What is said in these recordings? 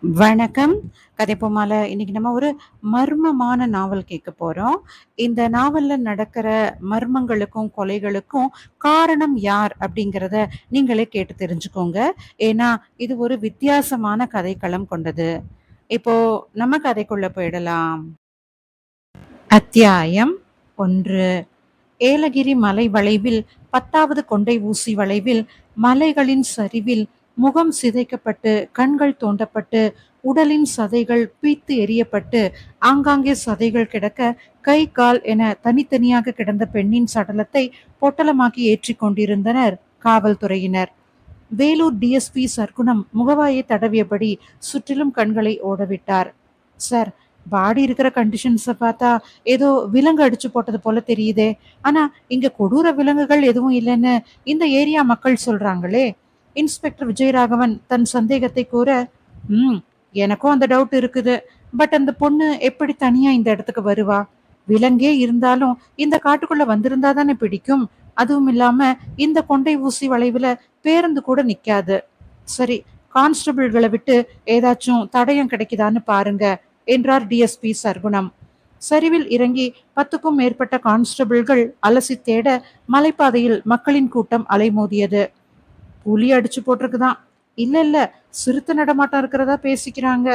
வணக்கம். கதைப்போமால இன்னைக்கு நம்ம ஒரு மர்மமான நாவல் கேட்க போறோம். இந்த நாவல்ல நடக்கிற மர்மங்களுக்கும், கொலைகளுக்கும் காரணம் யார் அப்படிங்கிறத நீங்களே கேட்டு தெரிஞ்சுக்கோங்க. ஏன்னா, இது ஒரு வித்தியாசமான கதைக்களம் கொண்டது. இப்போ நம்ம கதைக்குள்ள போயிடலாம். அத்தியாயம் 1. ஏலகிரி மலை வளைவில் 10வது கொண்டை ஊசி வளைவில் மலைகளின் சரிவில் முகம் சிதைக்கப்பட்டு கண்கள் தோண்டப்பட்டு உடலின் சதைகள் பீத்து எறியப்பட்டு ஆங்காங்கே சதைகள் கிடக்க கை கால் என தனித்தனியாக கிடந்த பெண்ணின் சடலத்தை பொட்டலமாக்கி ஏற்றி கொண்டிருந்தனர் காவல்துறையினர். வேலூர் டிஎஸ்பி சர்க்குணம் முகவாயை தடவியபடி சுற்றிலும் கண்களை ஓடவிட்டார். சார், பாடி இருக்கிற கண்டிஷன்ஸை பார்த்தா ஏதோ விலங்கு அடிச்சு போட்டது போல தெரியுதே. ஆனா இங்க கொடூர விலங்குகள் எதுவும் இல்லைன்னு இந்த ஏரியா மக்கள் சொல்றாங்களே. இன்ஸ்பெக்டர் விஜயராகவன் தன் சந்தேகத்தை கூற, ம் எனக்கும் அந்த டவுட் இருக்குது. பட் அந்த பொண்ணு எப்படி தனியா இந்த இடத்துக்கு வருவா? விலங்கே இருந்தாலும் இந்த காட்டுக்குள்ள வந்திருந்தா தானே பிடிக்கும். அதுவும் இல்லாம இந்த கொண்டை ஊசி வளைவுல பேருந்து கூட நிக்காது. சரி, கான்ஸ்டபிள்களை விட்டு ஏதாச்சும் தடயம் கிடைக்குதான்னு பாருங்க என்றார் டிஎஸ்பி சர்க்குணம். சரிவில் இறங்கி 10க்கும் மேற்பட்ட கான்ஸ்டபிள்கள் அலசி தேட மலைப்பாதையில் மக்களின் கூட்டம் அலைமோதியது. புலி அடிச்சு போட்டிருக்குதான். இல்ல இல்ல, சிறுத்தை நடமாட்டம் இருக்கிறதா பேசிக்கிறாங்க.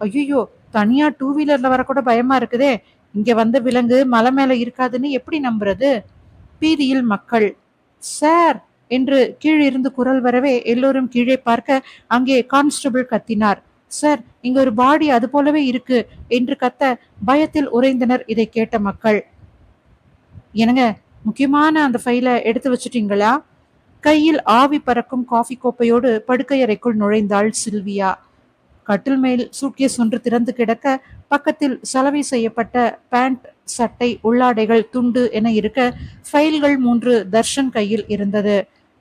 ஐயோ, தனியா டூ வீலர்ல வரக்கூட பயமா இருக்குதே. இங்க வந்த விலங்கு மலை மேல இருக்காதுன்னு எப்படி நம்புறது? பீதியில் மக்கள். சார் என்று கீழிருந்து குரல் வரவே எல்லோரும் கீழே பார்க்க அங்கே கான்ஸ்டபிள் கத்தினார். சார், இங்க ஒரு பாடி அது போலவே இருக்கு என்று கத்த பயத்தில் உறைந்தனர் இதை கேட்ட மக்கள். என்னங்க, முக்கியமான அந்த ஃபைலை எடுத்து வச்சுட்டீங்களா? கையில் ஆவி பறக்கும் காஃபி கோப்பையோடு படுக்கையறைக்குள் நுழைந்தாள் சில்வியா. கட்டில் மேல் சூட்கேஸ் ஒன்று திறந்து கிடக்க, பக்கத்தில் சலவை செய்யப்பட்ட பேண்ட், சட்டை, உள்ளாடைகள், துண்டு என இருக்க ஃபைல்கள் 3 தர்ஷன் கையில் இருந்தது.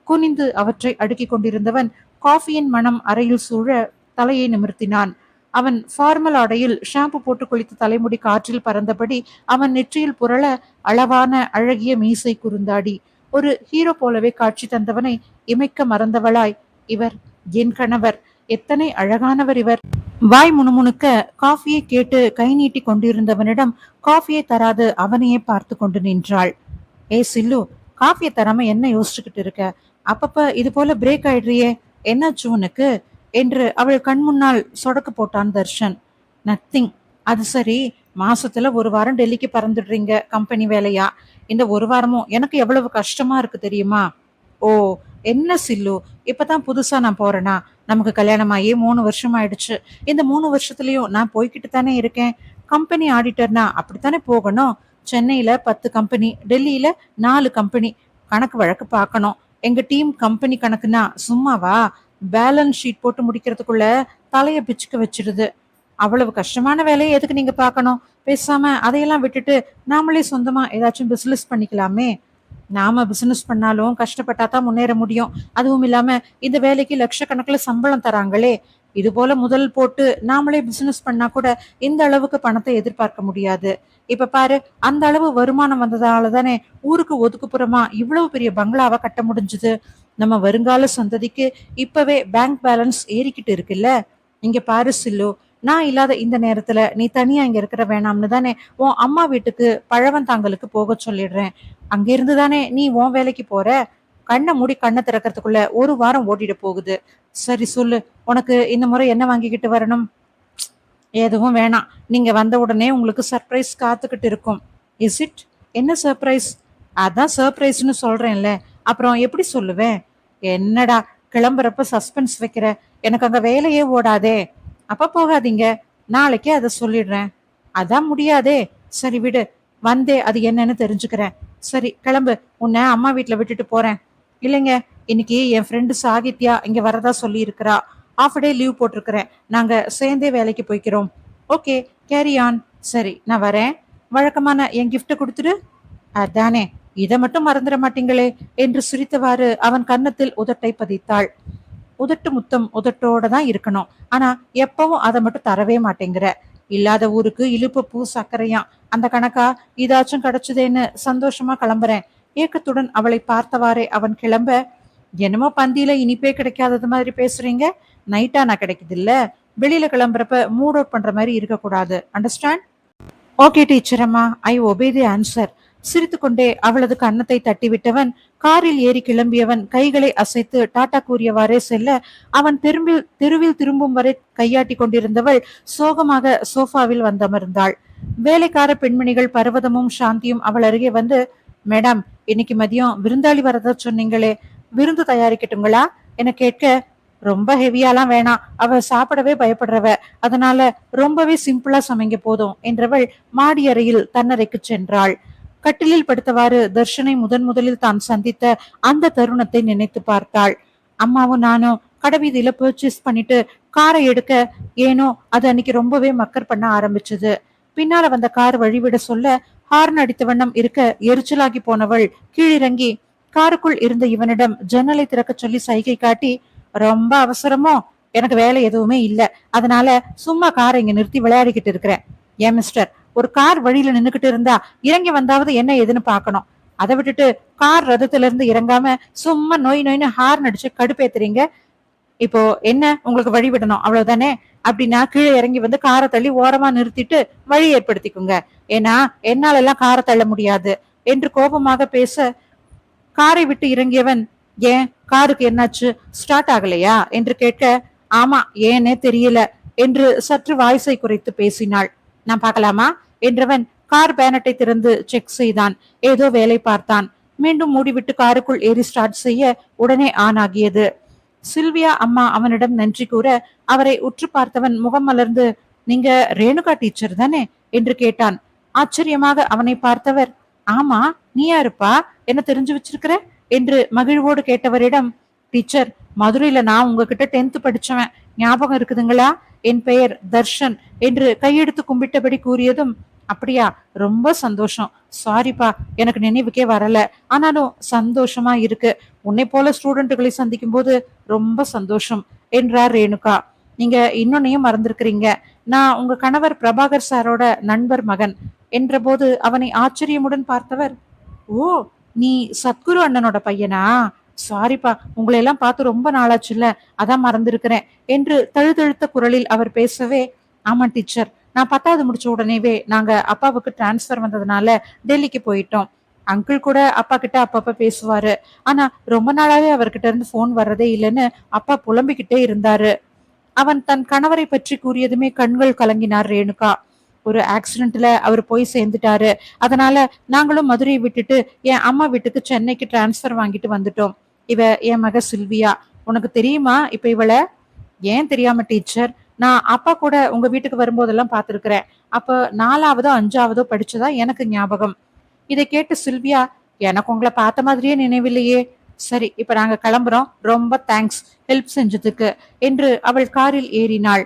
குனிந்து அவற்றை அடுக்கிக் கொண்டிருந்தவன் காஃபியின் மனம் அறையில் சூழ தலையை நிமிர்த்தினான். அவன் ஃபார்மல் ஆடையில் ஷாம்பு போட்டு குளித்த தலைமுடி காற்றில் பறந்தபடி அவன் நெற்றியில் புரள அளவான அழகிய மீசை குறுந்தாடி. ஒரு ஹீரோ போலவே காட்சி தந்தவனை இமைக்க மறந்தவளாய், இவர் என் கணவர், எத்தனை அழகானவர் இவர். வாய் முணுமுணுக்க காஃபியை கேட்டு கை நீட்டி கொண்டிருந்தவனிடம் காஃபியை தராது அவனையே பார்த்து கொண்டு நின்றாள். ஏ சில்லு, காஃபியை தராம என்ன யோசிச்சுக்கிட்டு இருக்க? அப்பப்ப இது போல பிரேக் ஆயிடுறியே, என்னாச்சு உனக்கு என்று அவள் கண் முன்னால் சொடக்கு போட்டான் தர்ஷன். நத்திங். அது சரி, மாசத்துல ஒரு வாரம் டெல்லிக்கு பறந்துடுறீங்க கம்பெனி வேலையா? இந்த ஒரு வாரமும் எனக்கு எவ்வளவு கஷ்டமா இருக்கு தெரியுமா? ஓ, என்ன சில்லு, இப்பதான் புதுசா நான் போறேனா? நமக்கு கல்யாணமாயே 3 வருஷம் ஆயிடுச்சு. இந்த 3 வருஷத்துலயும் நான் போய்கிட்டு தானே இருக்கேன். கம்பெனி ஆடிட்டர்னா அப்படித்தானே போகணும். சென்னையில 10 கம்பெனி, டெல்லியில 4 கம்பெனி. கணக்கு வழக்கு பார்க்கணும். எங்க டீம் கம்பெனி கணக்குனா சும்மாவா? பேலன்ஸ் ஷீட் போட்டு முடிக்கிறதுக்குள்ள தலைய பிச்சுக்க வச்சிடுது. அவ்வளவு கஷ்டமான வேலையை எதுக்கு நீங்க பார்க்கணும்? பேசாம அதையெல்லாம் விட்டுட்டு நாமளே சொந்தமா ஏதாச்சும் பிசினஸ் பண்ணிக்கலாமே. நாம பிசினஸ் பண்ணாலும் கஷ்டப்பட்டா தான் முன்னேற முடியும். அதுவும் இல்லாம இந்த வேலைக்கு லட்சக்கணக்கில் சம்பளம் தராங்களே. இது போல முதல் போட்டு நாமளே பிசினஸ் பண்ணா கூட இந்த அளவுக்கு பணத்தை எதிர்பார்க்க முடியாது. இப்ப பாரு, அந்த அளவு வருமானம் வந்ததால தானே ஊருக்கு ஒதுக்குப்புறமா இவ்வளவு பெரிய பங்களாவை கட்ட முடிஞ்சது. நம்ம வருங்கால சந்ததிக்கு இப்பவே பேங்க் பேலன்ஸ் ஏறிக்கிட்டு இருக்குல்ல. இங்க பாரு சில்லு, நான் இல்லாத இந்த நேரத்துல நீ தனியா இங்க இருக்கிற வேணாம்னு தானே உன் அம்மா வீட்டுக்கு பழவந்தாங்கலுக்கு போக சொல்லிடுறேன். அங்கிருந்து தானே நீ உன் வேலைக்கு போற. கண்ணை மூடி கண்ணை திறக்கிறதுக்குள்ள ஒரு வாரம் ஓடிட போகுது. சரி சொல்லு, உனக்கு இந்த முறை என்ன வாங்கிக்கிட்டு வரணும்? எதுவும் வேணாம். நீங்க வந்த உடனே உங்களுக்கு சர்ப்ரைஸ் காத்துக்கிட்டு இருக்கும். Is it? என்ன சர்ப்ரைஸ்? அதான் சர்ப்ரைஸ்னு சொல்றேன்ல, அப்புறம் எப்படி சொல்லுவேன்? என்னடா, கிளம்புறப்ப சஸ்பென்ஸ் வைக்கிற. எனக்கு அங்க வேலையே ஓடாதே. அப்ப போகாதீங்க, நாளைக்கே அதை சொல்லிடுறேன். அதான் முடியாதே. சரி விடு, வந்தே அது என்னன்னு தெரிஞ்சுக்கிறேன். சரி கிளம்பு, உன்னை அம்மா வீட்டுல விட்டுட்டு போறேன். இல்லைங்க, இன்னைக்கு என் ஃப்ரெண்டு சாகித்யா இங்க வரதா சொல்லி இருக்கிறா. ஆஃப் டே லீவ் போட்டிருக்கிறேன். நாங்க சேர்ந்தே வேலைக்கு போய்க்கிறோம். Okay, carry on. சரி, நான் வரேன். வழக்கமான என் கிஃப்ட கொடுத்துடு. அதானே, இதை மட்டும் மறந்துட மாட்டீங்களே என்று சிரித்தவாறு அவன் கன்னத்தில் உதட்டை பதித்தாள். உதட்டு முத்தம் உதட்டோட தான் இருக்கணும். ஆனா எப்பவும் அதை மட்டும் தரவே மாட்டேங்கிற. இல்லாத ஊருக்கு இழுப்பு பூ சர்க்கரையாம். அந்த கணக்கா இதாச்சும் கிடைச்சதேன்னு சந்தோஷமா கிளம்புறேன். ஏக்கத்துடன் அவளை பார்த்தவாறே அவன் கிளம்ப, என்னமோ பந்தியில இனிப்பே கிடைக்காதது மாதிரி பேசுறீங்க. நைட்டா நான் கிடைக்குது இல்ல. வெளியில கிளம்புறப்ப மூட் அவுட் பண்ற மாதிரி இருக்கக்கூடாது. அண்டர்ஸ்டாண்ட்? ஓகே டீச்சர் அம்மா, ஐ ஒபே தி ஆன்சர். சிரித்துக்கொண்டே அவளது கன்னத்தை தட்டிவிட்டவன் காரில் ஏறி கிளம்பியவன் கைகளை அசைத்து டாட்டா கூறியவாறே செல்ல, அவன் தெருவில் திரும்பும் வரை கையாட்டி கொண்டிருந்தவள் சோகமாக சோஃபாவில் வந்தமர்ந்தாள். வேலைக்கார பெண்மணிகள் பர்வதமும் சாந்தியும் அவள் அருகே வந்து, மேடம், இன்னைக்கு மதியம் விருந்தாளி வரதா சொன்னீங்களே, விருந்து தயாரிக்கட்டுங்களா என கேட்க, ரொம்ப ஹெவியாலாம் வேணாம், அவ சாப்பிடவே பயப்படுறவ, அதனால ரொம்பவே சிம்பிளா சமைங்க போதும் என்றவள் மாடி அறையில் தன்னறைக்கு சென்றாள். கட்டிலில் படுத்தவாறு தர்ஷனை முதலில் தான் சந்தித்த அந்த தருணத்தை நினைத்து பார்த்தாள். அம்மாவும் நானும் கடைவீதியில பர்ச்சேஸ் பண்ணிட்டு காரை எடுக்க, ஏனோ அது அன்னைக்கு ரொம்பவே மக்கர் பண்ண ஆரம்பிச்சது. பின்னால வந்த கார் வழிவிட சொல்ல ஹார்ன் அடித்த வண்ணம் இருக்க எரிச்சலாகி போனவள் கீழிறங்கி காருக்குள் இருந்த இவனிடம் ஜன்னலை திறக்க சொல்லி சைகை காட்டி, ரொம்ப அவசரமோ, எனக்கு வேலை எதுவுமே இல்ல, அதனால சும்மா காரை இங்க நிறுத்தி விளையாடிக்கிட்டு இருக்கிறேன். ஏன் மிஸ்டர், ஒரு கார் வழியில நின்னுகிட்டு இருந்தா இறங்கி வந்தாவது என்ன ஏதுன்னு பாக்கணும். அதை விட்டுட்டு கார் ரதத்துல இருந்து இறங்காம சும்மா நோய் நோய்னு ஹார்ன் அடிச்சு கடுப்பேத்துறீங்க. இப்போ என்ன, உங்களுக்கு வழி விடணும் அவ்வளவுதானே? அப்படின்னா கீழே இறங்கி வந்து காரை தள்ளி ஓரமா நிறுத்திட்டு வழி ஏற்படுத்திக்குங்க. ஏன்னா என்னால எல்லாம் காரை தள்ள முடியாது என்று கோபமாக பேச, காரை விட்டு இறங்கியவன், ஏன் காருக்கு என்னாச்சு, ஸ்டார்ட் ஆகலையா என்று கேட்க, ஆமா ஏனே தெரியல என்று சற்று வாய்ஸை குறைத்து பேசினாள். நான் பார்க்கலாமா என்றவன் கார் பேனட்டை திறந்து செக் செய்தான். ஏதோ வேலை பார்த்தான். மீண்டும் மூடிவிட்டு காருக்குள் ஏறி ஸ்டார்ட் செய்ய உடனே ஆன் ஆகியது. சில்வியா அம்மா அவனிடம் நன்றி கூற அவரை உற்று பார்த்தவன் முகம் மலர்ந்து, நீங்க ரேணுகா டீச்சர் தானே என்று கேட்டான். ஆச்சரியமாக அவனை பார்த்தவர், ஆமா, நீ யாருப்பா, என்ன தெரிஞ்சு வச்சிருக்கிற என்று மகிழ்வோடு கேட்டவரிடம், டீச்சர், மதுரையில நான் உங்ககிட்ட 10th படிச்சவன், ஞாபகம் இருக்குதுங்களா, என் பெயர் தர்ஷன் என்று கையெடுத்து கும்பிட்டபடி கூறியதும், அப்படியா, ரொம்ப சந்தோஷம், சாரிப்பா எனக்கு நினைவுக்கே வரல, ஆனாலும் சந்தோஷமா இருக்கு, உன்னை போல ஸ்டூடெண்ட்டுகளை சந்திக்கும் போது ரொம்ப சந்தோஷம் என்றார் ரேணுகா. நீங்க இன்னொன்னையும் மறந்திருக்கிறீங்க, நான் உங்க கணவர் பிரபாகர் சாரோட நண்பர் மகன் என்றபோது அவனை ஆச்சரியமுடன் பார்த்தவர், ஓ, நீ சத்குரு அண்ணனோட பையனா, சாரிப்பா உங்களை எல்லாம் பார்த்து ரொம்ப நாளாச்சுல்ல, அதான் மறந்திருக்கிறேன் என்று தழுதழுத்த குரலில் அவர் பேசவே, ஆமா டீச்சர், நான் 10வது முடிச்ச உடனேவே நாங்க அப்பாவுக்கு டிரான்ஸ்பர் வந்ததுனால டெல்லிக்கு போயிட்டோம். அங்கிள் கூட அப்பா கிட்ட அப்பப்ப பேசுவாரு, ஆனா ரொம்ப நாளாவே அவர்கிட்ட இருந்து போன் வர்றதே இல்லைன்னு அப்பா புலம்பிக்கிட்டே இருந்தாரு. அவன் தன் கணவரை பற்றி கூறியதுமே கண்கள் கலங்கினார் ரேணுகா. ஒரு ஆக்சிடென்ட்ல அவர் போய் சேர்ந்துட்டாரு, அதனால நாங்களும் மதுரையை விட்டுட்டு என் அம்மா வீட்டுக்கு சென்னைக்கு டிரான்ஸ்பர் வாங்கிட்டு வந்துட்டோம். இவ என் மக சில்வியா, உனக்கு தெரியுமா இப்ப இவள? ஏன் தெரியாம டீச்சர், நான் அப்பா கூட உங்க வீட்டுக்கு வரும்போதெல்லாம் பார்த்திருக்கிறேன். அப்ப 4வதோ 5வதோ படிச்சதா எனக்கு ஞாபகம். இதை கேட்டு சில்வியா, எனக்கு உங்களை பார்த்த மாதிரியே நினைவில்லையே. சரி, இப்ப நாங்க கிளம்புறோம், ரொம்ப தேங்க்ஸ் ஹெல்ப் செஞ்சதுக்கு என்று அவள் காரில் ஏறினாள்.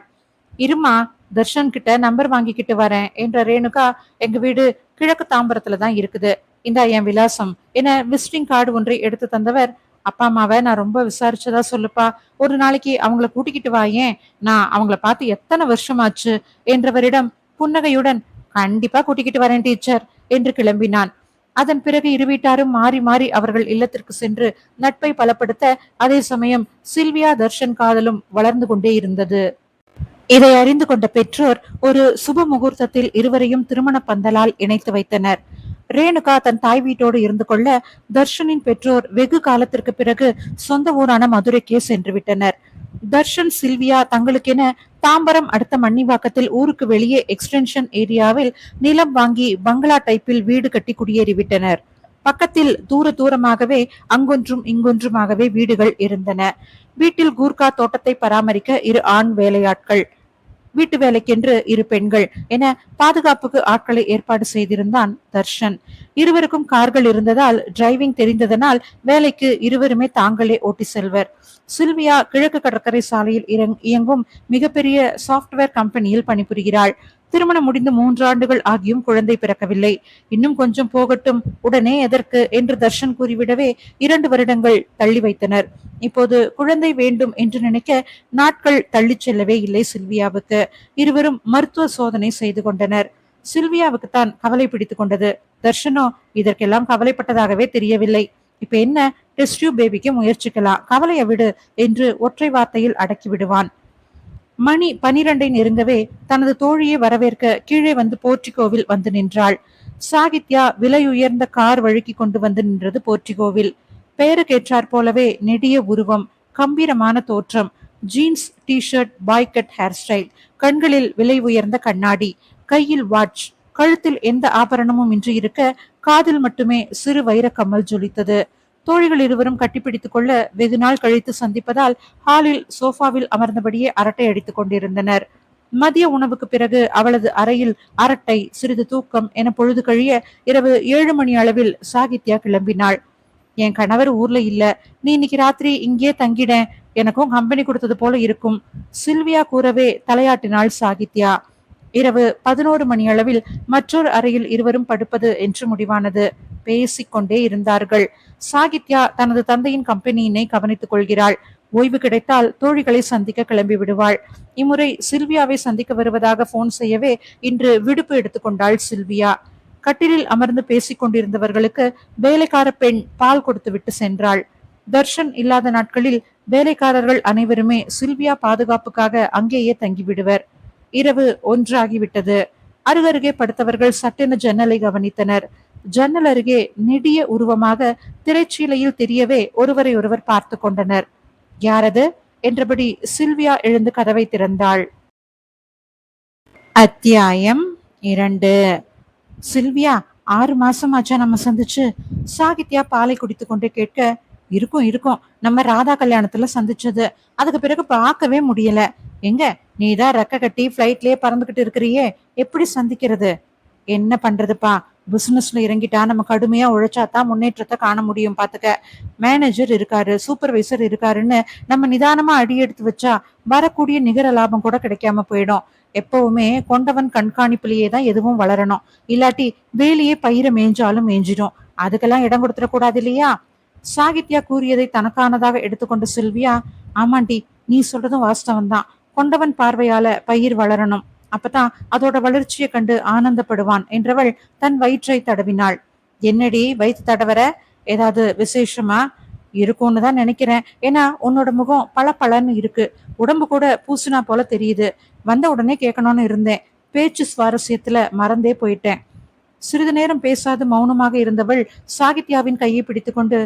இருமா, தர்ஷன் கிட்ட நம்பர் வாங்கிக்கிட்டு வரேன் என்ற ரேணுகா, எங்க வீடு கிழக்கு தாம்பரத்துல தான் இருக்குது, இந்தா என் விலாசம் என விசிட்டிங் கார்டு ஒன்றை எடுத்து தந்தவர், அப்பா அம்மாவை நான் ரொம்ப விசாரிச்சதா சொல்லுப்பா, ஒரு நாளைக்கு அவங்கள கூட்டிக்கிட்டு வாயேன், நான் அவங்கள பார்த்து எத்தனை வருஷமாச்சு என்றவரிடம் புன்னகையுடன், கண்டிப்பா கூட்டிக்கிட்டு வரேன் டீச்சர் என்று கிளம்பினான். அதன் பிறகு இரு வீட்டாரும் மாறி மாறி அவர்கள் இல்லத்திற்கு சென்று நட்பை பலப்படுத்த, அதே சமயம் சில்வியா தர்ஷன் காதலும் வளர்ந்து கொண்டே இருந்தது. இதை அறிந்து கொண்ட பெற்றோர் ஒரு சுப முகூர்த்தத்தில் இருவரையும் திருமண பந்தலால் இணைத்து வைத்தனர். ரேணுகா தன் தாய் வீட்டோடு இருந்து கொள்ள, தர்ஷனின் பெற்றோர் வெகு காலத்திற்கு பிறகு சொந்த ஊரான மதுரைக்கே சென்று விட்டனர். தர்ஷன் சில்வியா தங்களுக்கென தாம்பரம் அடுத்த மன்னிவாக்கத்தில் ஊருக்கு வெளியே எக்ஸ்டென்ஷன் ஏரியாவில் நிலம் வாங்கி பங்களா டைப்பில் வீடு கட்டி குடியேறிவிட்டனர். பக்கத்தில் தூரமாகவே அங்கொன்றும் இங்கொன்றுமாகவே வீடுகள் இருந்தன. வீட்டில் கூர்கா தோட்டத்தை பராமரிக்க 2 ஆண் வேலையாட்கள், வீட்டு வேலைக்கென்று 2 பெண்கள் என பாதுகாப்புக்கு ஆட்களை ஏற்பாடு செய்திருந்தான் தர்ஷன். இருவருக்கும் கார்கள் இருந்ததால், டிரைவிங் தெரிந்ததனால் வேலைக்கு இருவருமே தாங்களே ஓட்டி செல்வர். சில்வியா கிழக்கு கடற்கரை சாலையில் இயங்கும் மிகப்பெரிய சாப்ட்வேர் கம்பெனியில் பணிபுரிகிறாள். திருமணம் முடிந்து 3 ஆண்டுகள் ஆகியும் குழந்தை பிறக்கவில்லை. இன்னும் கொஞ்சம் போகட்டும், உடனே எதற்கு என்று தர்ஷன் கூறிவிடவே 2 வருடங்கள் தள்ளி வைத்தனர். இப்போது குழந்தை வேண்டும் என்று நினைக்க நாட்கள் தள்ளி செல்லவே இல்லை சில்வியாவுக்கு. இருவரும் மருத்துவ சோதனை செய்து கொண்டனர். சில்வியாவுக்கு தான் கவலை பிடித்துக் கொண்டது. தர்ஷனோ இதற்கெல்லாம் கவலைப்பட்டதாகவே தெரியவில்லை. இப்ப என்ன, டெஸ்ட் டியூப் பேபிக்கு முயற்சிக்கலாம், கவலையை விடு என்று ஒற்றை வார்த்தையில் அடக்கி விடுவான். மணி 12 நெருங்கவே தனது தோழியை வரவேற்க கீழே வந்து போர்டிகோவில் வந்து நின்றாள். சாகித்யா விலை உயர்ந்த கார் வழுக்கி கொண்டு வந்து நின்றது போர்டிகோவில். பெயருக்கேற்றாற் போலவே நெடிய உருவம், கம்பீரமான தோற்றம், ஜீன்ஸ் டி-ஷர்ட், பாய்கட் ஹேர் ஸ்டைல், கண்களில் விலை உயர்ந்த கண்ணாடி, கையில் வாட்ச், கழுத்தில் எந்த ஆபரணமும் இன்றி இருக்க காதில் மட்டுமே சிறு வைர கம்மல் ஜொலித்தது. தோழிகள் இருவரும் கட்டிப்பிடித்துக் கொள்ள வெகு நாள் கழித்து சந்திப்பதால் ஹாலில் சோஃபாவில் அமர்ந்தபடியே அரட்டை அடித்துக் கொண்டிருந்தனர். மதிய உணவுக்கு பிறகு அவளது அறையில் அரட்டை, சிறிது தூக்கம் என பொழுது கழிய இரவு 7 மணி அளவில் சாகித்யா கிளம்பினாள். என் கணவர் ஊர்ல இல்ல, நீ இன்னைக்கு ராத்திரி இங்கே தங்கிட, எனக்கும் கம்பெனி கொடுத்தது போல இருக்கும். சில்வியா கூறவே தலையாட்டினாள் சாகித்யா. இரவு 11 மணி அளவில் மற்றொரு அறையில் இருவரும் படுப்பது என்று முடிவானது. பேசிக்கொண்டே இருந்தார்கள். சாகித்யா தனது தந்தையின் கம்பெனியினை கவனித்துக் கொள்கிறாள். ஓய்வு கிடைத்தால் தோழிகளை சந்திக்க கிளம்பி விடுவாள். இம்முறை சில்வியாவை சந்திக்க வருவதாக போன் செய்யவே இன்று விடுப்பு எடுத்துக்கொண்டாள் சில்வியா. கட்டிலில் அமர்ந்து பேசிக் கொண்டிருந்தவர்களுக்கு வேலைக்கார பெண் பால் கொடுத்து விட்டு சென்றாள். தர்ஷன் இல்லாத நாட்களில் வேலைக்காரர்கள் அனைவருமே சில்வியா பாதுகாப்புக்காக அங்கேயே தங்கிவிடுவர். இரவு 1 ஆகிவிட்டது. அருகருகே படுத்தவர்கள் சட்டென ஜன்னலை கவனித்தனர். ஜன்னல் அருகே நெடிய உருவமாக திரைச்சீலையில் தெரியவே ஒருவரை ஒருவர் பார்த்து கொண்டனர். யாரது என்றபடி சில்வியா எழுந்து கதவை திறந்தாள். அத்தியாயம் 2. சில்வியா, 6 மாசமாச்சா நம்ம சந்திச்சு? சாகித்யா பாலை குடித்து கொண்டே கேட்க, இருக்கும் இருக்கும், நம்ம ராதா கல்யாணத்துல சந்திச்சது. அதுக்கு பிறகு பார்க்கவே முடியல. எங்க நீதான் ரெக்க கட்டி பிளைட்லயே பறந்துகிட்டு இருக்கிறியே, எப்படி சந்திக்கிறது? என்ன பண்றதுப்பா, பிசினஸ்ல இறங்கிட்டா நம்ம கடுமையா உழைச்சாதான் முன்னேற்றத்தை காண முடியும் பாத்துக்க. மேனேஜர் இருக்காரு, சூப்பர்வைசர் இருக்காருன்னு நம்ம நிதானமா அடி எடுத்து வச்சா வரக்கூடிய நிகர லாபம் கூட கிடைக்காம போயிடும். எப்பவுமே கொண்டவன் கண்காணிப்புலயே தான் எதுவும் வளரணும். இல்லாட்டி வேலையே பயிர மேய்ஞ்சாலும் மேய்ஞ்சிடும். அதுக்கெல்லாம் இடம் கொடுத்துட கூடாது இல்லையா? சாகித்யா கூறியதை தனக்கானதாக எடுத்துக்கொண்ட சில்வியா, ஆமாண்டி, நீ சொல்றதும் வாஸ்தவம் தான். கொண்டவன் பார்வையால பயிர் வளரணும், அப்பதான் அதோட வளர்ச்சியை கண்டு ஆனந்தப்படுவான் என்றவள் தன் வயிற்றை தடவினாள். என்னடி வயிற்று தடவர? ஏதாவது விசேஷமா? இருக்கும்னு தான் நினைக்கிறேன். ஏன்னா உன்னோட முகம் பளபளன்னு இருக்கு, உடம்பு கூட பூசினா போல தெரியுது. வந்த உடனே கேட்கணும்னு இருந்தேன், பேச்சு சுவாரஸ்யத்துல மறந்தே போயிட்டேன். சிறிது நேரம் பேசாது மௌனமாக இருந்தவள் சாகித்யாவின் கையை பிடித்துக்கொண்டு,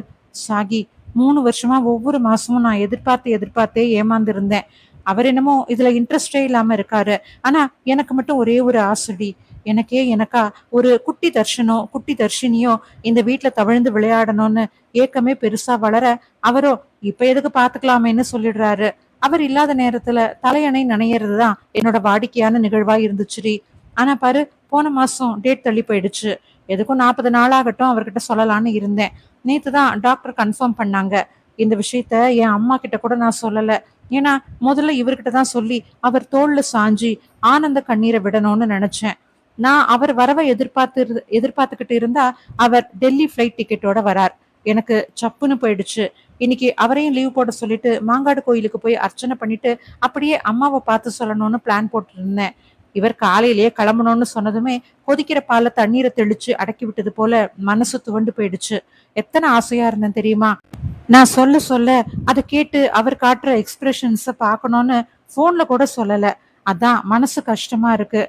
சாகி, 3 வருஷமா ஒவ்வொரு மாசமும் நான் எதிர்பார்த்தே ஏமாந்திருந்தேன். அவர் என்னமோ இதுல இன்ட்ரெஸ்டே இல்லாம இருக்காரு. ஆனா எனக்கு மட்டும் ஒரே ஒரு ஆசைடி. எனக்கா ஒரு குட்டி தர்ஷனோ குட்டி தர்ஷினியோ இந்த வீட்டுல தவழ்ந்து விளையாடணும்னு ஏக்கமே பெருசா வளர, அவரோ இப்ப எதுக்கு பாத்துக்கலாமேன்னு சொல்லிடுறாரு. அவர் இல்லாத நேரத்துல தலையணை நனையறதுதான் என்னோட வாடிக்கையான நிகழ்வா இருந்துச்சுடி. ஆனா பாரு, போன மாசம் டேட் தள்ளி போயிடுச்சு. எதுக்கும் 40 நாள் ஆகட்டும் அவர்கிட்ட சொல்லலான்னு இருந்தேன். நேத்து தான் டாக்டர் கன்ஃபார்ம் பண்ணாங்க. இந்த விஷயத்த என் அம்மா கிட்ட கூட நான் சொல்லல. ஏன்னா முதல்ல இவர்கிட்ட தான் சொல்லி அவர் தோல்ல சாஞ்சி ஆனந்த கண்ணீரை விடணும்னு நினைச்சேன். நான் அவர் வரவை எதிர்பார்த்துக்கிட்டு இருந்தா அவர் டெல்லி ஃபிளைட் டிக்கெட்டோட வரார். எனக்கு சப்புன்னு போயிடுச்சு. இன்னைக்கு அவரையும் லீவ் போட சொல்லிட்டு மாங்காடு கோயிலுக்கு போய் அர்ச்சனை பண்ணிட்டு அப்படியே அம்மாவை பார்த்து சொல்லணும்னு பிளான் போட்டு இருந்தேன். இவர் காலையிலேயே கிளம்பணும்னு சொன்னதுமே கொதிக்கிற பால தண்ணீரை தெளிச்சு அடக்கி விட்டது போல மனசு துவண்டு போயிடுச்சு. எத்தனை ஆசையா இருந்தேன் தெரியுமா? நான் சொல்ல சொல்ல அதை கேட்டு அவர் காட்டுற எக்ஸ்பிரஷன்ஸ பாக்கணும்னு போன்ல கூட சொல்லல. அதான் மனசு கஷ்டமா இருக்கு.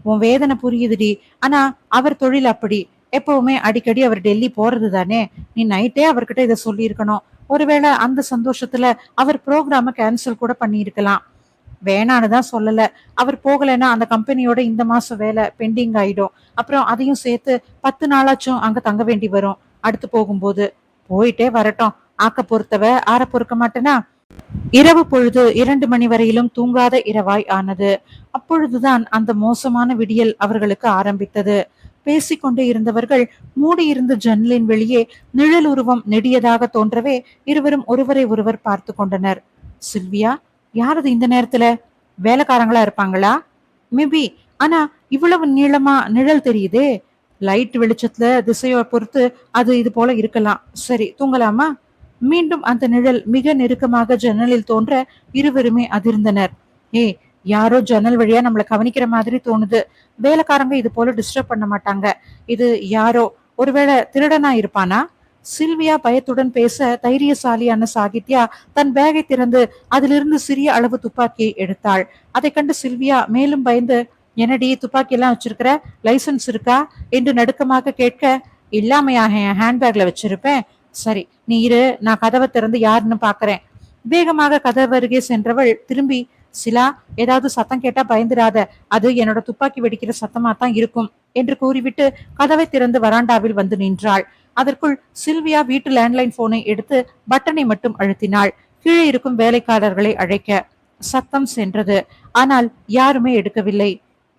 உன் வேதனை புரியுதுடி. ஆனா அவர் தொழில் அப்படி. எப்பவுமே அடிக்கடி அவர் டெல்லி போறது தானே. நீ நைட்டே அவர்கிட்ட இதை சொல்லி இருக்கணும். ஒருவேளை அந்த சந்தோஷத்துல அவர் ப்ரோக்ராம கேன்சல் கூட பண்ணி இருக்கலாம். வேணான்னு தான் சொல்லல. அவர் போகலைன்னா அந்த கம்பெனியோட இந்த மாசம் வேலை பெண்டிங் ஆயிடும். அப்புறம் அதையும் சேர்த்து 10 நாளாச்சும் அங்க தங்க வேண்டி வரும் அடுத்து போகும்போது. போயிட்டே வரட்டும், ஆக்க பொறுத்தவ ஆற பொறுக்க மாட்டேனா? இரவு பொழுது 2 மணி வரையிலும் தூங்காத இரவாய் ஆனது. அப்பொழுதுதான் அந்த மோசமான விடியல் அவர்களுக்கு ஆரம்பித்தது. பேசிக்கொண்டே இருந்தவர்கள் மூடியிருந்த ஜன்னலின் வெளியே நிழல் உருவம் நெடியதாக தோன்றவே இருவரும் ஒருவரை ஒருவர் பார்த்து கொண்டனர். சில்வியா, யாரது இந்த நேரத்துல? வேலைக்காரங்களா இருப்பாங்களா? மேபி. ஆனா இவ்வளவு நீளமா நிழல் தெரியுதே. லைட் வெளிச்சத்துல திசையை பொறுத்து அது இது போல இருக்கலாம். சரி, தூங்கலாமா? மீண்டும் அந்த நிழல் மிக நெருக்கமாக ஜன்னலில் தோன்ற இருவருமே அதிர்ந்தனர். ஏய், யாரோ ஜன்னல் வழியா நம்மள கவனிக்கிற மாதிரி தோணுது. வேலைக்காரங்க இது போல டிஸ்டர்ப் பண்ண மாட்டாங்க. இது யாரோ ஒருவேளை திருடனா இருப்பானா? சில்வியா பயத்துடன் பேச தைரியசாலியான சாகித்யா தன் பேகை திறந்து அதிலிருந்து சிறிய அளவு துப்பாக்கியை எடுத்தாள். அதை கண்டு சில்வியா மேலும் பயந்து, என்னடி துப்பாக்கி எல்லாம் வச்சிருக்கிற, லைசன்ஸ் இருக்கா என்று நடுக்கமாக கேட்க, இல்லாமையா என் ஹேண்ட்பேக்ல வச்சிருப்பேன். சரி நீ இரு, நான் கதவை திறந்து யாருன்னு பாக்குறேன். வேகமாக கதவு அருகே சென்றவள் திரும்பி, சிலா, ஏதாவது சத்தம் கேட்டா பயந்துராத, அது என்னோட துப்பாக்கி வெடிக்கிற சத்தமா தான் இருக்கும் என்று கூறிவிட்டு கதவை திறந்து வராண்டாவில் வந்து நின்றாள். அதற்குள் சில்வியா வீட்டு லேண்ட்லைன் போனை எடுத்து பட்டனை மட்டும் அழுத்தினாள். கீழே இருக்கும் வேலைக்காரர்களை அழைக்க சத்தம் சென்றது. ஆனால் யாருமே எடுக்கவில்லை.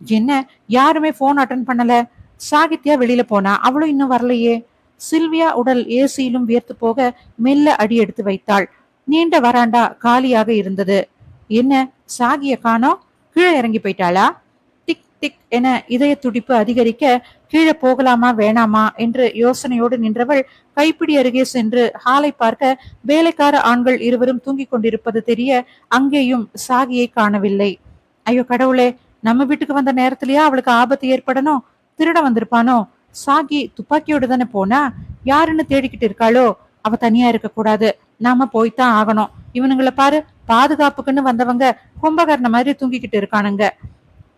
என்ன, யாருமே போன் அட்டன் பண்ணல? சாகித்யா வெளியில போனா, அவளும் இன்னும் வரலையே. சில்வியா உடல் ஏசியிலும் வியர்த்து போக மெல்ல அடி எடுத்து வைத்தாள். நீண்ட வராண்டா காலியாக இருந்தது. என்ன, சாகிய காணோம்? கீழே இறங்கி போயிட்டாளா? டிக் டிக் என இதய துடிப்பு அதிகரிக்க கீழே போகலாமா வேணாமா என்று யோசனையோடு நின்றவள் கைப்பிடி அருகே சென்று ஹாலை பார்க்க வேலைக்கார ஆண்கள் இருவரும் தூங்கிக் கொண்டிருப்பது தெரிய அங்கேயும் சாகியை காணவில்லை. ஐயோ கடவுளே, நம்ம வீட்டுக்கு வந்த நேரத்திலேயே அவளுக்கு ஆபத்து ஏற்படணும். திருட வந்திருப்பானோ? சாகி துப்பாக்கியோடு தானே போனா, யாருன்னு தேடிக்கிட்டு இருக்காளோ? அவ தனியா இருக்க கூடாது, நாம போய்தான் ஆகணும். இவனுங்களை பாரு, பாதுகாப்புக்குன்னு வந்தவங்க கும்பகர்ண மாதிரி தூங்கிக்கிட்டு இருக்கானுங்க.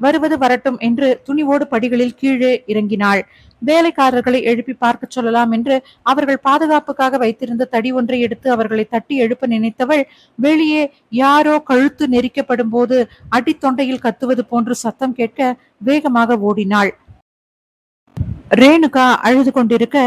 வருவது வரட்டும் என்று துணிவோடு படிகளில் கீழே இறங்கினாள். வேலைக்காரர்களை எழுப்பி பார்க்க சொல்லலாம் என்று அவர்கள் பாதுகாப்புக்காக வைத்திருந்த தடி ஒன்றை எடுத்து அவர்களை தட்டி எழுப்ப நினைத்தவள் வெளியே யாரோ கழுத்து நெரிக்கப்படும் போது அடித்தொண்டையில் கத்துவது போன்று சத்தம் கேட்க வேகமாக ஓடினாள். ரேணுகா அழுது கொண்டிருக்க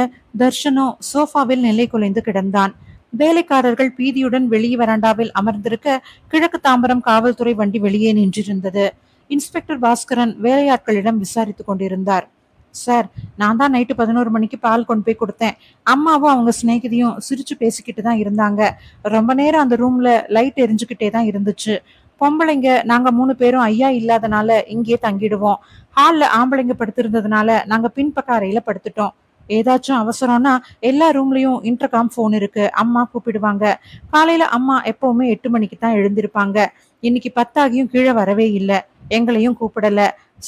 தர்ஷனோ சோஃபாவில் நிலை குலைந்து கிடந்தான். வேலைக்காரர்கள் பீதியுடன் வெளியே வராண்டாவில் அமர்ந்திருக்க கிழக்கு தாம்பரம் காவல்துறை வண்டி வெளியே நின்றிருந்தது. இன்ஸ்பெக்டர் பாஸ்கரன் வேலையாட்களிடம் விசாரித்துக் கொண்டிருந்தார். சார், நான் தான் நைட்டு 11 மணிக்கு பால் கொண்டு போய் கொடுத்தேன். அம்மாவும் அவங்க சிநேகிதியும் சிரிச்சு பேசிக்கிட்டு தான் இருந்தாங்க. ரொம்ப நேரம் அந்த ரூம்ல லைட் எரிஞ்சுக்கிட்டே தான் இருந்துச்சு. பொம்பளைங்க நாங்க 3 பேரும் ஐயா இல்லாதனால இங்கேயே தங்கிடுவோம். ஹால்ல ஆம்பளைங்க படுத்திருந்ததுனால நாங்க பின்பக்க அறையில படுத்துட்டோம். ஏதாச்சும் அவசரம்னா எல்லா ரூம்லயும் இன்டர்காம் போன் இருக்கு, அம்மா கூப்பிடுவாங்க. காலையில அம்மா எப்பவுமே 8 மணிக்கு தான் எழுந்திருப்பாங்க. இன்னைக்கு 10 ஆகியும் கீழே வரவே இல்லை, எங்களையும் கூப்பிடல.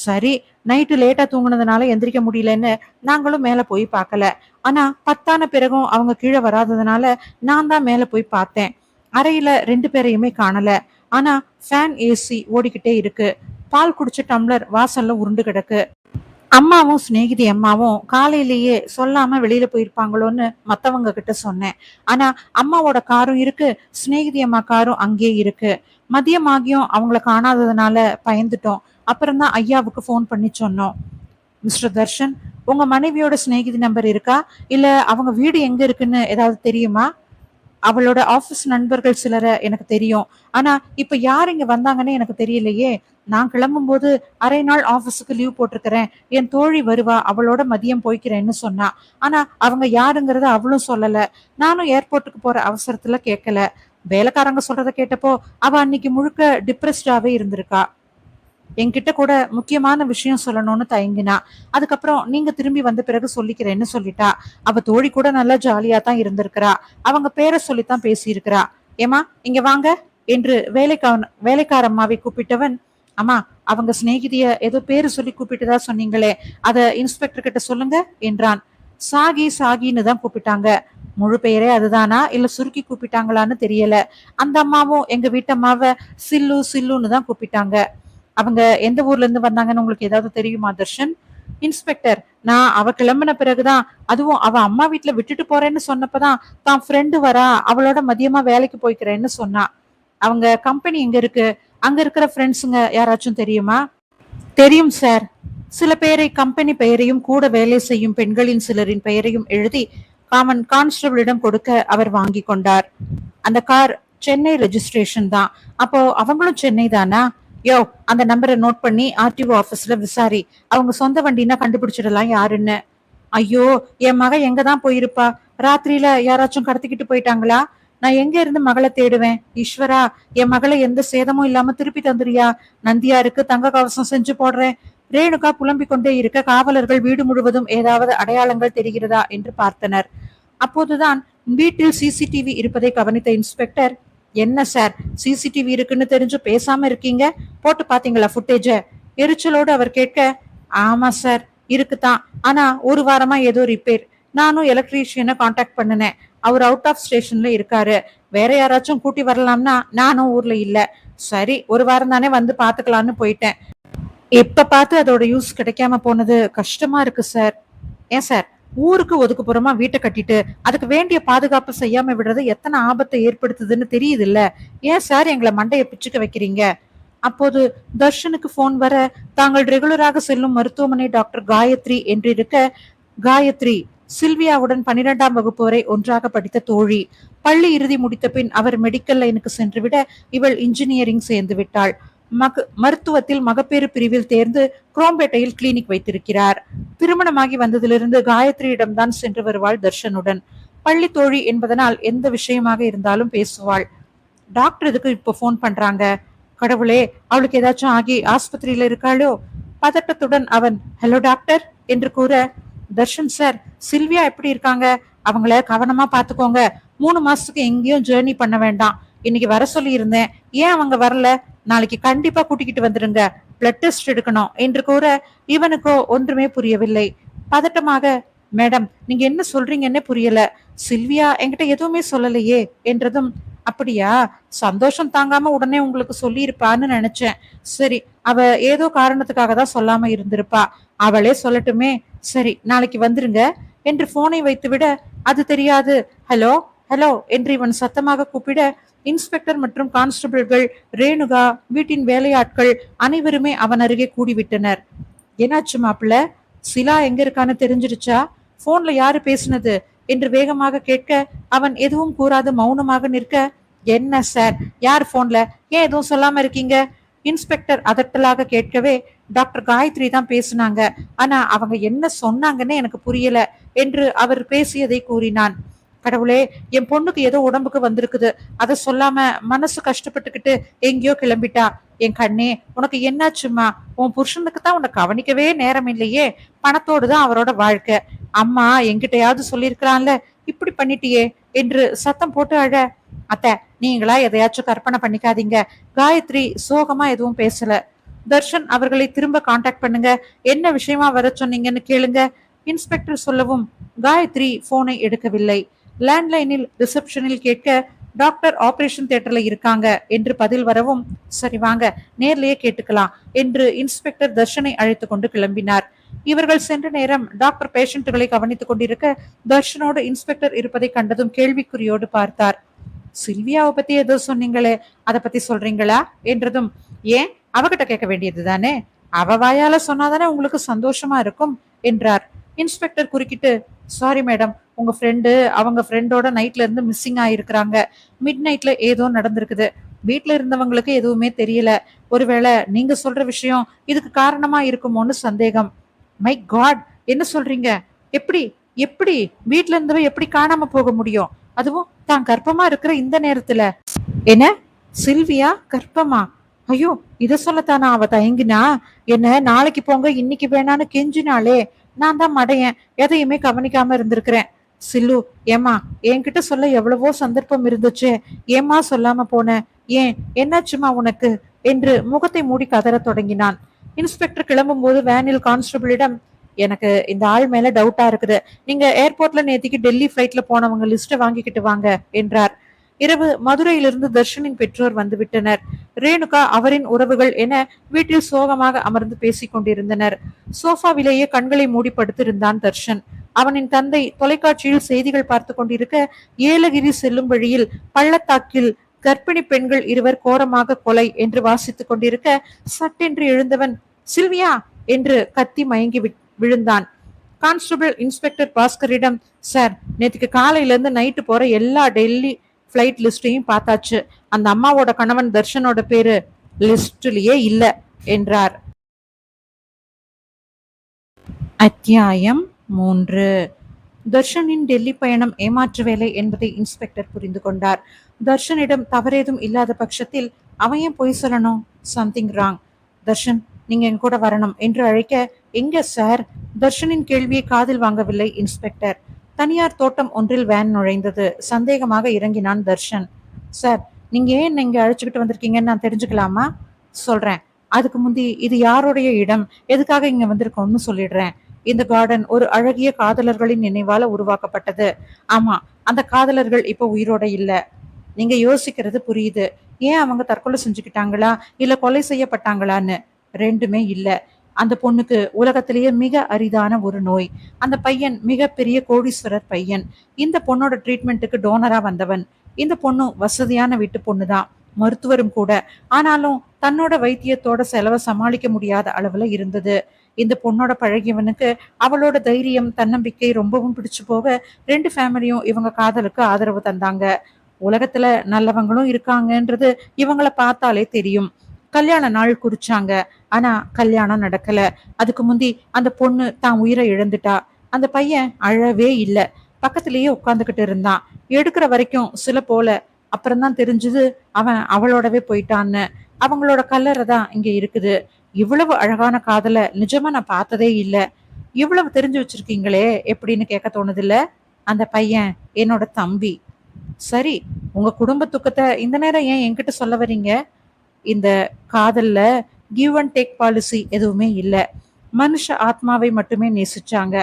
சரி, நைட்டு லேட்டா தூங்குனதுனால எந்திரிக்க முடியலன்னு நாங்களும் மேல போய் பார்க்கல. ஆனா 10 பிறகும் அவங்க கீழே வராததுனால நான் தான் மேல போய் பார்த்தேன். அறையில 2 பேரையுமே காணல. ஆனா ஃபேன் ஏசி ஓடிக்கிட்டே இருக்கு. பால் குடிச்ச டம்ளர் வாசல்ல உருண்டு கிடக்கு. அம்மாவும் சிநேகிதி அம்மாவும் காலையிலேயே சொல்லாம வெளியில போயிருப்பாங்களோன்னு மத்தவங்க கிட்ட சொன்னேன். ஆனா அம்மாவோட காரும் இருக்கு, சிநேகிதி அம்மா காரும் அங்கே இருக்கு. மதியமாகியும் அவங்கள காணாததுனால பயந்துட்டோம். அப்புறம்தான் ஐயாவுக்கு போன் பண்ணி சொன்னோம். மிஸ்டர் தர்ஷன், உங்க மனைவியோட சிநேகிதி நம்பர் இருக்கா? இல்ல அவங்க வீடு எங்க இருக்குன்னு ஏதாவது தெரியுமா? அவளோட ஆபீஸ் நண்பர்கள் சிலரை எனக்கு தெரியும். ஆனா இப்ப யார் இங்க வந்தாங்கன்னு எனக்கு தெரியலையே. நான் கிளம்பும் போது அரை நாள் ஆபீஸுக்கு லீவ் போட்டிருக்கிறேன். என் தோழி வருவா, அவளோட மதியம் போய்க்கிறேன்னு சொன்னா. ஆனா அவங்க யாருங்கிறத அவளும் சொல்லல. நானும் ஏர்போர்ட்டுக்கு போற அவசரத்துல கேட்கல. வேலைக்காரங்க சொல்றத கேட்டப்போ அவ அன்னைக்கு முழுக்க டிப்ரெஸ்டாவே இருந்திருக்கா. என்கிட்ட கூட முக்கியமான விஷயம் சொல்லணும்னு தயங்கினா. அதுக்கப்புறம் நீங்க திரும்பி வந்த பிறகு சொல்லிக்கிறேன்னு சொல்லிட்டா. அவ தோழி கூட நல்லா ஜாலியா தான் இருந்திருக்கிறா. அவங்க பேரை சொல்லித்தான் பேசியிருக்கிறா. ஏமா இங்க வாங்க என்று வேலைக்காரம்மாவை கூப்பிட்டவன், அம்மா அவங்க சிநேகிதிய ஏதோ பேரு சொல்லி கூப்பிட்டுதா சொன்னீங்களே, அத இன்ஸ்பெக்டர் கிட்ட சொல்லுங்க என்றான். சாகி சாகின்னு தான் கூப்பிட்டாங்க. முழு பெயரே அதுதானா இல்ல சுருக்கி கூப்பிட்டாங்களான்னு தெரியல. அந்த அம்மாவும் எங்க வீட்டம்மாவ சில்லு சில்லுன்னு தான் கூப்பிட்டாங்க. அவங்க எந்த ஊர்ல இருந்து வந்தாங்கன்னு உங்களுக்கு ஏதாவது தெரியுமா தர்ஷன்? இன்ஸ்பெக்டர், நான் அவ கிளம்பின பிறகுதான், அதுவும் அவ அம்மா வீட்டுல விட்டுட்டு போறேன்னு சொன்னப்பதான் தான் ஃப்ரெண்டு வரா, அவளோட மதியமா வேலைக்கு போய்க்கிறேன்னு சொன்னா. அவங்க கம்பெனி எங்க இருக்கு? அங்க இருக்கிற ஃப்ரெண்ட்ஸுங்க யாராச்சும் தெரியுமா? தெரியும் சார். சில பேரை கம்பெனி பெயரையும் கூட வேலை செய்யும் பெண்களின் சிலரின் பெயரையும் எழுதி காமன் கான்ஸ்டபிளிடம் கொடுக்க அவர் வாங்கி கொண்டார். அந்த கார் சென்னை ரெஜிஸ்ட்ரேஷன் தான். அப்போ அவங்களும் சென்னை தானா? யோ, அந்த நம்பரை நோட் பண்ணி ஆர்டிஓ ஆபீஸ்ல விசாரி. அவங்க சொந்த வண்டினா கண்டுபிடிச்சிடலாம் யாருன்னு. ஐயோ, என் மக எங்க தான் போயிருப்பா? ராத்திரியில யாராச்சும் கடத்திக்கிட்டு போயிட்டாங்களா? நான் எங்க இருந்து மகளை தேடுவேன்? ஈஸ்வரா, என் மகளை எந்த சேதமும் இல்லாம திருப்பி தந்துரியா? நந்தியாருக்கு தங்க கவசம் செஞ்சு போடுறேன். ரேணுகா புலம்பிக் கொண்டே இருக்க காவலர்கள் வீடு முழுவதும் ஏதாவது அடையாளங்கள் தெரிகிறதா என்று பார்த்தனர். அப்போதுதான் வீட்டில் சிசிடிவி இருப்பதை கவனித்த இன்ஸ்பெக்டர், என்ன சார், சிசிடிவி இருக்குன்னு தெரிஞ்சு பேசாம இருக்கீங்க? போட்டு பாத்தீங்களா ஃபுட்டேஜ? எரிச்சலோடு அவர் கேட்க, ஆமா சார் இருக்குதான். ஆனா ஒரு வாரமா ஏதோ ரிப்பேர். நானும் எலக்ட்ரீஷியனை காண்டாக்ட் பண்ணினேன். அவர் அவுட் ஆஃப் ஸ்டேஷன்ல இருக்காரு. வேற யாராச்சும் கூட்டி வரலாம்னா நானும் ஊர்ல இல்ல. சரி, ஒரு வாரம் தானே வந்து பாத்துக்கலாம்னு போயிட்டேன். இப்ப பார்த்து அதோட யூஸ் கிடைக்காம போனது கஷ்டமா இருக்கு சார். ஏன் சார், ஊருக்கு ஒதுக்குப்புறமா வீட்டை கட்டிட்டு அதுக்கு வேண்டிய பாதுகாப்பு செய்யாம விடுறது எத்தனை ஆபத்தை ஏற்படுத்துதுன்னு தெரியுது இல்ல? ஏன் சார் எங்களை மண்டைய பிச்சுக்க வைக்கிறீங்க? அப்போது தர்ஷனுக்கு போன் வர, தாங்கள் ரெகுலராக செல்லும் மருத்துவமனை டாக்டர் காயத்ரி என்றிருக்க, காயத்ரி சில்வியாவுடன் 12ஆம் வகுப்பு வரை ஒன்றாக படித்த தோழி. பள்ளி இறுதி முடித்த பின் அவர் மெடிக்கல் லைனுக்கு சென்றுவிட இவள் இன்ஜினியரிங் சேர்ந்து விட்டாள். மருத்துவத்தில் மகப்பேறு பிரிவில் தேர்ந்து குரோம்பேட்டையில் கிளினிக் வைத்திருக்கிறார். திருமணமாகி வந்ததிலிருந்து காயத்ரியிடம்தான் சென்று வருவாள் தர்ஷனுடன். பள்ளி தோழி என்பதனால் எந்த விஷயமாக இருந்தாலும் பேசுவாள். டாக்டர் எதுக்கு இப்போ போன் பண்றாங்க? கடவுளே, அவளுக்கு ஏதாச்சும் ஆகி ஆஸ்பத்திரியில இருக்காளோ? பதட்டத்துடன் அவன் ஹலோ டாக்டர் என்று கூற, தர்ஷன் சார், சில்வியா எப்படி இருக்காங்க? அவங்கள கவனமா பாத்துக்கோங்க. 3 மாசத்துக்கு எங்கேயும் ஜேர்னி பண்ண வேண்டாம். இன்னைக்கு வர சொல்லி இருந்தேன், ஏன் அவங்க வரல? நாளைக்கு கண்டிப்பா கூட்டிக்கிட்டு வந்துருங்க, பிளட் டெஸ்ட் எடுக்கணும் என்று கூற, இவனுக்கோ ஒன்றுமே புரியவில்லை. பதட்டமாக, மேடம் நீங்க என்ன சொல்றீங்கன்னே புரியல. சில்வியா என்கிட்ட எதுவுமே சொல்லலையே என்றதும், அப்படியா? சந்தோஷம் தாங்காம உடனே உங்களுக்கு சொல்லி இருப்பான்னு நினைச்சேன். சரி, அவ ஏதோ காரணத்துக்காக தான் சொல்லாம இருந்திருப்பா. அவளே சொல்லட்டுமே. சரி, நாளைக்கு வந்துருங்க என்று போனை வைத்துவிட, அது தெரியாது. ஹலோ ஹலோ என்று இவன் சத்தமாக கூப்பிட, இன்ஸ்பெக்டர் மற்றும் கான்ஸ்டபிள்கள், ரேணுகா, வீட்டின் வேலையாட்கள் அனைவருமே அவன் அருகே கூடிவிட்டனர். என்னாச்சு மாப்பிள்ள? சிலா எங்க இருக்கான்னு தெரிஞ்சிருச்சா? போன்ல யாரு பேசுனது என்று வேகமாக கேட்க, அவன் எதுவும் கூறாது மௌனமாக நிற்க, என்ன சார், யார் போன்ல? ஏன் எதுவும் சொல்லாம இருக்கீங்க? இன்ஸ்பெக்டர் அதட்டலாக கேட்கவே, டாக்டர் காயத்ரி தான் பேசுனாங்க. ஆனா அவங்க என்ன சொன்னாங்கன்னு எனக்கு புரியல என்று அவர் பேசியதை கூறினான். கடவுளே, என் பொண்ணுக்கு ஏதோ உடம்புக்கு வந்திருக்குது, அதை சொல்லாம மனசு கஷ்டப்பட்டுக்கிட்டு எங்கேயோ கிளம்பிட்டா. என் கண்ணே, உனக்கு என்னாச்சுமா? உன் புருஷனுக்கு தான் உன்னை கவனிக்கவே நேரம் இல்லையே. பணத்தோடு தான் அவரோட வாழ்க்கை. அம்மா என்கிட்டயாவது சொல்லியிருக்கலாம்ல, இப்படி பண்ணிட்டியே என்று சத்தம் போட்டு அழ. அத்தை, நீங்களா எதையாச்சும் கற்பனை பண்ணிக்காதீங்க. காயத்ரி சோகமா எதுவும் பேசல. தர்ஷன் அவர்களை திரும்ப காண்டாக்ட் பண்ணுங்க, என்ன விஷயமா வர சொன்னீங்கன்னு கேளுங்க இன்ஸ்பெக்டர் சொல்லவும், காயத்ரி போனை எடுக்கவில்லை. லேண்ட்லைனில் ரிசப்ஷனில் கேட்க, டாக்டர் ஆபரேஷன் தியேட்டர்ல இருக்காங்க என்று பதில் வரவும், சரி வாங்க நேர்லயே கேட்டுக்கலாம் என்று இன்ஸ்பெக்டர் தர்ஷனை அழைத்து கொண்டு கிளம்பினார். இவர்கள் சென்ற நேரம் டாக்டர் பேஷண்ட்டுகளை கவனித்துக் கொண்டிருக்க, தர்ஷனோடு இன்ஸ்பெக்டர் இருப்பதை கண்டதும் கேள்விக்குறியோடு பார்த்தார். சில்வியாவை பத்தி ஏதோ சொன்னீங்களே, அதை பத்தி சொல்றீங்களா என்றதும், ஏன் அவகிட்ட கேட்க வேண்டியது தானே, அவ வாயால சொன்னாதானே உங்களுக்கு சந்தோஷமா இருக்கும் என்றார். இன்ஸ்பெக்டர் குறுக்கிட்டு, சாரி மேடம், உங்க ஃப்ரெண்டு அவங்க ஃப்ரெண்டோட நைட்ல இருந்து மிஸ்ஸிங் ஆயிருக்கிறாங்க. மிட் நைட்ல ஏதோ நடந்திருக்குது. வீட்ல இருந்தவங்களுக்கு எதுவுமே தெரியல. ஒருவேளை நீங்க சொல்ற விஷயம் இதுக்கு காரணமா இருக்குமோன்னு சந்தேகம். மை காட், என்ன சொல்றீங்க? எப்படி எப்படி வீட்ல இருந்தவ எப்படி காணாம போக முடியும்? அதுவும் தான் கர்ப்பமா இருக்கிற இந்த நேரத்துல? என்ன, சில்வியா கர்ப்பமா? ஐயோ, இத சொல்லத்தானா அவ தயங்கினா? என்ன நாளைக்கு போங்க இன்னைக்கு வேணான்னு கெஞ்சினாலே. நான் தான் மடையன், எதையுமே கவனிக்காம இருந்திருக்கிறேன். சில்லு, ஏமா என்கிட்ட சொல்ல எவ்வளவோ சந்தர்ப்பம் இருந்துச்சு, ஏமா சொல்லாம போன? ஏன், என்னாச்சுமா உனக்கு என்று முகத்தை மூடி கதற தொடங்கினான். இன்ஸ்பெக்டர் கிளம்பும் போது வேனில் கான்ஸ்டபிளிடம், எனக்கு இந்த ஆள் மேல டவுட்டா இருக்குது. நீங்க ஏர்போர்ட்ல நேத்திக்கு டெல்லி பிளைட்ல போனவங்க லிஸ்ட வாங்கிக்கிட்டு வாங்க என்றார். இரவு மதுரையிலிருந்து தர்ஷனின் பெற்றோர் வந்துவிட்டனர். ரேணுகா, அவரின் உறவுகள் என வீட்டில் சோகமாக அமர்ந்து பேசிக் கொண்டிருந்தனர். சோஃபாவிலேயே கண்களை மூடி படுத்திருந்தான் தர்ஷன். அவனின் தந்தை தொலைக்காட்சியில் செய்திகள் பார்த்து கொண்டிருக்க, ஏலகிரி செல்லும் வழியில் பள்ளத்தாக்கில் கர்ப்பிணி பெண்கள் 2 கோரமாக கொலை என்று வாசித்துக் கொண்டிருக்க, சட்டென்று எழுந்தவன் சில்வியா என்று கத்தி மயங்கி விழுந்தான். கான்ஸ்டபிள் இன்ஸ்பெக்டர் பாஸ்கரிடம், சார், நேற்றுக்கு காலையில இருந்து நைட்டு போற எல்லா டெல்லி பிளைட் லிஸ்டையும் பார்த்தாச்சு. அந்த அம்மாவோட கணவன் தர்ஷனோட பேரு லிஸ்ட்லயே இல்ல என்றார். அத்தியாயம் 3. தர்ஷனின் டெல்லி பயணம் ஏமாற்று வேலை என்பதை இன்ஸ்பெக்டர் புரிந்து கொண்டார். தர்ஷனிடம் தவறேதும் இல்லாத பட்சத்தில் அவன் ஏன் பொய் சொல்லணும்? Something wrong. தர்ஷன், நீங்க என் கூட வரணும் என்று அழைக்க, எங்க சார்? தர்ஷனின் கேள்வியை காதில் வாங்கவில்லை இன்ஸ்பெக்டர். தனியார் தோட்டம் ஒன்றில் வேன் நுழைந்தது. சந்தேகமாக இறங்கினான் தர்ஷன். சார், நீங்க ஏன் இங்க அழைச்சுக்கிட்டு வந்திருக்கீங்கன்னு நான் தெரிஞ்சுக்கலாமா? சொல்றேன். அதுக்கு முந்தி இது யாருடைய இடம், எதுக்காக இங்க வந்திருக்கோம்னு சொல்லிடுறேன். இந்த கார்டன் ஒரு அழகிய காதலர்களின் நினைவால உருவாக்கப்பட்டது. ஆமா, அந்த காதலர்கள் இப்ப உயிரோட இல்ல. நீங்க யோசிக்கிறது புரியுது. ஏன் அவங்க தற்கொலை செஞ்சுக்கிட்டாங்களா இல்ல கொலை செய்யப்பட்டாங்களான்னு? ரெண்டுமே இல்ல. அந்த பொண்ணுக்கு உலகத்திலேயே மிக அரிதான ஒரு நோய். அந்த பையன் மிகப்பெரிய கோடீஸ்வரர் பையன். இந்த பொண்ணோட ட்ரீட்மெண்ட்டுக்கு டோனரா வந்தவன். இந்த பொண்ணு வசதியான வீட்டு பொண்ணுதான், மருத்துவரும் கூட. ஆனாலும் தன்னோட வைத்தியத்தோட செலவை சமாளிக்க முடியாத அளவுல இருந்தது. இந்த பொண்ணோட பழகியவனுக்கு அவளோட தைரியம் தன்னம்பிக்கை ரொம்பவும் பிடிச்சு போக ரெண்டு ஃபேமிலியும் இவங்க காதலுக்கு ஆதரவு தந்தாங்க. உலகத்துல நல்லவங்களும் இருக்காங்கன்றது இவங்கள பார்த்தாலே தெரியும். கல்யாண நாள் குறிச்சாங்க. ஆனா கல்யாணம் நடக்கல. அதுக்கு முந்தி அந்த பொண்ணு தான் உயிரை இழந்துட்டா. அந்த பையன் அழவே இல்ல, பக்கத்திலேயே உட்கார்ந்துகிட்டு இருந்தான். எடுக்கிற வரைக்கும் சில போல. அப்புறம்தான் தெரிஞ்சது அவன் அவளோடவே போயிட்டான்னு. அவங்களோட கல்லறை தான் இங்க இருக்குது. இவ்வளவு அழகான காதல நிஜமா நான் பார்த்ததே இல்ல. இவ்வளவு தெரிஞ்சு வச்சிருக்கீங்களே எப்படின்னு கேட்க தோணுதில்ல? அந்த பையன் என்னோட தம்பி. சரி, உங்க குடும்ப துக்கத்தை இந்த நேரம் ஏன் என்கிட்ட சொல்ல வரீங்க? இந்த காதல்ல கிவ் அண்ட் டேக் பாலிசி எதுவுமே இல்ல. மனுஷ ஆத்மாவை மட்டுமே நேசிச்சாங்க.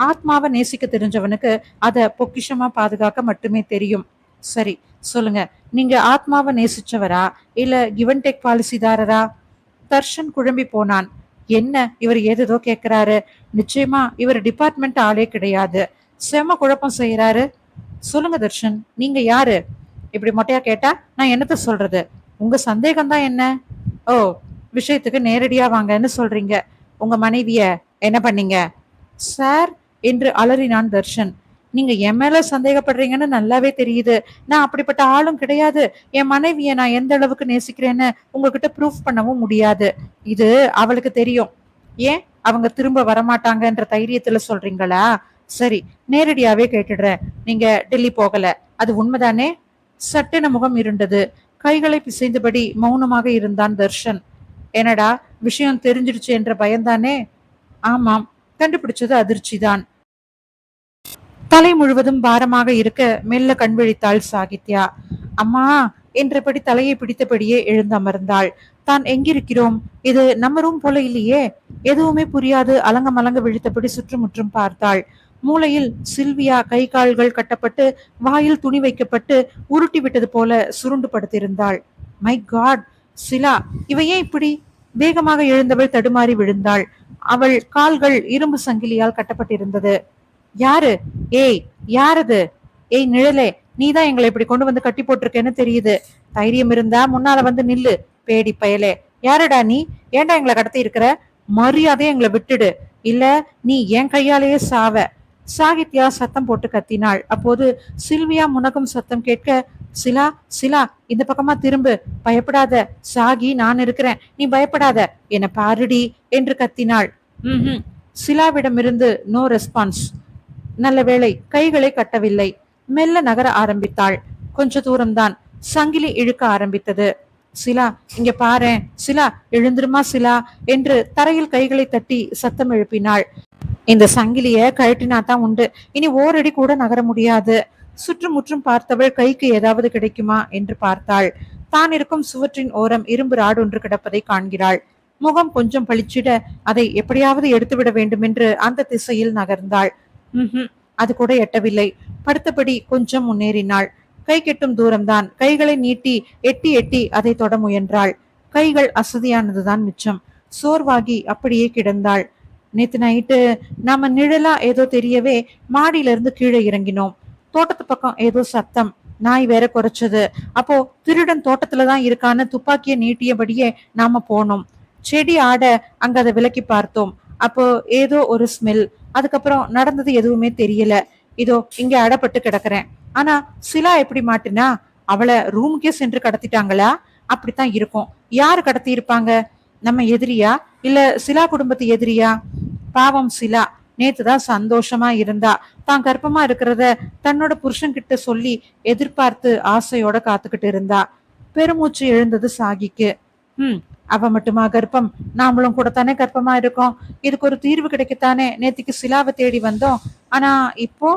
ஆத்மாவை நேசிக்க தெரிஞ்சவனுக்கு அத பொக்கிஷமா பாதுகாக்க மட்டுமே தெரியும். சரி, சொல்லுங்க, நீங்க ஆத்மாவை நேசிச்சவரா இல்ல கிவ் அண்ட் டேக் பாலிசிதாரரா? தர்ஷன் குழம்பி போனான். என்ன இவர் ஏதேதோ கேக்குறாரு. நிச்சயமா இவர் டிபார்ட்மெண்ட் ஆளே கிடையாது. செம குழப்பம் செய்யறாரு. சொல்லுங்க தர்ஷன், நீங்க யாரு? இப்படி மொட்டையா கேட்டா நான் என்னத்த சொல்றது? உங்க சந்தேகம் தான் என்ன? ஓ, விஷயத்துக்கு நேரடியா வாங்கன்னு சொல்றீங்க. உங்க மனைவிய என்ன பண்ணீங்க? சார் என்று அலறினான் தர்ஷன். நீங்க என் மேல சந்தேகப்படுறீங்கன்னு நல்லாவே தெரியுது. நான் அப்படிப்பட்ட ஆளும் கிடையாது. என் மனைவிய நான் எந்த அளவுக்கு நேசிக்கிறேன்னு உங்ககிட்ட ப்ரூஃப் பண்ணவும் முடியாது. இது அவளுக்கு தெரியும். ஏன் அவங்க திரும்ப வரமாட்டாங்கன்ற தைரியத்துல சொல்றீங்களா? சரி, நேரடியாவே கேட்டுடுறேன். நீங்க டெல்லி போகல, அது உண்மைதானே? சட்டென முகம் இருண்டது. கைகளை பிசைந்தபடி மௌனமாக இருந்தான் தர்ஷன். என்னடா, விஷயம் தெரிஞ்சிடுச்சு என்ற பயம்தானே? ஆமாம், கண்டுபிடிச்சது அதிர்ச்சிதான். தலை முழுவதும் பாரமாக இருக்க மெல்ல கண் விழித்தாள் சாகித்யா. அம்மா என்றபடி தலையை பிடித்தபடியே எழுந்தமர்ந்தாள். தான் எங்கிருக்கிறோம்? இது நம்ம ரூம் போல இல்லையே. எதுவுமே புரியாது அலங்க மலங்க விழித்தபடி சுற்றுமுற்றும் பார்த்தாள். மூலையில் சில்வியா கை கால்கள் கட்டப்பட்டு வாயில் துணி வைக்கப்பட்டு உருட்டி விட்டது போல சுருண்டு படுத்திருந்தாள். மை காட், சிலா, இவ ஏன் இப்படி? வேகமாக எழுந்தவள் தடுமாறி விழுந்தாள். அவள் கால்கள் இரும்பு சங்கிலியால் கட்டப்பட்டிருந்தது. யாரு? ஏய், யாரது? ஏய் நிழலே, நீதான் எங்களை இப்படி கொண்டு வந்து கட்டி போட்டிருக்கேன்னு தெரியுது. தைரியம் இருந்தா முன்னால வந்து நில்லு. பேடி பயலே, யாருடா நீ? ஏன்டா எங்களை கடத்தி இருக்கிற? மரியாதையை எங்களை விட்டுடு, இல்ல நீ என் கையாலேயே சாவ. சாகித்யா சத்தம் போட்டு கத்தினாள். அப்போது சில்வியா முனகும் சத்தம் கேட்க, சிலா, சிலா, இந்த பக்கமா திரும்பு, பயப்படாத, சாகி நான் இருக்கிறேன், நீ பயப்படாத, என பாருடி என்று கத்தினாள். சிலாவிடமிருந்து நோ ரெஸ்பான்ஸ். நல்ல வேளை கைகளை கட்டவில்லை. மெல்ல நகர ஆரம்பித்தாள். கொஞ்ச தூரம்தான். சங்கிலி இழுக்க ஆரம்பித்தது. சிலா, இங்க பாரேன், சிலா, எழுந்திருமா சிலா என்று தரையில் கைகளை தட்டி சத்தம் எழுப்பினாள். இந்த சங்கிலிய கழட்டினாதான் உண்டு. இனி ஓரடி கூட நகர முடியாது. சுற்றுமுற்றும் பார்த்தவள் கைக்கு ஏதாவது கிடைக்குமா என்று பார்த்தாள். தான் இருக்கும் சுவற்றின் ஓரம் இரும்பு ராடு ஒன்று கிடப்பதை காண்கிறாள். முகம் கொஞ்சம் பளிச்சிட அதை எப்படியாவது எடுத்துவிட வேண்டும் என்று அந்த திசையில் நகர்ந்தாள். அது கூட எட்டவில்லை. படுத்தபடி கொஞ்சம் முன்னேறினாள். கை கெட்டும் தூரம்தான். கைகளை நீட்டி எட்டி எட்டி அதை தொட முயன்றாள். கைகள் அசதியானதுதான் மிச்சம். சோர்வாகி அப்படியே கிடந்தாள். நேத்து நைட்டு நாம நிழலா ஏதோ தெரியவே மாடியில இருந்து கீழே இறங்கினோம். தோட்டத்து பக்கம் ஏதோ சத்தம், நாய் வேற குறைச்சது. அப்போ திருடன் தோட்டத்துலதான் இருக்கான்னு துப்பாக்கிய நீட்டியபடியே நாம போனோம். செடி ஆட அங்க அதை விலக்கி பார்த்தோம். அப்போ ஏதோ ஒரு ஸ்மெல். அதுக்கப்புறம் நடந்தது எதுவுமே தெரியல. இதோ இங்க அடப்பட்டு கிடக்குறேன். ஆனா சிலா எப்படி மாட்டினா? அவளை ரூமுக்கே சென்று கடத்திட்டாங்களா? அப்படித்தான் இருக்கும். யாரு கடத்தி இருப்பாங்க? நம்ம எதிரியா இல்ல சிலா குடும்பத்து எதிரியா? பாவம் சிலா நேத்துதான் சந்தோஷமா இருந்தா. தான் கர்ப்பமா இருக்கிறத தன்னோட புருஷன் கிட்ட சொல்லி எதிர்பார்த்து ஆசையோட காத்துக்கிட்டு இருந்தா. பெருமூச்சு எழுந்தது சாகிக்கு. அவ மட்டுமா கர்ப்பம்? நாமளும் கூட தானே கர்ப்பமா இருக்கோம். இதுக்கு ஒரு தீர்வு கிடைக்கத்தானே நேத்திக்கு சிலாவை தேடி வந்தோம். ஆனா இப்போ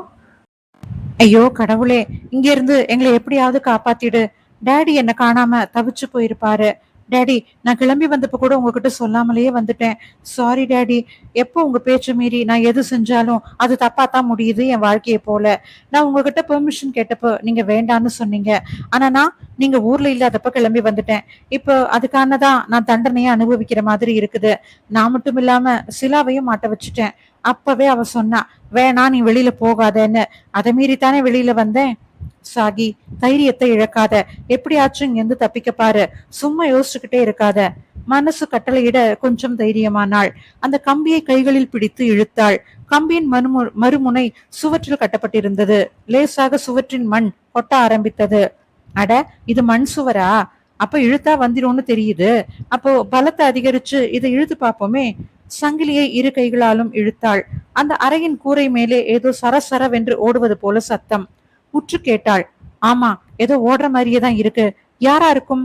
ஐயோ கடவுளே, இங்க இருந்து எங்களை எப்படியாவது காப்பாத்திடு. டேடி என்ன காணாம தவிச்சு போயிருப்பாரு. டேடி, நான் கிளம்பி வந்தப்ப கூட உங்ககிட்ட சொல்லாமலேயே வந்துட்டேன். Sorry daddy. எப்போ உங்க பேச்ச மீறி நான் எது செஞ்சாலும் அது தப்பா தான் முடியுது என் வாழ்க்கைய போல. நான் உங்ககிட்ட பெர்மிஷன் கேட்டப்போ நீங்க வேண்டான்னு சொன்னீங்க. ஆனா நீங்க ஊர்ல இல்லாதப்ப கிளம்பி வந்துட்டேன். இப்போ அதுக்கானதான் நான் தண்டனையை அனுபவிக்கிற மாதிரி இருக்குது. நான் மட்டும் இல்லாம சிலாவையும் மாட்ட வச்சுட்டேன். அப்பவே அவ சொன்னா, வேணா நீ வெளியில போகாதன்னு. அதை மீறித்தானே வெளியில வந்தேன். சாகி, தைரியத்தை இழக்காத. எப்படியாச்சும் இங்கிருந்து தப்பிக்க பாரு. சும்மா யோசிச்சுக்கிட்டே இருக்காத. மனசு கட்டளையிட கொஞ்சம் தைரியமானாள். அந்த கம்பியை கைகளில் பிடித்து இழுத்தாள். கம்பியின் மறுமுனை சுவற்றில் கட்டப்பட்டிருந்தது. லேசாக சுவற்றின் மண் கொட்ட ஆரம்பித்தது. அட, இது மண் சுவரா? அப்ப இழுத்தா வந்திரும்னு தெரியுது. அப்போ பலத்தை அதிகரிச்சு இதை இழுத்து பார்ப்போமே. சங்கிலியை இரு கைகளாலும் இழுத்தாள். அந்த அறையின் கூரை மேலே ஏதோ சரசரவென்று ஓடுவது போல சத்தம். உற்று கேட்டாள். ஆமா, ஏதோ ஓடுற மாதிரியே தான் இருக்கு. யாரா இருக்கும்?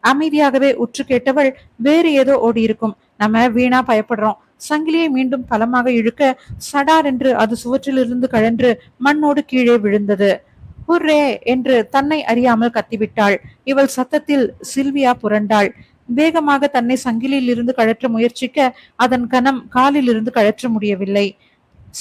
அமைதியாகவே உற்று கேட்டவள், வேறு ஏதோ ஓடி இருக்கும். நம்ம வீணா பயப்படுறோம். சங்கிலியை மீண்டும் பலமாக இழுக்க சடார் என்று அது சுவற்றிலிருந்து கழன்று மண்ணோடு கீழே விழுந்தது. ஹுர்ரே என்று தன்னை அறியாமல் கத்திவிட்டாள். இவள் சத்தத்தில் சில்வியா புரண்டாள். வேகமாக தன்னை சங்கிலியில் இருந்து கழற்ற முயற்சிக்க அதன் கனம் காலில் இருந்து கழற்ற முடியவில்லை.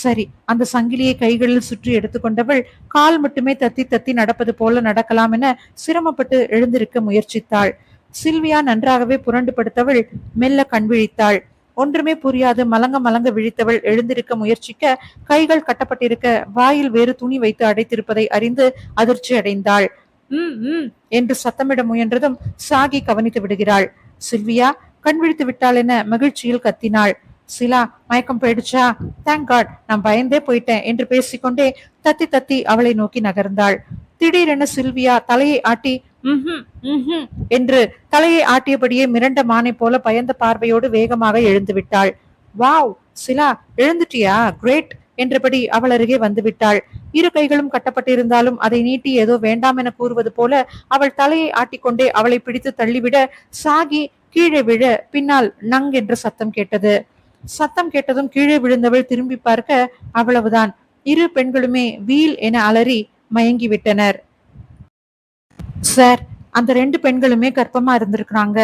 சரி, அந்த சங்கிலியை கைகளில் சுற்றி எடுத்துக்கொண்டவள் கால் மட்டுமே தத்தி தத்தி நடப்பது போல நடக்கலாம் என சிரமப்பட்டு எழுந்திருக்க முயற்சித்தாள். சில்வியா நன்றாகவே புரண்டு படுத்தவள் மெல்ல கண் விழித்தாள். ஒன்றுமே புரியாது மலங்க மலங்க விழித்தவள் எழுந்திருக்க முயற்சிக்க கைகள் கட்டப்பட்டிருக்க வாயில் வேறு துணி வைத்து அடைத்திருப்பதை அறிந்து அதிர்ச்சி அடைந்தாள். என்று சத்தமிட முயன்றதும் சாகி கவனித்து விடுகிறாள். சில்வியா கண் விழித்து விட்டாள் என மகிழ்ச்சியில் கத்தினாள். சிலா, மயக்கம் போயிடுச்சா? தேங்க் காட், நான் பயந்தே போயிட்டேன் என்று பேசிக்கொண்டே தத்தி தத்தி அவளை நோக்கி நகர்ந்தாள். திடீரென சில்வியா தலையை ஆட்டி என்று தலையை ஆட்டியபடியே மிரண்ட மானை போல பயந்த பார்வையோடு வேகமாக எழுந்து விட்டாள். வாவ் சிலா, எழுந்துட்டியா? கிரேட் என்றபடி அவள் அருகே வந்து விட்டாள். இரு கைகளும் கட்டப்பட்டிருந்தாலும் அதை நீட்டி ஏதோ வேண்டாம் என கூறுவது போல அவள் தலையை ஆட்டிக்கொண்டே அவளை பிடித்து தள்ளிவிட சாகி கீழே விழ பின்னால் நங் என்ற சத்தம் கேட்டது. சத்தம் கேட்டதும் கீழே விழுந்தவள் திரும்பி பார்க்க அவ்வளவுதான். இரு பெண்களுமே வீல் என அலறி மயங்கி விட்டனர். சார், அந்த 2 பெண்களுமே கர்ப்பமா இருந்திருக்கிறாங்க.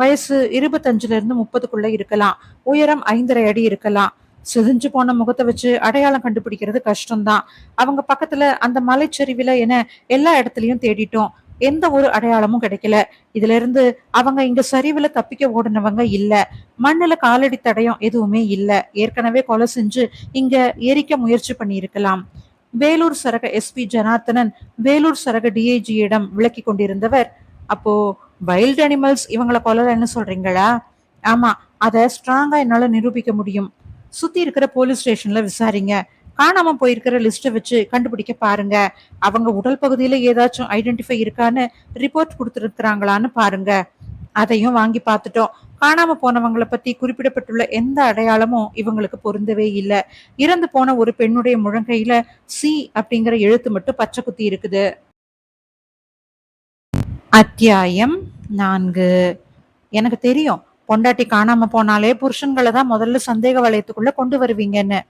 வயசு 25ல இருந்து 30க்குள்ள இருக்கலாம். உயரம் 5.5 அடி இருக்கலாம். சிதைஞ்சு போன முகத்தை வச்சு அடையாளம் கண்டுபிடிக்கிறது கஷ்டம்தான். அவங்க பக்கத்துல அந்த மலைச்சரிவில என எல்லா இடத்துலயும் தேடிட்டோம். எந்த ஒரு அடையாளமும் கிடைக்கல. இதுல இருந்து அவங்க இங்க சரிவுல தப்பிக்க ஓடினவங்க இல்ல. மண்ணுல காலடி தடயம் எதுவுமே இல்ல. ஏற்கனவே கொலை செஞ்சு இங்க எரிக்க முயற்சி பண்ணி இருக்கலாம். வேலூர் சரக எஸ்பி ஜனார்த்தனன் வேலூர் சரக டிஐஜியிடம் விளக்கி கொண்டிருந்தவர், அப்போ வைல்ட் அனிமல்ஸ் இவங்களை கொல்லலன்னு சொல்றீங்களா? ஆமா, அத ஸ்ட்ராங்கா என்னால நிரூபிக்க முடியும். சுத்தி இருக்கிற போலீஸ் ஸ்டேஷன்ல விசாரிங்க. காணாம போயிருக்கிற லிஸ்ட வச்சு கண்டுபிடிக்க பாருங்க. அவங்க உடல் பகுதியில ஏதாச்சும் ஐடென்டிஃபை இருக்கான்னு ரிப்போர்ட் கொடுத்துருக்காங்களான்னு பாருங்க. அதையும் வாங்கி பார்த்துட்டோம். காணாம போனவங்களை பத்தி குறிப்பிடப்பட்டுள்ள எந்த அடையாளமும் இவங்களுக்கு பொருந்தவே இல்லை. இறந்து போன ஒரு பெண்ணுடைய முழங்கையில சி அப்படிங்கிற எழுத்து மட்டும் பச்சை குத்தி இருக்குது. அத்தியாயம் 4. எனக்கு தெரியும், பொண்டாட்டி காணாம போனாலே புருஷன்களை தான் முதல்ல சந்தேக வளையத்துக்குள்ள கொண்டு வருவீங்கன்னு.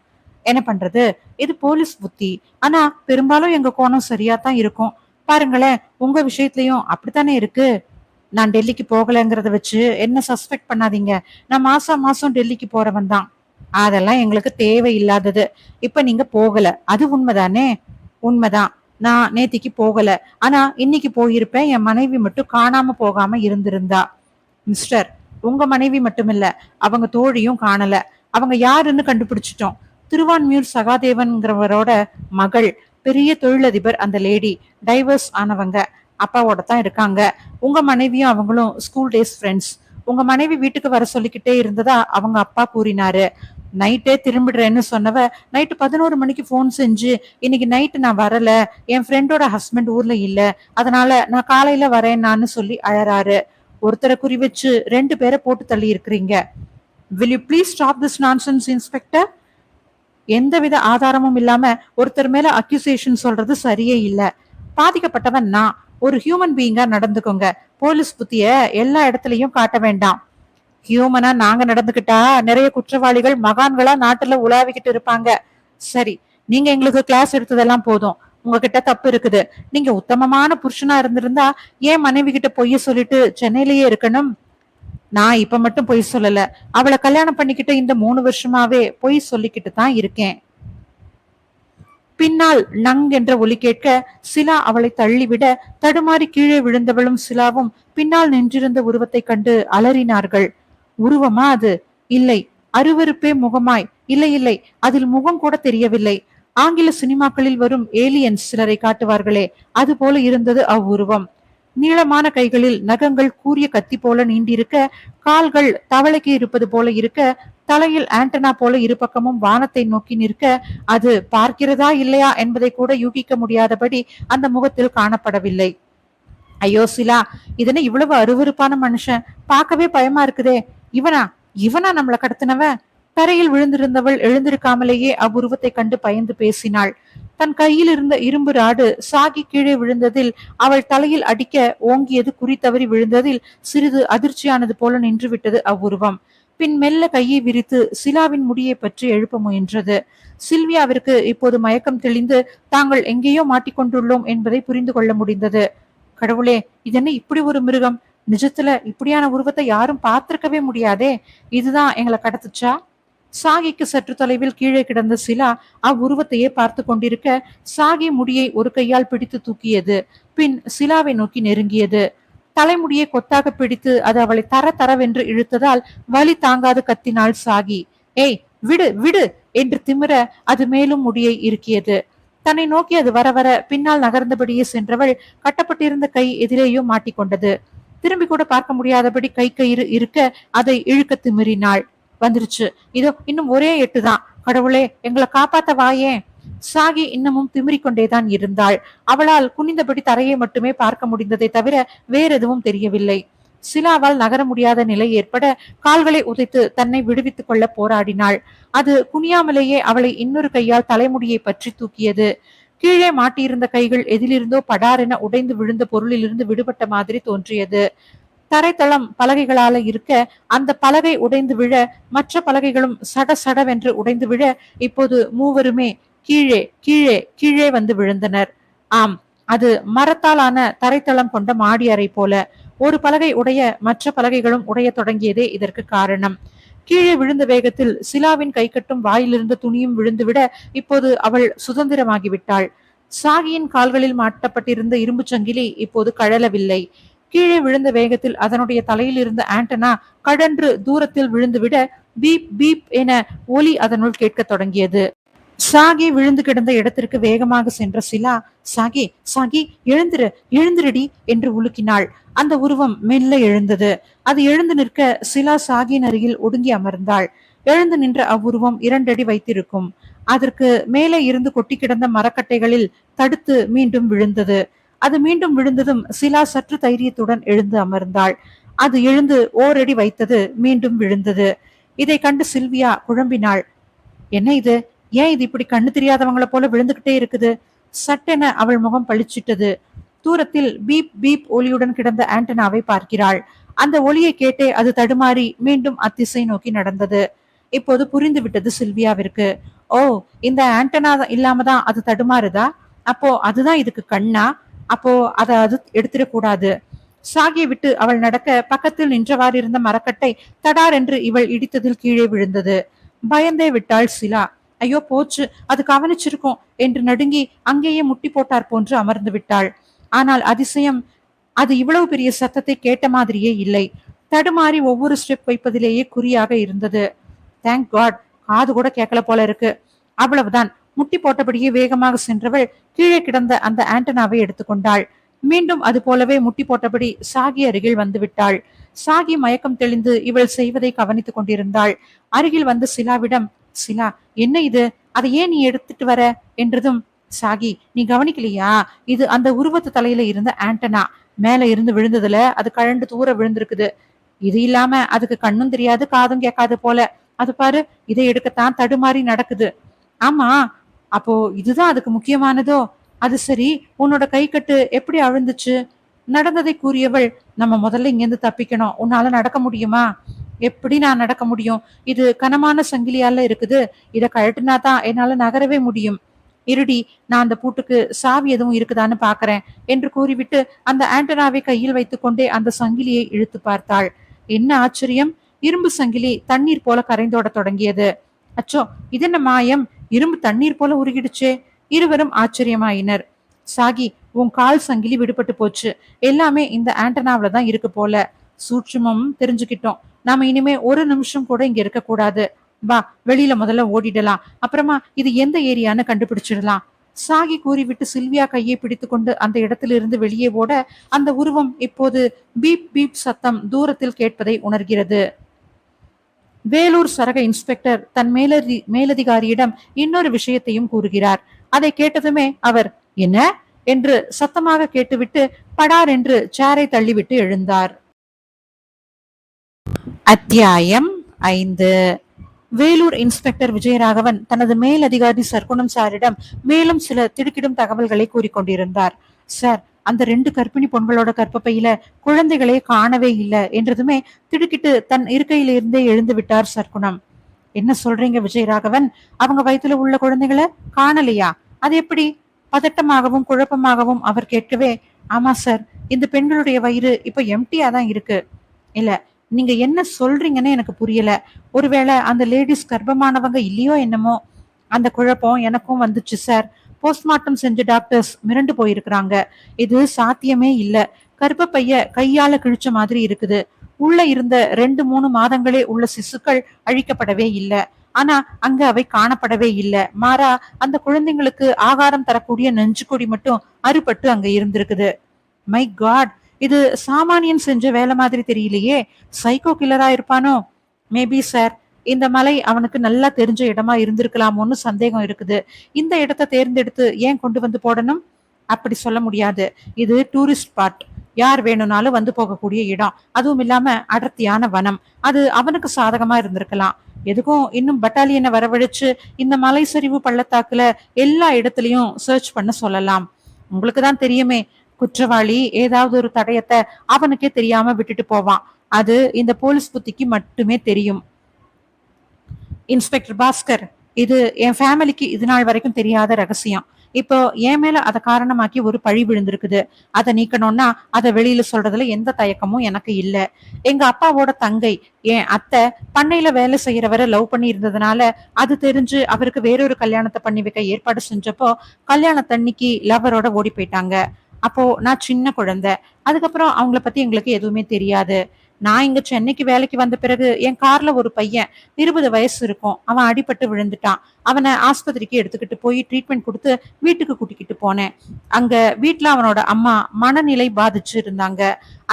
என்ன பண்றது, இது போலீஸ் புத்தி. ஆனா பெரும்பாலும் எங்க கோணம் சரியா தான் இருக்கும். பாருங்களேன், உங்க விஷயத்திலயும் அப்படித்தானே இருக்கு. நான் டெல்லிக்கு போகலங்கிறத வச்சு என்ன சஸ்பெக்ட் பண்ணாதீங்க. நான் மாசம் மாசம் டெல்லிக்கு போறவன் தான். அதெல்லாம் எங்களுக்கு தேவையில்லாதது. இப்ப நீங்க போகல, அது உண்மைதானே? உண்மைதான். நான் நேத்திக்கு போகல. ஆனா இன்னைக்கு போயிருப்பேன். என் மனைவி மட்டும் காணாம போகாம இருந்திருந்தா. மிஸ்டர், உங்க மனைவி மட்டுமில்ல, அவங்க தோழியும் காணல. அவங்க யாருன்னு கண்டுபிடிச்சிட்டோம். திருவான்மியூர் சகாதேவன்கிறவரோட மகள். பெரிய தொழிலதிபர் அந்த லேடி. டைவர்ஸ் ஆனவங்க. அப்பாவோட தான் இருக்காங்க. உங்க மனைவியும் அவங்களும் ஸ்கூல் டேஸ் ஃப்ரெண்ட்ஸ். உங்க மனைவி வீட்டுக்கு வர சொல்லிக்கிட்டே இருந்ததா அவங்க அப்பா கூறினாரு. நைட்டே திரும்பிடுறேன்னு சொன்னவ நைட்டு 11 மணிக்கு போன் செஞ்சு, இன்னைக்கு நைட்டு நான் வரல, என் ஃப்ரெண்டோட ஹஸ்பண்ட் ஊர்ல இல்ல, அதனால நான் காலையில வரேன்னான்னு சொல்லி அழறாரு. ஒருத்தரை குறி வச்சு 2 பேரை போட்டு தள்ளி இருக்கிறீங்க. will you please stop this nonsense, inspector? எந்தவித ஆதாரமும் இல்லாம ஒருத்தர் மேல அக்யூசேஷன் சொல்றது சரியே இல்ல. பாதிக்கப்பட்டவன் நான். ஒரு ஹியூமன் பீயிங்கா நடந்துக்கோங்க. போலீஸ் புத்திய எல்லா இடத்துலயும் காட்ட வேண்டாம். ஹியூமனா நாங்க நடந்துகிட்டா நிறைய குற்றவாளிகள் மகான்களா நாட்டுல உலாவிக்கிட்டு இருப்பாங்க. சரி, நீங்க எங்களுக்கு கிளாஸ் எடுத்ததெல்லாம் போதும். உங்ககிட்ட தப்பு இருக்குது. நீங்க உத்தமமான புருஷனா இருந்திருந்தா ஏன் மனைவி கிட்ட பொய்ய சொல்லிட்டு சென்னையிலேயே இருக்கணும்? நான் இப்ப மட்டும் பொய் சொல்லல. அவளை கல்யாணம் பண்ணிக்கிட்ட இந்த 3 வருஷமாவே பொய் சொல்லிக்கிட்டு தான் இருக்கேன். பின்னால் நங் என்ற ஒலி கேட்க சிலா அவளை தள்ளிவிட தடுமாறி கீழே விழுந்தவளும் சிலாவும் பின்னால் நின்றிருந்த உருவத்தை கண்டு அலறினார்கள். உருவமா அது? இல்லை, அருவருப்பே முகமாய். இல்லை இல்லை, அதில் முகம் கூட தெரியவில்லை. ஆங்கில சினிமாக்களில் வரும் ஏலியன்ஸ் சிலரை காட்டுவார்களே, அது போல இருந்தது அவ்வுருவம். நீளமான கைகளில் நகங்கள் கூரிய கத்தி போல நீண்டிருக்க, கால்கள் தவளைக்கு இருப்பது போல இருக்க, தலையில் ஆண்டனா போல இரு பக்கமும் வானத்தை நோக்கி நிற்க, அது பார்க்கிறதா இல்லையா என்பதை கூட யூகிக்க முடியாதபடி அந்த முகத்தில் காணப்படவில்லை. ஐயோ சிலா, இதனை இவ்வளவு அருவருப்பான மனுஷன், பார்க்கவே பயமா இருக்குதே. இவனா இவனா நம்மள கடத்தினவன்? தரையில் விழுந்திருந்தவள் எழுந்திருக்காமலேயே அவ்வுருவத்தை கண்டு பயந்து பேசினாள். தன் கையில் இருந்த இரும்பு ராடு சாகி கீழே விழுந்ததில் அவள் தலையில் அடிக்க ஓங்கியது குறி தவறி விழுந்ததில் சிறிது அதிர்ச்சியானது போல நின்று விட்டது அவ்வுருவம். பின் மெல்ல கையை விரித்து சிலாவின் முடியை பற்றி எழுப்ப முயன்றது. சில்வியாவிற்கு இப்போது மயக்கம் தெளிந்து தாங்கள் எங்கேயோ மாட்டிக்கொண்டுள்ளோம் என்பதை புரிந்து கொள்ள முடிந்தது. கடவுளே, இதென்ன இப்படி ஒரு மிருகம்? நிஜத்துல இப்படியான உருவத்தை யாரும் பார்த்திருக்கவே முடியாதே. இதுதான் எங்களை கடத்துச்சா? சாகிக்கு சற்று தொலைவில் கீழே கிடந்த சிலா அவ்வுருவத்தையே பார்த்து கொண்டிருக்க, சாகி முடியை ஒரு கையால் பிடித்து தூக்கியது. பின் சிலாவை நோக்கி நெருங்கியது. தலைமுடியை கொத்தாக பிடித்து அது அவளை தர தரவென்று இழுத்ததால் வலி தாங்காது கத்தினாள் சாகி. ஏய், விடு விடு என்று திமிர அது மேலும் முடியை இருக்கியது. தன்னை நோக்கி அது வர வர பின்னால் நகர்ந்தபடியே சென்றவள் கட்டப்பட்டிருந்த கை எதிரேயோ மாட்டிக்கொண்டது. திரும்பி கூட பார்க்க முடியாதபடி கை கயிறு இருக்க அதை இழுக்க திமிரினாள். வந்துருச்சு, இதோ இன்னும் ஒரே 8 தான். கடவுளே, எங்களை காப்பாத்த வாயேன். சாகி இன்னமும் திமிரிக் கொண்டேதான் இருந்தாள். அவளால் குனிந்தபடி தரையை மட்டுமே பார்க்க முடிந்ததை தவிர வேறெதுவும் தெரியவில்லை. சிலாவால் நகர முடியாத நிலை ஏற்பட கால்களை உதைத்து தன்னை விடுவித்துக் கொள்ள போராடினாள். அது குனியாமலேயே அவளை இன்னொரு கையால் தலைமுடியை பற்றி தூக்கியது. கீழே மாட்டியிருந்த கைகள் எதிலிருந்தோ படாரென உடைந்து விழுந்த பொருளிலிருந்து விடுபட்ட மாதிரி தோன்றியது. தரைத்தளம் பலகைகளால இருக்க அந்த பலகை உடைந்து விழ மற்ற பலகைகளும் சட சடவென்று உடைந்து விழ இப்போது மூவருமே கீழே கீழே கீழே வந்து விழுந்தனர். ஆம், அது மரத்தாலான தரைத்தளம் கொண்ட மாடி அறை போல. ஒரு பலகை உடைய மற்ற பலகைகளும் உடைய தொடங்கியதே இதற்கு காரணம். கீழே விழுந்த வேகத்தில் சிலாவின் கைக்கட்டும் வாயிலிருந்த துணியும் விழுந்துவிட இப்போது அவள் சுதந்திரமாகிவிட்டாள். சாகியின் கால்களில் மாட்டப்பட்டிருந்த இரும்பு சங்கிலி இப்போது கழலவில்லை. கீழே விழுந்த வேகத்தில் அதனுடைய தலையில் இருந்த ஆண்டனா கடன்று தூரத்தில் விழுந்துவிட பீப் பீப் என ஒலி அதனுள் கேட்க தொடங்கியது. சாகி விழுந்து கிடந்த இடத்திற்கு வேகமாக சென்ற சிலா, சாகி சாகி, எழுந்திரு எழுந்திரடி என்று உலுக்கினாள். அந்த உருவம் மெல்ல எழுந்தது. அது எழுந்து நிற்க சிலா சாகியின் அருகில் ஒடுங்கி அமர்ந்தாள். எழுந்து நின்ற அவ்வுருவம் 2 அடி வைத்திருக்கும். அதற்கு மேலே இருந்து கொட்டி கிடந்த மரக்கட்டைகளில் தடுத்து மீண்டும் விழுந்தது. அது மீண்டும் விழுந்ததும் சிலா சற்று தைரியத்துடன் எழுந்து அமர்ந்தாள். அது எழுந்து ஓரடி வைத்தது, மீண்டும் விழுந்தது. இதை கண்டு சில்வியா குழம்பினாள். என்ன இது? ஏன் இது இப்படி கண்ணு தெரியாதவங்களை போல விழுந்துகிட்டே இருக்குது? சட்டென அவள் முகம் பளிச்சிட்டது. தூரத்தில் பீப் பீப் ஒலியுடன் கிடந்த ஆண்டனாவை பார்க்கிறாள். அந்த ஒலியை கேட்டே அது தடுமாறி மீண்டும் அத்திசை நோக்கி நடந்தது. இப்போது புரிந்து விட்டது சில்வியாவிற்கு. ஓ, இந்த ஆண்டனா இல்லாம தான் அது தடுமாறுதா? அப்போ அதுதான் இதுக்கு கண்ணா? அப்போ அதை அது எடுத்துடக்கூடாது. சாகியை விட்டு அவள் நடக்க பக்கத்தில் நின்றவாறு இருந்த மரக்கட்டை தடார் என்று இவள் இடித்ததில் கீழே விழுந்தது. பயந்தே விட்டாள் சிலா. ஐயோ போச்சு, அது கவனிச்சிருக்கும் என்று நடுங்கி அங்கேயே முட்டி போட்டார் போன்று அமர்ந்து விட்டாள். ஆனால் அதிசயம், அது இவ்வளவு பெரிய சத்தத்தை கேட்ட மாதிரியே இல்லை. தடுமாறி ஒவ்வொரு ஸ்டெப் வைப்பதிலேயே குறியாக இருந்தது. தேங்க் காட், காது கூட கேட்கல போல இருக்கு. அவ்வளவுதான். முட்டி போட்டபடியே வேகமாக சென்றவள் கீழே கிடந்த அந்த ஆண்டனாவை எடுத்துக்கொண்டாள். மீண்டும் அது போலவே முட்டி போட்டபடி சாகி அருகில் வந்து விட்டாள். சாகி மயக்கம் தெளிந்து இவள் செய்வதை கவனித்துக் கொண்டிருந்தாள். அருகில் வந்து சிலாவிடம், சிலா, என்ன இது? அதை ஏன் நீ எடுத்துட்டு வர என்றதும், சாகி, நீ கவனிக்கலையா? இது அந்த உருவத்து தலையில இருந்த ஆண்டனா. மேல இருந்து விழுந்ததுல அது கழண்டு தூர விழுந்திருக்குது. இது இல்லாம அதுக்கு கண்ணும் தெரியாது, காதும் கேட்காது போல. அது பாரு, இதை எடுக்கத்தான் தடுமாறி நடக்குது. ஆமா, அப்போ இதுதான் அதுக்கு முக்கியமானதோ? அது சரி, உன்னோட கை கட்டு எப்படி அழுந்துச்சு? நடந்ததை கூறியவள், நம்ம முதல்ல இங்கிருந்து தப்பிக்கணும். உன்னால நடக்க முடியுமா? எப்படி நான் நடக்க முடியும்? இது கனமான சங்கிலியால இருக்குது. இத கழட்டினா தான் என்னால நகரவே முடியும். இருடி, நான் அந்த பூட்டுக்கு சாவி எதுவும் இருக்குதான்னு பாக்குறேன் என்று கூறிவிட்டு அந்த ஆண்டனாவை கையில் வைத்துக் கொண்டே அந்த சங்கிலியை இழுத்து பார்த்தாள். என்ன ஆச்சரியம்! இரும்பு சங்கிலி தண்ணீர் போல கரைந்தோட தொடங்கியது. அச்சோ, இதென்ன மாயம்! இரும்பு தண்ணீர் போல உருகிடுச்சே! இருவரும் ஆச்சரியமாயினர். சாகி, உன் கால் சங்கிலி விடுபட்டு போச்சு. எல்லாமே இந்த ஆண்டனாவில தான் இருக்கு போல. சூட்சுமம் தெரிஞ்சுக்கிட்டோம். நாம இனிமே ஒரு நிமிஷம் கூட இங்க இருக்க கூடாது. வா, வெளியில முதல்ல ஓடிடலாம். அப்புறமா இது எந்த ஏரியான்னு கண்டுபிடிச்சிடலாம். சாகி கூறிவிட்டு சில்வியா கையை பிடித்துக்கொண்டு அந்த இடத்திலிருந்து வெளியே ஓட, அந்த உருவம் இப்போது பீப் பீப் சத்தம் தூரத்தில் கேட்பதை உணர்கிறது. வேலூர் சரக இன்ஸ்பெக்டர் தன் மேலதிகாரியிடம் இன்னொரு விஷயத்தையும் கூறுகிறார். அதை கேட்டதுமே அவர், என்ன என்று சத்தமாக கேட்டுவிட்டு படார் என்று சேரை தள்ளிவிட்டு எழுந்தார். அத்தியாயம் 5. வேலூர் இன்ஸ்பெக்டர் விஜயராகவன் தனது மேலதிகாரி சர்க்குணம் சாரிடம் மேலும் சில திடுக்கிடும் தகவல்களை கூறிக்கொண்டிருந்தார். சார், அந்த 2 கர்ப்பிணி பொண்களோட கர்ப்பப்பையில குழந்தைகளே காணவே இல்லை என்றதுமே திடுக்கிட்டு தன் இருக்கையிலிருந்தே எழுந்து விட்டார் சர்க்குணம். என்ன சொல்றீங்க விஜயராகவன்? அவங்க வயித்துல உள்ள குழந்தைகளை காணலையா? அது எப்படி? பதட்டமாகவும் குழப்பமாகவும் அவர் கேட்கவே, ஆமா சார், இந்த பெண்களுடைய வயிறு இப்ப எம்டியா தான் இருக்கு. இல்ல, நீங்க என்ன சொல்றீங்கன்னு எனக்கு புரியல. ஒருவேளை அந்த லேடிஸ் கர்ப்பமானவங்க இல்லையோ என்னமோ. அந்த குழப்பம் எனக்கும் வந்துச்சு சார். போஸ்ட்மார்ட்டம் செஞ்ச டாக்டர்ஸ் மிரண்டு போயிருக்கிறாங்க. இது சாத்தியமே இல்ல. கர்ப்பப்பைய கையால கிழிச்ச மாதிரி இருக்குது. உள்ள இருந்த 2-3 மாதங்களே உள்ள சிசுக்கள் அழிக்கப்படவே இல்ல. ஆனா அங்க அவை காணப்படவே இல்ல. மாறா அந்த குழந்தைங்களுக்கு ஆகாரம் தரக்கூடிய நெஞ்சுக்கொடி மட்டும் அறுபட்டு அங்க இருந்திருக்குது. மை காட், இது சாமானியன் செஞ்ச வேலை மாதிரி தெரியலையே. சைக்கோ கில்லரா இருப்பானோ? Maybe sir. இந்த மலை அவனுக்கு நல்லா தெரிஞ்ச இடமா இருந்திருக்கலாமோன்னு சந்தேகம் இருக்குது. இந்த இடத்தை தேர்ந்தெடுத்து ஏன் கொண்டு வந்து போடணும்? அப்படி சொல்ல முடியாது. இது டூரிஸ்ட் ஸ்பாட். யார் வேணும்னாலும் வந்து போகக்கூடிய இடம். அதுவும் இல்லாம அடர்த்தியான வனம். அது அவனுக்கு சாதகமா இருந்திருக்கலாம். எதுக்கும் இன்னும் பட்டாலியனை வரவழைச்சு இந்த மலை சரிவு பள்ளத்தாக்குல எல்லா இடத்துலயும் சர்ச் பண்ண சொல்லலாம். உங்களுக்கு தான் தெரியுமே, குற்றவாளி ஏதாவது ஒரு தடயத்தை அவனுக்கே தெரியாம விட்டுட்டு போவான். அது இந்த போலீஸ் புத்திக்கு மட்டுமே தெரியும். இன்ஸ்பெக்டர் பாஸ்கர், இது என் ஃபேமிலிக்கு இது நாள் வரைக்கும் தெரியாத ரகசியம். இப்போ என் மேல அதை காரணமாக்கி ஒரு பழி விழுந்திருக்குது. அதை நீக்கணும்னா அதை வெளியில சொல்றதுல எந்த தயக்கமும் எனக்கு இல்ல. எங்க அப்பாவோட தங்கை, என் அத்தை, பண்ணையில வேலை செய்யறவரை லவ் பண்ணி இருந்ததுனால அது தெரிஞ்சு அவருக்கு வேறொரு கல்யாணத்தை பண்ணி வைக்க ஏற்பாடு செஞ்சப்போ கல்யாணத்தன்னைக்கு லவரோட ஓடி போயிட்டாங்க. அப்போ நான் சின்ன குழந்தை. அதுக்கப்புறம் அவங்கள பத்தி எங்களுக்கு எதுவுமே தெரியாது. நான் இங்க சென்னைக்கு வேலைக்கு வந்த பிறகு என் கார்ல ஒரு பையன் 20 வயசு இருக்கும். அவன் அடிபட்டு விழுந்துட்டான். அவனை ஆஸ்பத்திரிக்கு எடுத்துக்கிட்டு போய் ட்ரீட்மெண்ட் கொடுத்து வீட்டுக்கு கூட்டிக்கிட்டு போனேன். அங்க வீட்டுல அவனோட அம்மா மனநிலை பாதிச்சு இருந்தாங்க.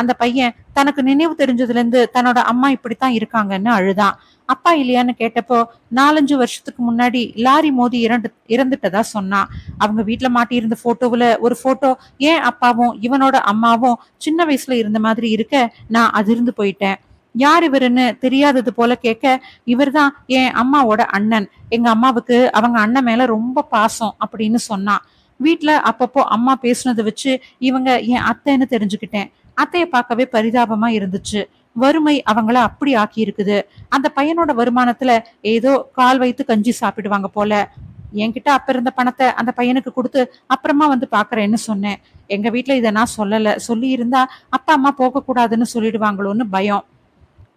அந்த பையன் தனக்கு நினைவு தெரிஞ்சதுல இருந்து தன்னோட அம்மா இப்படித்தான் இருக்காங்கன்னு அழுதான். அப்பா இல்லையான்னு கேட்டப்போ 4-5 வருஷத்துக்கு முன்னாடி லாரி மோதி இறந்துட்டதா சொன்னான். அவங்க வீட்டுல மாட்டியிருந்த போட்டோவுல ஒரு போட்டோ ஏன் அப்பாவும் இவனோட அம்மாவும் சின்ன வயசுல இருந்த மாதிரி இருக்க நான் அதிர்ந்து போயிட்டேன். யார் இவருன்னு தெரியாதது போல கேட்க, இவர்தான் என் அம்மாவோட அண்ணன். எங்க அம்மாவுக்கு அவங்க அண்ணன் மேல ரொம்ப பாசம் அப்படின்னு சொன்னான். வீட்டுல அப்பப்போ அம்மா பேசுனதை வச்சு இவங்க என் அத்தைன்னு தெரிஞ்சுக்கிட்டேன். அத்தைய பார்க்கவே பரிதாபமா இருந்துச்சு. வறுமை அவங்கள அப்படி ஆக்கி இருக்குது. அந்த பையனோட வருமானத்துல ஏதோ கால் வைத்து கஞ்சி சாப்பிடுவாங்க போல. என்கிட்ட அப்ப இருந்த பணத்தை அந்த பையனுக்கு கொடுத்து அப்புறமா வந்து பாக்குறேன்னு சொன்னேன். எங்க வீட்டுல இதை நான் சொல்லல. சொல்லி இருந்தா அப்பா அம்மா போக கூடாதுன்னு சொல்லிடுவாங்களோன்னு பயம்.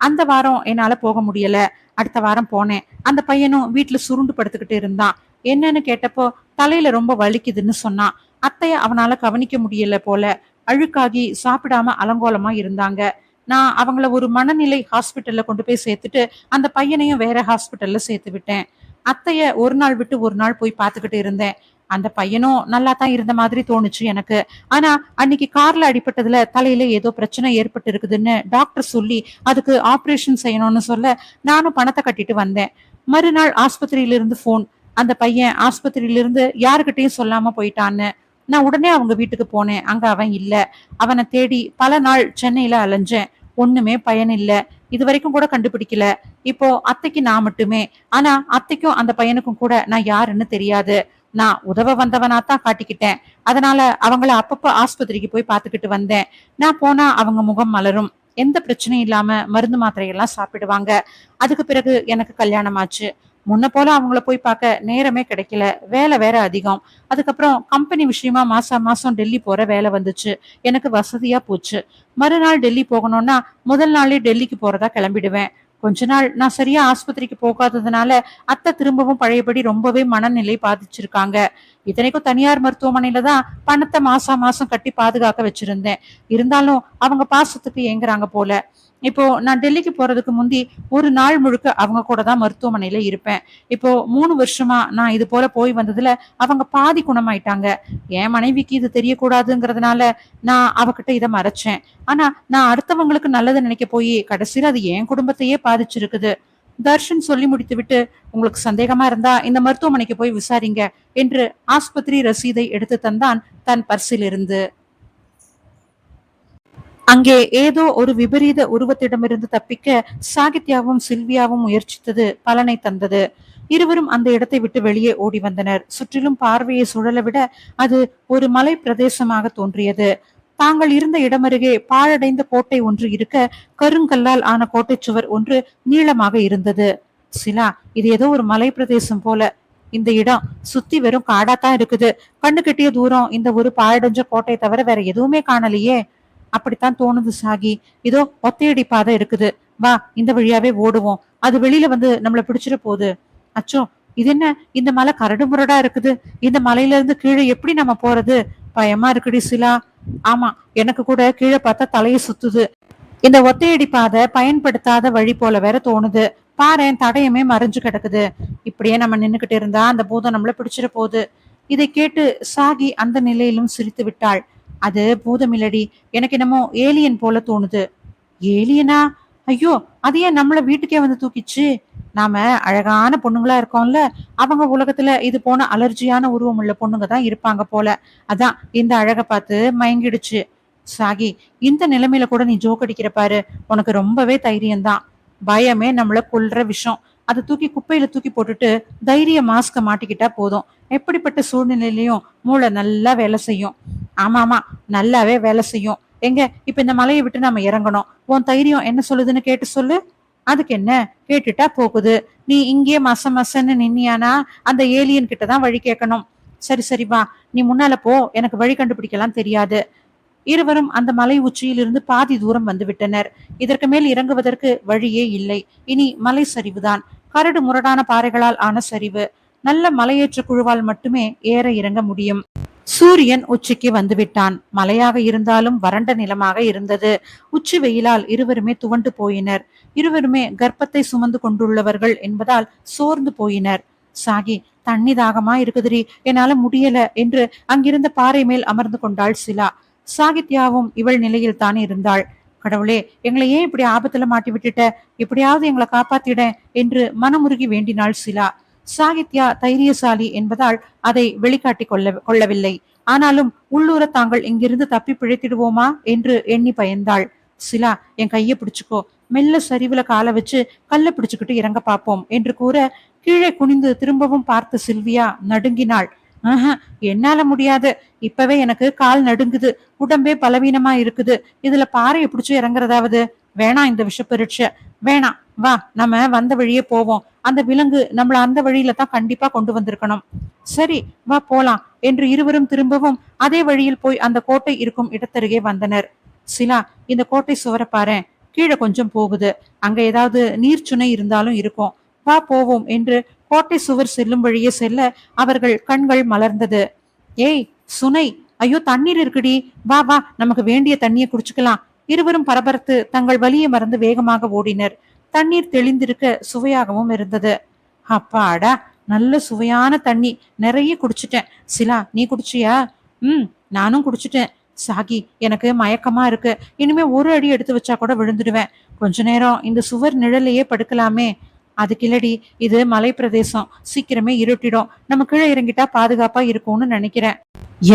அந்த வாரம் என்னால போக முடியல. அடுத்த வாரம் போனேன். அந்த பையனும் வீட்டுல சுருண்டு படுத்துக்கிட்டு இருந்தான். என்னன்னு கேட்டப்போ தலையில ரொம்ப வலிக்குதுன்னு சொன்னான். அத்தைய அவனால கவனிக்க முடியல போல. அழுக்காகி சாப்பிடாம அலங்கோலமா இருந்தாங்க. நான் அவங்கள ஒரு மனநிலை ஹாஸ்பிட்டல்ல கொண்டு போய் சேர்த்துட்டு அந்த பையனையும் வேற ஹாஸ்பிட்டல்ல சேர்த்து விட்டேன். அத்தைய ஒரு நாள் விட்டு ஒரு நாள் போய் பார்த்துக்கிட்டு இருந்தேன். அந்த பையனும் நல்லா தான் இருந்த மாதிரி தோணுச்சு எனக்கு. ஆனா அன்னைக்கு கார்ல அடிபட்டதுல தலையில ஏதோ பிரச்சனை ஏற்பட்டு இருக்குதுன்னு டாக்டர் சொல்லி அதுக்கு ஆபரேஷன் செய்யணும்னு சொல்ல நானும் பணத்தை கட்டிட்டு வந்தேன். மறுநாள் ஆஸ்பத்திரியிலிருந்து போன். அந்த பையன் ஆஸ்பத்திரியிலிருந்து யாருக்கிட்டையும் சொல்லாம போயிட்டான்னு. நான் உடனே அவங்க வீட்டுக்கு போனேன். அங்க அவன் இல்ல. அவனை தேடி பல நாள் சென்னையில அலைஞ்சேன். ஒண்ணுமே பயன் இல்ல. இது வரைக்கும் கூட கண்டுபிடிக்கல. இப்போ அத்தைக்கு நான் மட்டுமே. ஆனா அத்தைக்கும் அந்த பையனுக்கும் கூட நான் யாருன்னு தெரியாது. நான் உதவ வந்தவனாத்தான் காட்டிக்கிட்டேன். அதனால அவங்கள அப்பப்ப ஆஸ்பத்திரிக்கு போய் பாத்துக்கிட்டு வந்தேன். நான் போனா அவங்க முகம் மலரும். எந்த பிரச்சனையும் இல்லாம மருந்து மாத்திரையெல்லாம் சாப்பிடுவாங்க. அதுக்கு பிறகு எனக்கு கல்யாணம் ஆச்சு. முன்ன போல அவங்கள போய் பார்க்க நேரமே கிடைக்கல, வேலை வேற அதிகம். அதுக்கப்புறம் கம்பெனி விஷயமா மாசம் மாசம் டெல்லி போற வேலை வந்துச்சு. எனக்கு வசதியா போச்சு. மறுநாள் டெல்லி போகணும்னா முதல் நாளே டெல்லிக்கு போறதா கிளம்பிடுவேன். கொஞ்ச நாள் நான் சரியா ஆஸ்பத்திரிக்கு போகாததுனால அத்தை திரும்பவும் பழையபடி ரொம்பவே மனநிலை பாதிச்சிருக்காங்க. இத்தனைக்கும் தனியார் மருத்துவமனையில தான் பணத்தை மாசம் மாசம் கட்டி பாதுகாக்க வச்சிருந்தேன். இருந்தாலும் அவங்க பாசத்துக்கு ஏங்குறாங்க போல. இப்போ நான் டெல்லிக்கு போறதுக்கு முந்தி ஒரு நாள் முழுக்க அவங்க கூட தான் மருத்துவமனையில இருப்பேன். இப்போ 3 வருஷமா நான் இது போல போய் வந்ததுல அவங்க பாதி குணமாயிட்டாங்க. என் மனைவிக்கு இது தெரியக்கூடாதுங்கிறதுனால நான் அவகிட்ட இதை மறைச்சேன். ஆனா நான் அடுத்தவங்களுக்கு நல்லது நினைக்க போய் கடைசியில அது என் குடும்பத்தையே பாதிச்சிருக்குது. தர்ஷன் சொல்லி முடித்துவிட்டு, உங்களுக்கு சந்தேகமா இருந்தா இந்த மருத்துவமனைக்கு போய் விசாரிங்க என்று ஆஸ்பத்திரி ரசீதை எடுத்து தந்தான் தன் பர்சிலிருந்து. அங்கே ஏதோ ஒரு விபரீத உருவத்திடமிருந்து தப்பிக்க சாகித்யாவும் சில்வியாவும் முயற்சித்தது பலனை தந்தது. இருவரும் அந்த இடத்தை விட்டு வெளியே ஓடி வந்தனர். சுற்றிலும் பார்வையை சுழல விட அது ஒரு மலை பிரதேசமாக தோன்றியது. தாங்கள் இருந்த இடமருகே பாழடைந்த கோட்டை ஒன்று இருக்க, கருங்கல்லால் ஆன கோட்டை சுவர் ஒன்று நீளமாக இருந்தது. சிலா, இது ஏதோ ஒரு மலை பிரதேசம் போல. இந்த இடம் சுத்தி வெறும் காடாத்தான் இருக்குது. கண்ணு கெட்டிய தூரம் இந்த ஒரு பாழடைஞ்ச கோட்டை தவிர வேற எதுவுமே காணலையே. அப்படித்தான் தோணுது சாகி. இதோ ஒத்தையடி பாதை இருக்குது, வா இந்த வழியாவே ஓடுவோம். அது வெளியில வந்து நம்மள பிடிச்சிட போகுது. அச்சோ, இது என்ன இந்த மலை கரடு முரடா இருக்குது. இந்த மலையில இருந்து கீழே எப்படி நம்ம போறது? பயமா இருக்குடி சிலா. ஆமா, எனக்கு கூட கீழே பார்த்தா தலையை சுத்துது. இந்த ஒத்தையடி பாதை பயன்படுத்தாத வழி போல வேற தோணுது. பாரேன், தடயமே மறைஞ்சு கிடக்குது. இப்படியே நம்ம நின்னுகிட்டு இருந்தா அந்த பூதம் நம்மள பிடிச்சிட போகுது. இதை கேட்டு சாகி அந்த நிலையிலும் சிரித்து விட்டாள். அது பூதமில்லடி, எனக்கு என்னமோ ஏலியன் போல தோணுது. ஏலியனா? ஐயோ, அது ஏன் நம்மள வீட்டுக்கே வந்து தூக்கிச்சு? நாம அழகான பொண்ணுங்களா இருக்கோம்ல, அவங்க உலகத்துல இது போன அலர்ஜியான உருவம் உள்ள பொண்ணுங்க தான் இருப்பாங்க போல. அதான் இந்த அழக பார்த்து மயங்கிடுச்சு. சாகி, இந்த நிலைமையில கூட நீ ஜோக் அடிக்கிற பாரு, உனக்கு ரொம்பவே தைரியம்தான். பயமே நம்மள கொல்ற விஷம். அதை தூக்கி குப்பையில தூக்கி போட்டுட்டு தைரிய மாஸ்க மாட்டிக்கிட்டா போதும். எப்படிப்பட்ட சூழ்நிலையிலையும் மூளை நல்லா வேலை செய்யும். ஆமா ஆமா, நல்லாவே வேலை செய்யும். எங்க இப்ப இந்த மலையை விட்டு நம்ம இறங்கணும். உன் தைரியம் என்ன சொல்லுதுன்னு கேட்டு சொல்லு. அதுக்கு என்ன, கேட்டுட்டா போகுது. நீ இங்கேயே மசன்னு நின்னியானா அந்த ஏலியன் கிட்டதான் வழி கேட்கணும். சரி சரி வா, நீ முன்னால போ, எனக்கு வழி கண்டுபிடிக்கலாம் தெரியாது. இருவரும் அந்த மலை உச்சியில் இருந்து பாதி தூரம் வந்து விட்டனர். இதற்கு மேல் இறங்குவதற்கு வழியே இல்லை. இனி மலை சரிவுதான். கரடு முரடான பாறைகளால் ஆன சரிவு. நல்ல மலையேற்ற குழுவால் மட்டுமே ஏற இறங்க முடியும். சூரியன் உச்சிக்கு வந்துவிட்டான். மலையாக இருந்தாலும் வறண்ட நிலமாக இருந்தது. உச்சி வெயிலால் இருவருமே துவண்டு போயினர். இருவருமே கர்ப்பத்தை சுமந்து கொண்டுள்ளவர்கள் என்பதால் சோர்ந்து போயினர். சாகி, தண்ணி தாகமா இருக்குதுரி, என்னால முடியல என்று அங்கிருந்த பாறை மேல் அமர்ந்து கொண்டாள் சிலா. சாகித்யாவும் இவள் நிலையில் தான் இருந்தாள். கடவுளே, எங்களை ஏன் இப்படி ஆபத்துல மாட்டி விட்டுட்ட? எப்படியாவது எங்களை காப்பாத்திட என்று மனமுருகி வேண்டினாள் சிலா. சாகித்யா தைரியசாலி என்பதால் அதை வெளிக்காட்டி கொள்ளவில்லை. ஆனாலும் உள்ளூர தாங்கள் இங்கிருந்து தப்பி பிழைத்திடுவோமா என்று எண்ணி பயந்தாள். சிலா, என் கைய பிடிச்சுக்கோ, மெல்ல சரிவுல கால வச்சு கல்ல பிடிச்சுக்கிட்டு இறங்க பாப்போம் என்று கூற, கீழே குனிந்து திரும்பவும் பார்த்த சில்வியா நடுங்கினாள். என்னால முடியாது, இப்பவே எனக்கு கால் நடுங்குது, உடம்பே பலவீனமா இருக்குது. இதுல பாறையை பிடிச்சு இறங்குறதாவது. வேணாம், இந்த விஷப்பரீட்சை வேணாம். வா, நம்ம வந்த வழியே போவோம். அந்த விலங்கு நம்மள அந்த வழியில தான் கண்டிப்பா கொண்டு வந்திருக்கணும். சரி வா போலாம் என்று இருவரும் திரும்பவும் அதே வழியில் போய் அந்த கோட்டை இருக்கும் இடத்தருகே வந்தனர். சிலா, இந்த கோட்டை சுவர பாரு, கீழே கொஞ்சம் போகுது. அங்க ஏதாவது நீர்ச்சுனை இருந்தாலும் இருக்கும். வா போவோம் என்று கோட்டை சுவர் செல்லும் வழியே செல்ல அவர்கள் கண்கள் மலர்ந்தது. ஏய் சுனை, ஐயோ தண்ணீர் இருக்குடி, வா வா, நமக்கு வேண்டிய தண்ணியை குடிச்சுக்கலாம். இருவரும் பரபரத்து தங்கள் வலியை மறந்து வேகமாக ஓடினர். தண்ணீர் தெளிந்திருக்க சுவையாகவும் இருந்தது. அப்பாடா, நல்ல சுவையான தண்ணி, நிறைய குடிச்சிட்டேன். சிலா, நீ குடிச்சியா? நானும் குடிச்சிட்டேன். சாகி, எனக்கு மயக்கமா இருக்கு. இனிமே ஒரு அடி எடுத்து வச்சா கூட விழுந்துடுவேன். கொஞ்ச நேரம் இந்த சுவர் நிழலையே படுக்கலாமே. அதுக்கில்லடி, இது மலை பிரதேசம், சீக்கிரமே இருட்டிடும். நம்ம கீழே இறங்கிட்டா பாதுகாப்பா இருக்கும்னு நினைக்கிறேன்.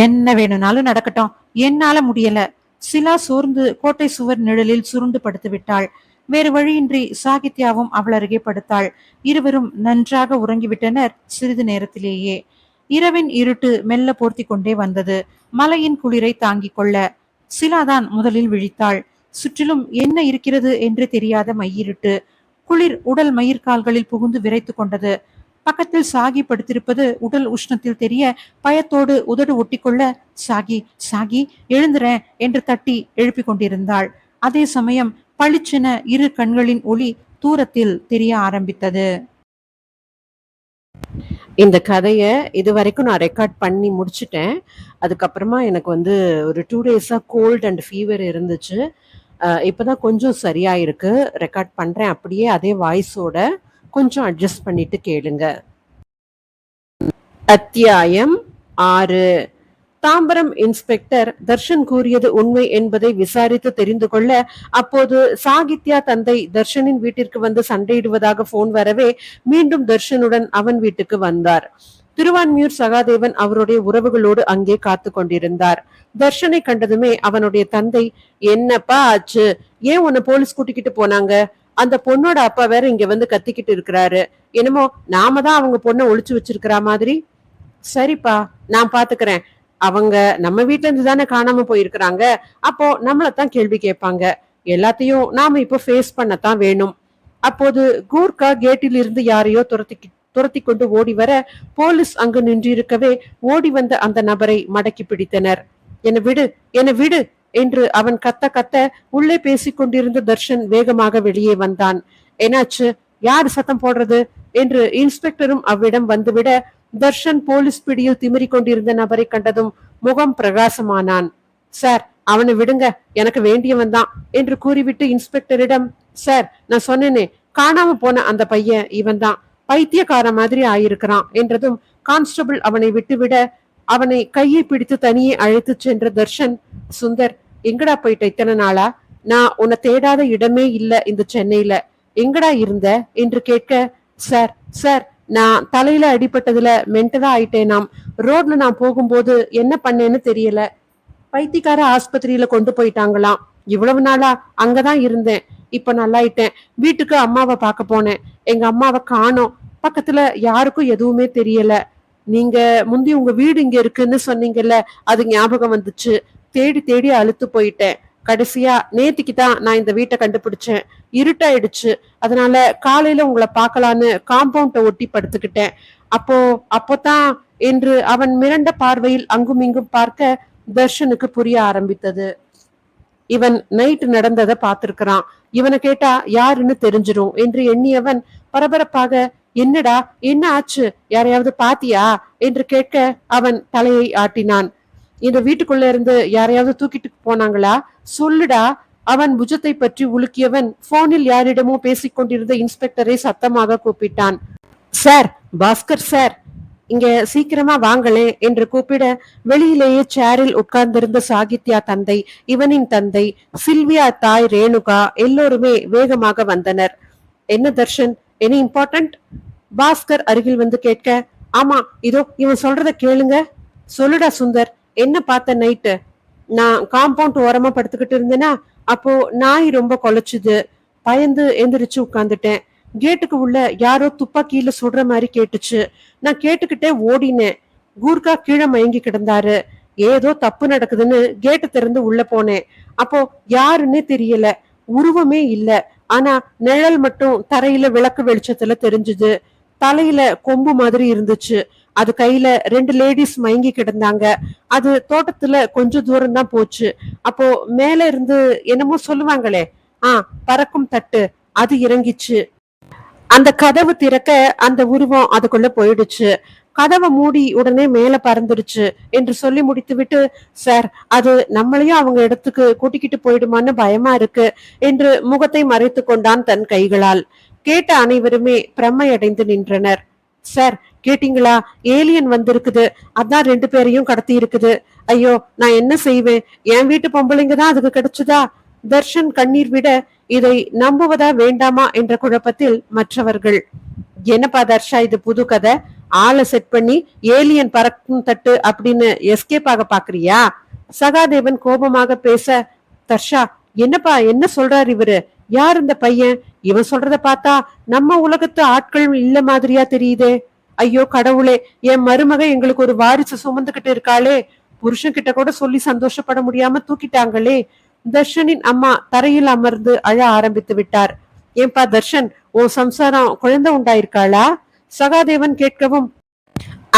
என்ன வேணும்னாலும் நடக்கட்டும், என்னால முடியல. சிலா சோர்ந்து கோட்டை சுவர் நிழலில் சுருண்டு படுத்து விட்டாள். வேறு வழியின்றி சாகித்யாவும் அவள் அருகே படுத்தாள். இருவரும் நன்றாக உறங்கிவிட்டனர் சிறிது நேரத்திலேயே. இரவின் இருட்டு மெல்ல போர்த்தி கொண்டே வந்தது. மலையின் குளிரை தாங்கிக் கொள்ள சிலாதான் முதலில் விழித்தாள். சுற்றிலும் என்ன இருக்கிறது என்று தெரியாத மையிருட்டு. குளிர் உடல் மயிர்கால்களில் புகுந்து விரைத்து கொண்டது. பக்கத்தில் சாகி படுத்திருப்பது உடல் உஷ்ணத்தில் தெரிய பயத்தோடு உதடு ஒட்டிக்கொள்ள, சாகி சாகி எழுந்துறேன் என்று தட்டி எழுப்பிக் கொண்டிருந்தாள். அதே சமயம் பளிச்சென இரு கண்களின் ஒளி தூரத்தில் தெரிய ஆரம்பித்தது. இந்த கதைய இதுவரைக்கும் நான் ரெக்கார்ட் பண்ணி முடிச்சுட்டேன். அதுக்கப்புறமா எனக்கு ஒரு 2 டேஸா கோல்ட் அண்ட் ஃபீவர் இருந்துச்சு. இப்பதான் கொஞ்சம் சரியா இருக்கு. ரெக்கார்ட் பண்றேன் அப்படியே அதே வாய்ஸோட. கொஞ்சம் அட்ஜஸ்ட் பண்ணிட்டு கேளுங்க. அத்தியாயம் 6. தாம்பரம் இன்ஸ்பெக்டர் தர்ஷன் கூறியது உண்மை என்பதை விசாரித்து தெரிந்து கொள்ள அப்போது சாகித்யா தந்தை தர்ஷனின் வீட்டிற்கு வந்து சண்டையிடுவதாக போன் வரவே மீண்டும் தர்ஷனுடன் அவன் வீட்டுக்கு வந்தார். திருவான்மியூர் சகாதேவன் அவருடைய உறவுகளோடு அங்கே காத்து கொண்டிருந்தார். தர்ஷனை கண்டதுமே அவனுடைய தந்தை, என்னப்பா ஆச்சு, ஏன் உன்னை போலீஸ் கூட்டிக்கிட்டு போனாங்க? அந்த பொண்ணோட அப்பா வேற இங்க வந்து கத்திக்கிட்டு இருக்கிறாரு. என்னமோ நாம தான் அவங்க பொண்ணை ஒளிச்சு வச்சிருக்கிற மாதிரி. சரிப்பா, நான் பாத்துக்கிறேன். அவங்க நம்ம வீட்டுல இருந்து தானே காணாம போயிருக்கிறாங்க. அப்போ நம்மளத்தான் கேள்வி கேட்பாங்க. எல்லாத்தையும் நாம இப்ப ஃபேஸ் பண்ணத்தான் வேணும். அப்போது கூர்கா கேட்டில் இருந்து யாரையோ துரத்தி கொண்டு ஓடி வர போலீஸ் அங்கு நின்றிருக்கவே ஓடி வந்த அந்த நபரை மடக்கி பிடித்தனர். என்ன விடு, என்ன விடு என்று அவன் கத்த கத்த உள்ளே பேசிக் கொண்டிருந்த தர்ஷன் வேகமாக வெளியே வந்தான். என்னாச்சு, யாரு சத்தம் போடுறது என்று இன்ஸ்பெக்டரும் அவ்விடம் வந்துவிட தர்ஷன் போலீஸ் பிடியில் திமிரிக் கொண்டிருந்த நபரை கண்டதும் முகம் பிரகாசமானான். சார், அவனை விடுங்க, எனக்கு வேண்டியவன் தான் என்று கூறிவிட்டு இன்ஸ்பெக்டரிடம், சார் நான் சொன்னேனே, காணாம போன அந்த பையன் இவன் தான், பைத்தியக்கார மாதிரி ஆயிருக்கிறான் என்றதும் கான்ஸ்டபிள் அவனை விட்டுவிட அவனை கையை பிடித்து தனியே அழைத்து சென்ற தர்ஷன், சுந்தர் எங்கடா போயிட்ட இத்தனை நாளா? நான் உன்னை தேடாத இடமே இல்ல இந்த சென்னையில, எங்கடா இருந்த என்று கேட்க, சார் சார் நான் தலையில அடிபட்டதுல மென்டலா ஆயிட்டேனாம். ரோட்ல நான் போகும்போது என்ன பண்ணேன்னு தெரியல. பைத்தியக்கார ஆஸ்பத்திரியில கொண்டு போயிட்டாங்களாம். இவ்வளவு நாளா அங்கதான் இருந்தேன். இப்ப நல்லாயிட்டேன். வீட்டுக்கு அம்மாவை பார்க்க போனேன். எங்க அம்மாவை காணோம். பக்கத்துல யாருக்கும் எதுவுமே தெரியல. நீங்க முந்தி உங்க வீடு இங்க இருக்குன்னு சொன்னீங்கல்ல, அது ஞாபகம் வந்துச்சு. தேடி தேடி அழுத்து போயிட்டேன். கடைசியா நேத்திக்கு தான் நான் இந்த வீட்டை கண்டுபிடிச்சேன். இருட்டாயிடுச்சு. அதனால காலையில உங்களை பார்க்கலான்னு காம்பவுண்ட ஒட்டி படுத்துக்கிட்டேன். அப்போதான் என்று அவன் மிரண்ட பார்வையில் அங்கும் இங்கும் பார்க்க தர்ஷனுக்கு புரிய ஆரம்பித்தது. இவன் நைட் நடந்ததை பார்த்திருக்கிறான். இவனை கேட்டா யாருன்னு தெரிஞ்சிரும் என்று எண்ணியவன் பரபரப்பாக, என்னடா என்ன ஆச்சு, யாரையாவது பாத்தியா என்று கேட்க அவன் தலையை ஆட்டினான். இந்த வீட்டுக்குள்ள இருந்து யாரையாவது தூக்கிட்டு போனாங்களா, சொல்லுடா. அவன் புஜத்தை பற்றி உலுக்கியவன் போனில் யாரிடமோ பேசிக் கொண்டிருந்த இன்ஸ்பெக்டரை சத்தமாக கூப்பிட்டான். சார், பாஸ்கர் சார், இங்க சீக்கிரமா வாங்களே என்று கூப்பிட வெளியிலேயே சேரில் உட்கார்ந்திருந்த சாகித்யா தந்தை, இவனின் தந்தை, சில்வியா தாய் ரேணுகா எல்லோருமே வேகமாக வந்தனர். என்ன தர்ஷன், எனி இம்பார்ட்டன்ட்? பாஸ்கர் அருகில் வந்து கேட்க, ஆமா, இதோ இவன் சொல்றத கேளுங்க. சொல்லுடா சுந்தர், என்ன பார்த்த நைட்டு? நான் காம்பவுண்ட் ஓரமா படுத்துக்கிட்டு இருந்தேனா, அப்போ நாய் ரொம்ப கொலைச்சுது. பயந்து எந்திரிச்சு உட்கார்ந்துட்டேன். கேட்டுக்கு உள்ள யாரோ துப்பாக்கியில சுடுற மாதிரி கேட்டுச்சு. நான் கேட்டுக்கிட்டே ஓடினேன். கூர்கா கீழே மயங்கி கிடந்தாரு. ஏதோ தப்பு நடக்குதுன்னு கேட்டு திறந்து உள்ள போனேன். அப்போ யாருன்னே தெரியல, உருவமே இல்ல. ஆனா நிழல் மட்டும் தரையில விளக்கு வெளிச்சத்துல தெரிஞ்சுது. தலையில கொம்பு மாதிரி இருந்துச்சு. அது கையில 2 லேடிஸ் மயங்கி கிடந்தாங்க. அது தோட்டத்துல கொஞ்சம் தூரம் தான் போச்சு. அப்போ மேல இருந்து என்னமோ சொல்லுவாங்களே, பறக்கும் தட்டு, அது இறங்கிச்சு. அந்த கதவு திறக்க அந்த உருவம் அதுக்குள்ள போயிடுச்சு. கதவை மூடி உடனே மேல பறந்துருச்சு என்று சொல்லி முடித்து விட்டு, சார், அது நம்மளையும் அவங்க இடத்துக்கு கூட்டிக்கிட்டு போயிடுமான்னு பயமா இருக்கு என்று முகத்தை மறைத்து கொண்டான் தன் கைகளால். கேட்ட அனைவருமே பிரம்மை அடைந்து நின்றனர். சார், கேட்டீங்களா, ஏலியன் வந்திருக்குது, அதான் 2 பேரையும் கடத்தி இருக்குது. ஐயோ, நான் என்ன செய்வேன்? என் வீட்டு பொம்பளைங்க தான் அதுக்கு கிடைச்சதா? தர்ஷன் கண்ணீர் விட இதை நம்புவதா வேண்டாமா என்ற குழப்பத்தில் மற்றவர்கள், என்னப்பா தர்ஷா, இது புது கதை, ஆளை செட் பண்ணி ஏலியன் பறக்கும் தட்டு அப்படின்னு எஸ்கேப் ஆக பாக்குறியா? சகாதேவன் கோபமாக பேச, தர்ஷா என்னப்பா என்ன சொல்றாரு இவரு? யார் இந்த பையன்? இவன் சொல்றத பார்த்தா நம்ம உலகத்து ஆட்கள் இல்ல மாதிரியா தெரியுதே. ஐயோ கடவுளே, என் மருமக எங்களுக்கு ஒரு வாரிசு சுமந்துகிட்டு இருக்காளே, புருஷன் கிட்ட கூட சொல்லி சந்தோஷப்பட முடியாம தூக்கிட்டாங்களே. தர்ஷனின் அம்மா தரையில் அமர்ந்து அழ ஆரம்பித்து விட்டார். ஏன்பா தர்ஷன், உன் சம்சாரம் குழந்தை உண்டாயிருக்காளா? சகாதேவன் கேட்கவும்,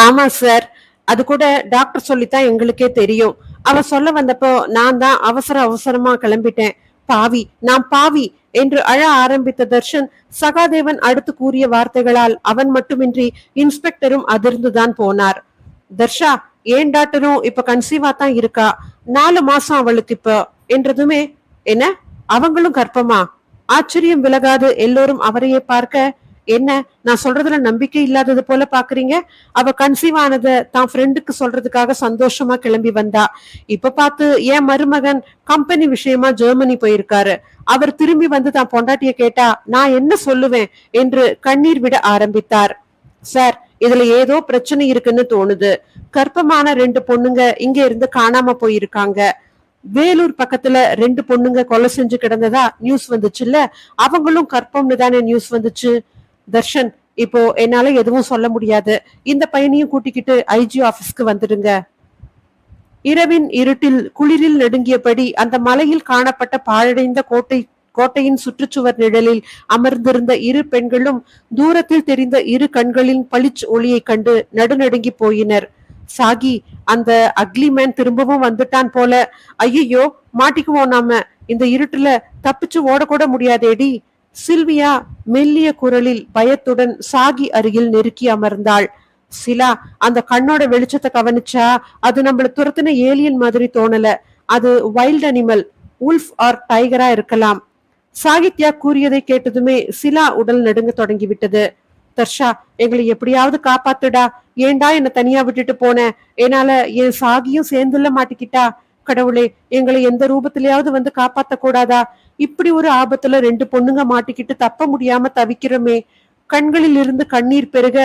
ஆமா சார், அது கூட டாக்டர் சொல்லித்தான் எங்களுக்கே தெரியும். அவ சொல்ல வந்தப்போ நான் தான் அவசரமா கிளம்பிட்டேன். பாவி, நான் பாவி என்று அழ ஆரம்பித்த தர்ஷன் சகாதேவன் அடுத்து கூறிய வார்த்தைகளால் அவன் மட்டுமின்றி இன்ஸ்பெக்டரும் அதிர்ந்துதான் போனார். தர்ஷா, ஏன் டாக்டரும் இப்ப கன்சீவா தான் இருக்கா, 4 மாசம் அவளுக்கு இப்ப என்றதுமே, என்ன அவங்களும் கர்ப்பமா? ஆச்சரியம் விலகாது எல்லோரும் அவரையே பார்க்க, என்ன நான் சொல்றதுல நம்பிக்கை இல்லாதது போல பாக்குறீங்க? அவ கன்சீவ் ஆனத தான் ஃப்ரெண்டுக்கு சொல்றதுக்காக சந்தோஷமா கிளம்பி வந்தா. இப்ப பார்த்து என் மருமகன் கம்பெனி விஷயமா ஜெர்மனி போயிருக்காரு. அவர் திரும்பி வந்து தான் பொண்டாட்டிய கேட்டா நான் என்ன சொல்லுவேன் என்று கண்ணீர் விட ஆரம்பித்தார். சார், இதுல ஏதோ பிரச்சனை இருக்குன்னு தோணுது. கர்ப்பமான 2 பொண்ணுங்க இங்க இருந்து காணாம போயிருக்காங்க. வேலூர் பக்கத்துல 2 பொண்ணுங்க கொலை செஞ்சு கிடந்ததா நியூஸ் வந்துச்சுல்ல, அவங்களும் கர்ப்பம்னு தானே நியூஸ் வந்துச்சு. தர்ஷன், இப்போ என்னால எதுவும் சொல்ல முடியாது. இந்த பையனையும் கூட்டிக்கிட்டு ஐஜி ஆபீஸ்க்கு வந்துடுங்க. இரவின் இருட்டில் குளிரில் நடுங்கியபடி அந்த மலையில் காணப்பட்ட பாழடைந்த கோட்டையின் சுற்றுச்சுவர் நிழலில் அமர்ந்திருந்த 2 பெண்களும் தூரத்தில் தெரிந்த 2 கண்களின் பளிச் ஒளியை கண்டு நடுநடுங்கி போயினர். சாகி, அந்த அக்லிமேன் திரும்பவும் வந்துட்டான் போல. ஐயோ, மாட்டிக்குவோம் நாம. இந்த இருட்டுல தப்பிச்சு ஓடக்கூட முடியாதேடி. சில்வியா மெல்லிய குரலில் பயத்துடன் சாகி அருகில் நெருக்கி அமர்ந்தாள். சிலா, அந்த கண்ணோட வெளிச்சத்தை கவனிச்சா அது நம்மள துரத்தின ஏலியன் மாதிரி தோணல. அது வைல்ட் அனிமல், உல்ஃப் ஆர் டைகரா இருக்கலாம். சாகித்யா கூறியதை கேட்டதுமே சிலா உடல் நடுங்க தொடங்கிவிட்டது. தர்ஷா, எங்களை எப்படியாவது காப்பாத்துடா. ஏண்டா என்ன தனியா விட்டுட்டு போன? என்னால என் சாகியும் சேர்ந்துள்ள மாட்டிக்கிட்டா. கடவுளே, எங்களை எந்த ரூபத்திலேயாவது வந்து காப்பாத்த கூடாதா? இப்படி ஒரு ஆபத்துல 2 பொண்ணுங்க மாட்டிக்கிட்டு தப்ப முடியாம தவிக்கிறோமே. கண்களில் இருந்து கண்ணீர் பெருக,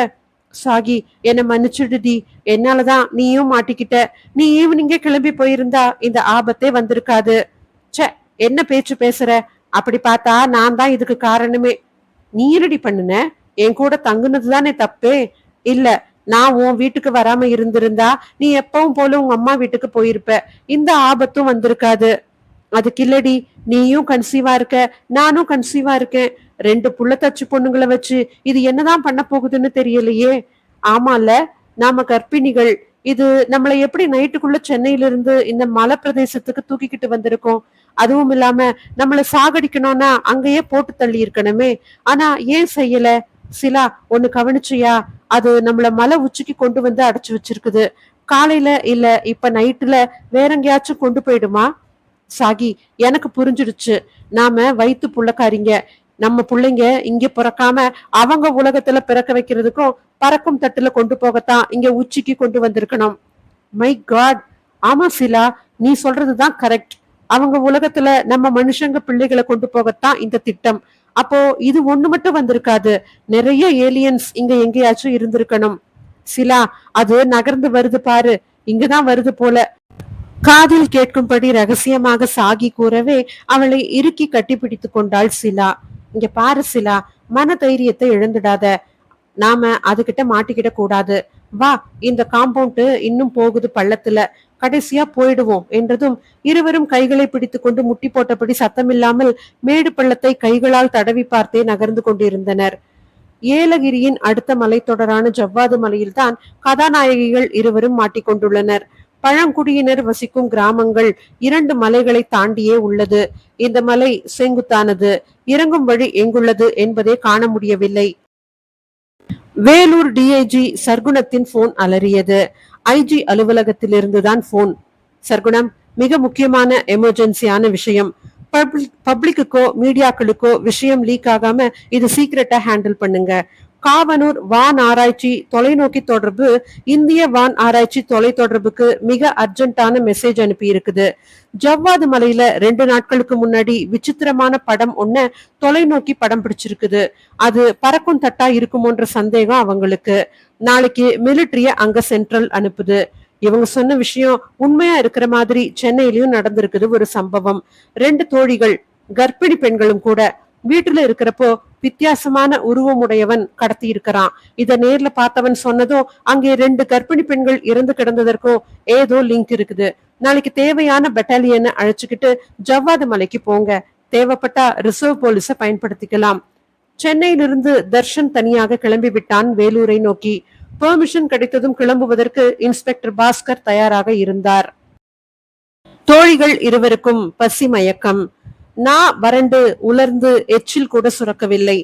சாகி என்ன மன்னிச்சுடுதி, என்னாலதான் நீயும் மாட்டிக்கிட்ட. நீ ஈவினிங்கே கிளம்பி போயிருந்தா இந்த ஆபத்தே வந்திருக்காது. சே, என்ன பேச்சு பேசுற? அப்படி பார்த்தா நான் தான் இதுக்கு காரணமே. நீ ரெடி பண்ணுன, என் கூட தங்குனது தானே தப்பே. இல்ல, நான் உன் வீட்டுக்கு வராம இருந்திருந்தா நீ எப்பவும் போல உங்க அம்மா வீட்டுக்கு போயிருப்ப. இந்த ஆபத்தும் வந்திருக்காது. அதுக்கு இல்லடி, நீயும் கன்சீவா இருக்க, நானும் கன்சீவா இருக்கேன். 2 புள்ள தச்சு பொண்ணுங்களை வச்சு இது என்னதான் பண்ண போகுதுன்னு தெரியலையே. ஆமால, நாம கர்ப்பிணிகள். இது நம்மள எப்படி நைட்டுக்குள்ள சென்னையில இருந்து இந்த மலை பிரதேசத்துக்கு தூக்கிக்கிட்டு வந்திருக்கோம். அதுவும் இல்லாம நம்மள சாகடிக்கணும்னா அங்கேயே போட்டு தள்ளி இருக்கணுமே. ஆனா ஏன் செய்யல? சிலா, ஒண்ணு கவனிச்சியா? அது நம்மள மலை உச்சிக்கு கொண்டு வந்து அடைச்சு வச்சிருக்குது. காலையில இல்ல இப்ப நைட்டுல வேற எங்கேயாச்சும் கொண்டு போயிடுமா? சாகி, எனக்கு புரிஞ்சிடுச்சு. நாம வயித்து புள்ளக்காரிங்க. நம்ம பிள்ளைங்க இங்க பிறக்காம அவங்க உலகத்துல பிறக்க வைக்கிறதுக்கும் பறக்கும் தட்டுல கொண்டு போகத்தான் இங்க உச்சிக்கு கொண்டு வந்திருக்கணும். மை காட், ஆமா சிலா, நீ சொல்றதுதான் கரெக்ட். அவங்க உலகத்துல நம்ம மனுஷங்க பிள்ளைகளை கொண்டு போகத்தான் இந்த திட்டம். அப்போ இது ஒண்ணு மட்டும் வந்திருக்காது, நிறைய ஏலியன்ஸ் இங்க எங்கேயாச்சும் இருந்திருக்கணும். சிலா, அது நகர்ந்து வருது பாரு, இங்கதான் வருது போல. காதில் கேட்கும்படி ரகசியமாக சாகி கூறவே அவளை இறுக்கி கட்டிப்பிடித்து கொண்டாள் சிலா. இங்க பாரு சிலா, மன தைரியத்தை இழந்துடாத. நாம அதுகிட்ட மாட்டிக்கிட கூடாது. வா, இந்த காம்பவுண்ட் இன்னும் போகுது பள்ளத்துல, கடைசியா போயிடுவோம் என்றதும் இருவரும் கைகளை பிடித்து கொண்டு முட்டி போட்டபடி சத்தமில்லாமல் மேடு பள்ளத்தை கைகளால் தடவி பார்த்தே நகர்ந்து கொண்டிருந்தனர். ஏலகிரியின் அடுத்த மலைத்தொடரான ஜவ்வாது மலையில்தான் கதாநாயகிகள் இருவரும் மாட்டிக்கொண்டுள்ளனர். பழங்குடியினர் வசிக்கும் கிராமங்கள் 2 மலைகளை தாண்டியே உள்ளது. இந்த மலை செங்குத்தானது. இறங்கும் வழி எங்குள்ளது என்பதே காண முடியவில்லை. வேலூர் டிஐஜி சர்க்குணத்தின் போன் அலறியது. ஐஜி அலுவலகத்திலிருந்துதான் போன். சர்க்குணம், மிக முக்கியமான எமர்ஜென்சியான விஷயம். பப்ளிக்குக்கோ மீடியாக்களுக்கோ விஷயம் லீக் ஆகாம இது சீக்கிரட்டா ஹேண்டில் பண்ணுங்க. காவனூர் வான் ஆராய்ச்சி தொலைநோக்கி தொடர்பு இந்திய வான் ஆராய்ச்சி தொலை தொடர்புக்கு மிக அர்ஜென்டான மெசேஜ் அனுப்பி இருக்குது. ஜவ்வாது மலையில 2 நாட்களுக்கு முன்னாடி விசித்திரமான படம் ஒண்ணு தொலைநோக்கி படம் பிடிச்சிருக்குது. அது பறக்கும் தட்டா இருக்குமோன்ற சந்தேகம் அவங்களுக்கு. நாளைக்கு மிலிட்டரிய அங்க சென்ட்ரல் அனுப்புது. இவங்க சொன்ன விஷயம் உண்மையா இருக்கிற மாதிரி சென்னையிலயும் நடந்திருக்குது ஒரு சம்பவம். 2 தோழிகள், கர்ப்பிணி பெண்களும் கூட. வீட்டுல இருக்கிறப்போ வித்தியாசமான உருவமுடையவன் கடத்தி இருக்கிறான். இத நேர்ல பார்த்தவன் சொன்னதும் அங்கே 2 கர்ப்பிணி பெண்கள் இறந்து கிடந்ததற்கும் ஏதோ லிங்க் இருக்குது. நாளைக்கு தேவையான பெட்டாலியனை அழைச்சுக்கிட்டு ஜவ்வாது மலைக்கு போங்க. தேவைப்பட்டா ரிசர்வ் போலீஸ பயன்படுத்திக்கலாம். சென்னையிலிருந்து தர்ஷன் தனியாக கிளம்பி விட்டான் வேலூரை நோக்கி. பெர்மிஷன் கிடைத்ததும் கிளம்புவதற்கு இன்ஸ்பெக்டர் பாஸ்கர் தயாராக இருந்தார். தோழிகள் இருவருக்கும் பசி மயக்கம். வறண்டு உலர்ந்து எச்சில் கூட சுரக்கவில்லை.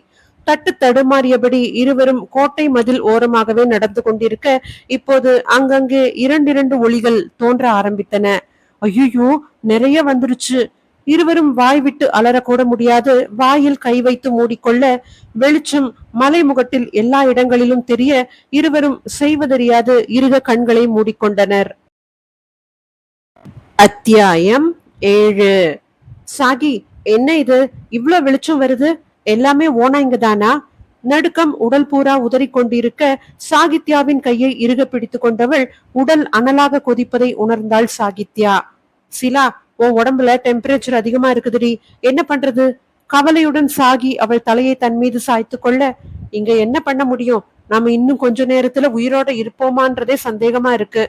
தட்டு தடுமாறியபடி இருவரும் கோட்டை மதில் ஓரமாகவே நடந்து கொண்டிருக்க இப்போது அங்கங்கே இரண்டிரண்டு ஒளிகள் தோன்ற ஆரம்பித்தன. ஐயோ, நிறைய வந்துருச்சு. இருவரும் வாய் விட்டு அலறக்கூட முடியாது. வாயில் கை வைத்து மூடிக்கொள்ள வெளிச்சம் மலைமுகட்டில் எல்லா இடங்களிலும் தெரிய இருவரும் செய்வதறியாது இறுக கண்களை மூடிக்கொண்டனர். அத்தியாயம் 7. சாகி, என்ன இது, இவ்ளோ வெளிச்சம் வருது? எல்லாமே ஓனாய்ங்க தானா? நடுக்கம் உடல் பூரா உதறி கொண்டிருக்க சாகித்யாவின் கையை இறுக பிடித்து கொண்டவள் உடல் அனலாக கொதிப்பதை உணர்ந்தாள் சாகித்யா. சிலா, உன் உடம்புல டெம்பரேச்சர் அதிகமா இருக்குதுடி, என்ன பண்றது? கவலையுடன் சாகி அவள் தலையை தன் மீது சாய்த்து கொள்ள, இங்க என்ன பண்ண முடியும்? நாம இன்னும் கொஞ்ச நேரத்துல உயிரோட இருப்போமான்றதே சந்தேகமா இருக்கு.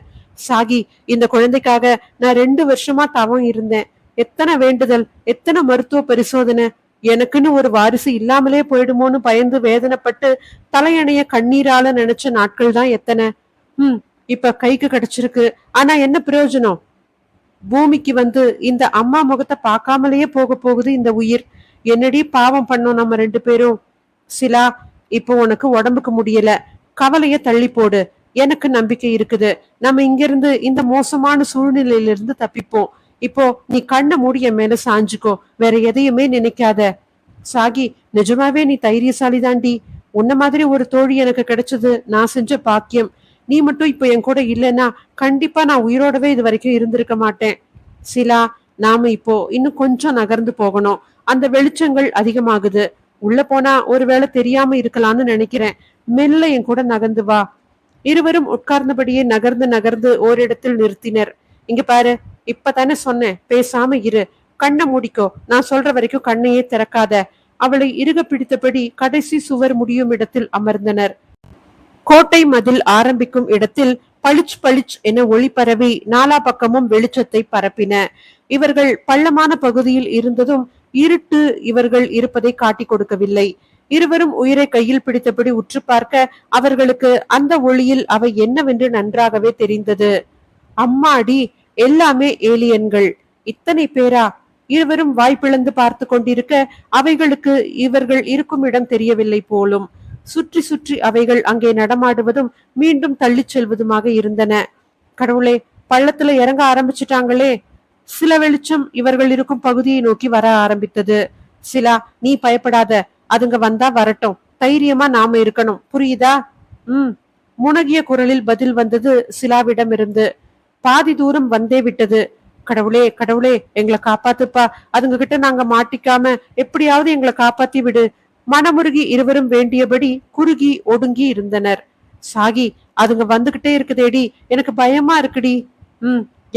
சாகி, இந்த குழந்தைக்காக நான் 2 வருஷமா தவம் இருந்தேன். எத்தனை வேண்டுதல், எத்தனை மருத்துவ பரிசோதனை. எனக்குன்னு ஒரு வாரிசு இல்லாமலே போயிடுமோன்னு பயந்து வேதனைப்பட்டு தலையணைய கண்ணீரால நினைச்ச நாட்கள் தான் எத்தனை. இப்ப கைக்கு கிடைச்சிருக்கு. ஆனா என்ன பிரயோஜனம்? பூமிக்கு வந்து இந்த அம்மா முகத்தை பார்க்காமலேயே போக போகுது இந்த உயிர். என்னடி பாவம் பண்ணோம் நம்ம 2 பேரும். சிலா, இப்போ உனக்கு உடம்புக்கு முடியல, கவலைய தள்ளி போடு. எனக்கு நம்பிக்கை இருக்குது. நம்ம இங்கிருந்து இந்த மோசமான சூழ்நிலையிலிருந்து தப்பிப்போம். இப்போ நீ கண்ணை மூடி என் மேல சாஞ்சுக்கோ, வேற எதையுமே நினைக்காத. சாகி, நிஜமாவே நீ தைரியசாலி தாண்டி. உன்ன மாதிரி ஒரு தோழி எனக்கு கிடைச்சது நான் செஞ்ச பாக்கியம். நீ மட்டும் இப்ப என் கூட இல்லைன்னா கண்டிப்பா நான் உயிரோடவே இது வரைக்கும் இருந்திருக்க மாட்டேன். சிலா, நாம இப்போ இன்னும் கொஞ்சம் நகர்ந்து போகணும். அந்த வெளிச்சங்கள் அதிகமாகுது. உள்ள போனா ஒருவேளை தெரியாம இருக்கலாம்னு நினைக்கிறேன். மெல்ல என் கூட நகர்ந்து வா. இருவரும் உட்கார்ந்தபடியே நகர்ந்து நகர்ந்து ஓரிடத்தில் நிறுத்தினர். இங்க பாரு, இப்பதானே சொன்னேன், பேசாம இரு. கண்ணை மூடிக்கோ. நான் சொல்ற வரைக்கும் கண்ணையே திறக்காத. அவளை இறுக பிடித்தபடி கடைசி சுவர் முடியும் இடத்தில் அமர்ந்தனர். கோட்டை மதில் ஆரம்பிக்கும் இடத்தில் பளிச் பளிச் என ஒளி பரவி நாலா பக்கமும் வெளிச்சத்தை பரப்பின. இவர்கள் பள்ளமான பகுதியில் இருந்ததும் இருட்டு இவர்கள் இருப்பதை காட்டிக் கொடுக்கவில்லை. இருவரும் உயிரை கையில் பிடித்தபடி உற்று பார்க்க அவர்களுக்கு அந்த ஒளியில் அவை என்னவென்று நன்றாகவே தெரிந்தது. அம்மாடி, எல்லாமே ஏலியன்கள். இத்தனை பேரா? இருவரும் வாய்ப்பிழந்து பார்த்து கொண்டிருக்க அவைகளுக்கு இவர்கள் இருக்கும் இடம் தெரியவில்லை போலும். சுற்றி சுற்றி அவைகள் அங்கே நடமாடுவதும் மீண்டும் தள்ளி செல்வதுமாக இருந்தன. கடவுளே, பள்ளத்துல இறங்க ஆரம்பிச்சுட்டாங்களே. சில வெளிச்சம் இவர்கள் இருக்கும் பகுதியை நோக்கி வர ஆரம்பித்தது. சிலா, நீ பயப்படாத. அதுங்க வந்தா வரட்டும். தைரியமா நாம இருக்கணும், புரியுதா? முனகிய குரலில் பதில் வந்தது சிலாவிடம் இருந்து. பாதி தூரம் வந்தே விட்டது. கடவுளே கடவுளே, எங்களை காப்பாத்துப்பா. அதுங்க கிட்ட நாங்க மாட்டிக்காம எப்படியாவது எங்களை காப்பாத்தி விடு. மனமுருகி இருவரும் வேண்டியபடி குறுகி ஒடுங்கி இருந்தனர். சாகி, அதுங்க வந்துகிட்டே இருக்குதேடி, எனக்கு பயமா இருக்குடி.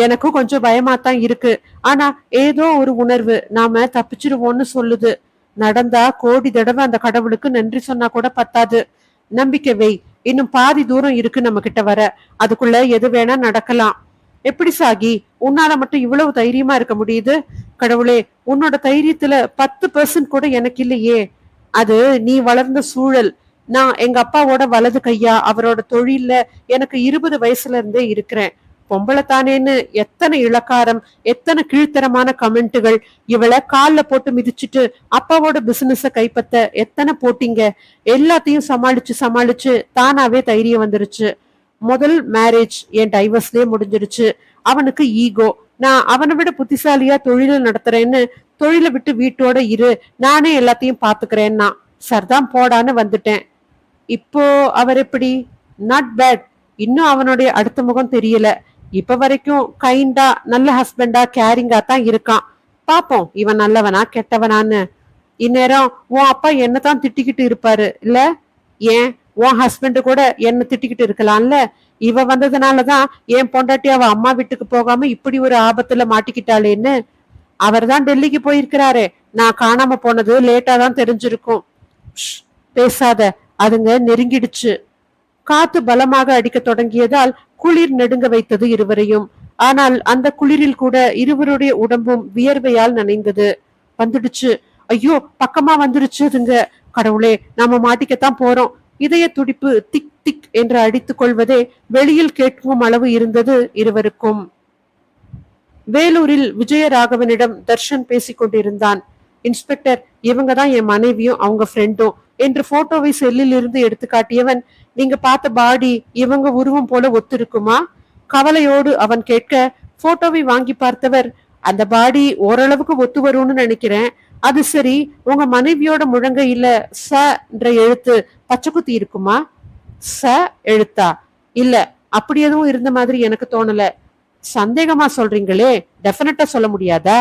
எனக்கும் கொஞ்சம் பயமாத்தான் இருக்கு. ஆனா ஏதோ ஒரு உணர்வு நாம தப்பிச்சிருவோம்னு சொல்லுது. நடந்தா கோடி தடவை அந்த கடவுளுக்கு நன்றி சொன்னா கூட பத்தாது. நம்பிக்கை வை. இன்னும் பாதி தூரம் இருக்கு நம்ம கிட்ட வர. அதுக்குள்ள எது வேணா நடக்கலாம். எப்படி சாகி, உன்னால மட்டும் இவ்வளவு தைரியமா இருக்க முடியுது? கடவுளே, உன்னோட தைரியத்துல 10% கூட எனக்கு இல்லையே. அது நீ வளர்ந்த சூழல். நான் எங்க அப்பாவோட வலது கையா அவரோட தொழில்ல எனக்கு 20 வயசுல இருந்தே இருக்கிறேன். பொம்பளை தானேன்னு எத்தனை இளக்காரம், எத்தனை கீழ்த்தரமான கமெண்ட்டுகள். இவளை கால்ல போட்டு மிதிச்சுட்டு அப்பாவோட பிசினஸ கைப்பத்த எத்தனை போட்டிங்க. எல்லாத்தையும் சமாளிச்சு சமாளிச்சு தானாவே தைரியம் வந்துருச்சு. முதல் மேரேஜ் என் டைவர்ஸ்லயே முடிஞ்சிருச்சு. அவனுக்கு ஈகோ. நான் அவனை விட புத்திசாலியா தொழில நடத்துறேன்னு தொழிலை விட்டு வீட்டோட இரு, நானே எல்லாத்தையும் பாத்துக்கிறேன்னா சர்தான் போடான்னு வந்துட்டேன். இப்போ அவர் எப்படி? Not bad. இன்னும் அவனுடைய அடுத்த முகம் தெரியல. இப்ப வரைக்கும் கைண்டா, நல்ல ஹஸ்பண்டா, கேரிங்கா தான் இருக்கான். பாப்போம் இவன் நல்லவனா கெட்டவனான்னு. இந்நேரம் உன் அப்பா என்னதான் திட்டிக்கிட்டு இருப்பாரு இல்ல? ஏன், உன் ஹஸ்பண்ட் கூட என்ன திட்டிக்கிட்டு இருக்கலாம்ல. இவ வந்ததுனாலதான் என் பொண்டாட்டி அவ அம்மா வீட்டுக்கு போகாம இப்படி ஒரு ஆபத்துல மாட்டிக்கிட்டாளேன்னு. அவர் தான் டெல்லிக்கு போயிருக்கிறாரே. நான் காணாம போனது லேட்டா தான் தெரிஞ்சிருக்கும். பேசாத, அதுங்க நெருங்கிடுச்சு. காத்து பலமாக அடிக்க தொடங்கியதால் குளிர் நெடுங்க வைத்தது இருவரையும். ஆனால் அந்த குளிரில் கூட இருவருடைய உடம்பும் வியர்வையால் நனைந்தது. வந்துடுச்சு. ஐயோ, பக்கமா வந்துருச்சு அதுங்க. கடவுளே, நாம மாட்டிக்கத்தான் போறோம். இதய துடிப்பு திக் திக் என்று அடித்துக் கொள்வதே வெளியில் கேட்கும் அளவு இருந்தது இருவருக்கும். வேலூரில் விஜயராகவனிடம் தர்ஷன் பேசிக் கொண்டிருந்தான். இன்ஸ்பெக்டர், இவங்க தான் என் மனைவியும் அவங்க ஃப்ரெண்டும் என்று போட்டோவை செல்லில் இருந்து எடுத்து காட்டியவன், நீங்க பார்த்த பாடி இவங்க உருவம் போல ஒத்திருக்குமா? கவலையோடு அவன் கேட்க, போட்டோவை வாங்கி பார்த்தவர், அந்த பாடி ஓரளவுக்கு ஒத்து வரும்னு நினைக்கிறேன். அது சரி, உங்க மனைவியோட முழங்கையில ச என்ற எழுத்து பச்சை குத்தி இருக்குமா? ச எழுத்தா? இல்ல, அப்படி எதுவும் இருந்த மாதிரி எனக்கு தோணல. சந்தேகமா சொல்றீங்களே, டெஃபினட்டா சொல்ல முடியாதா?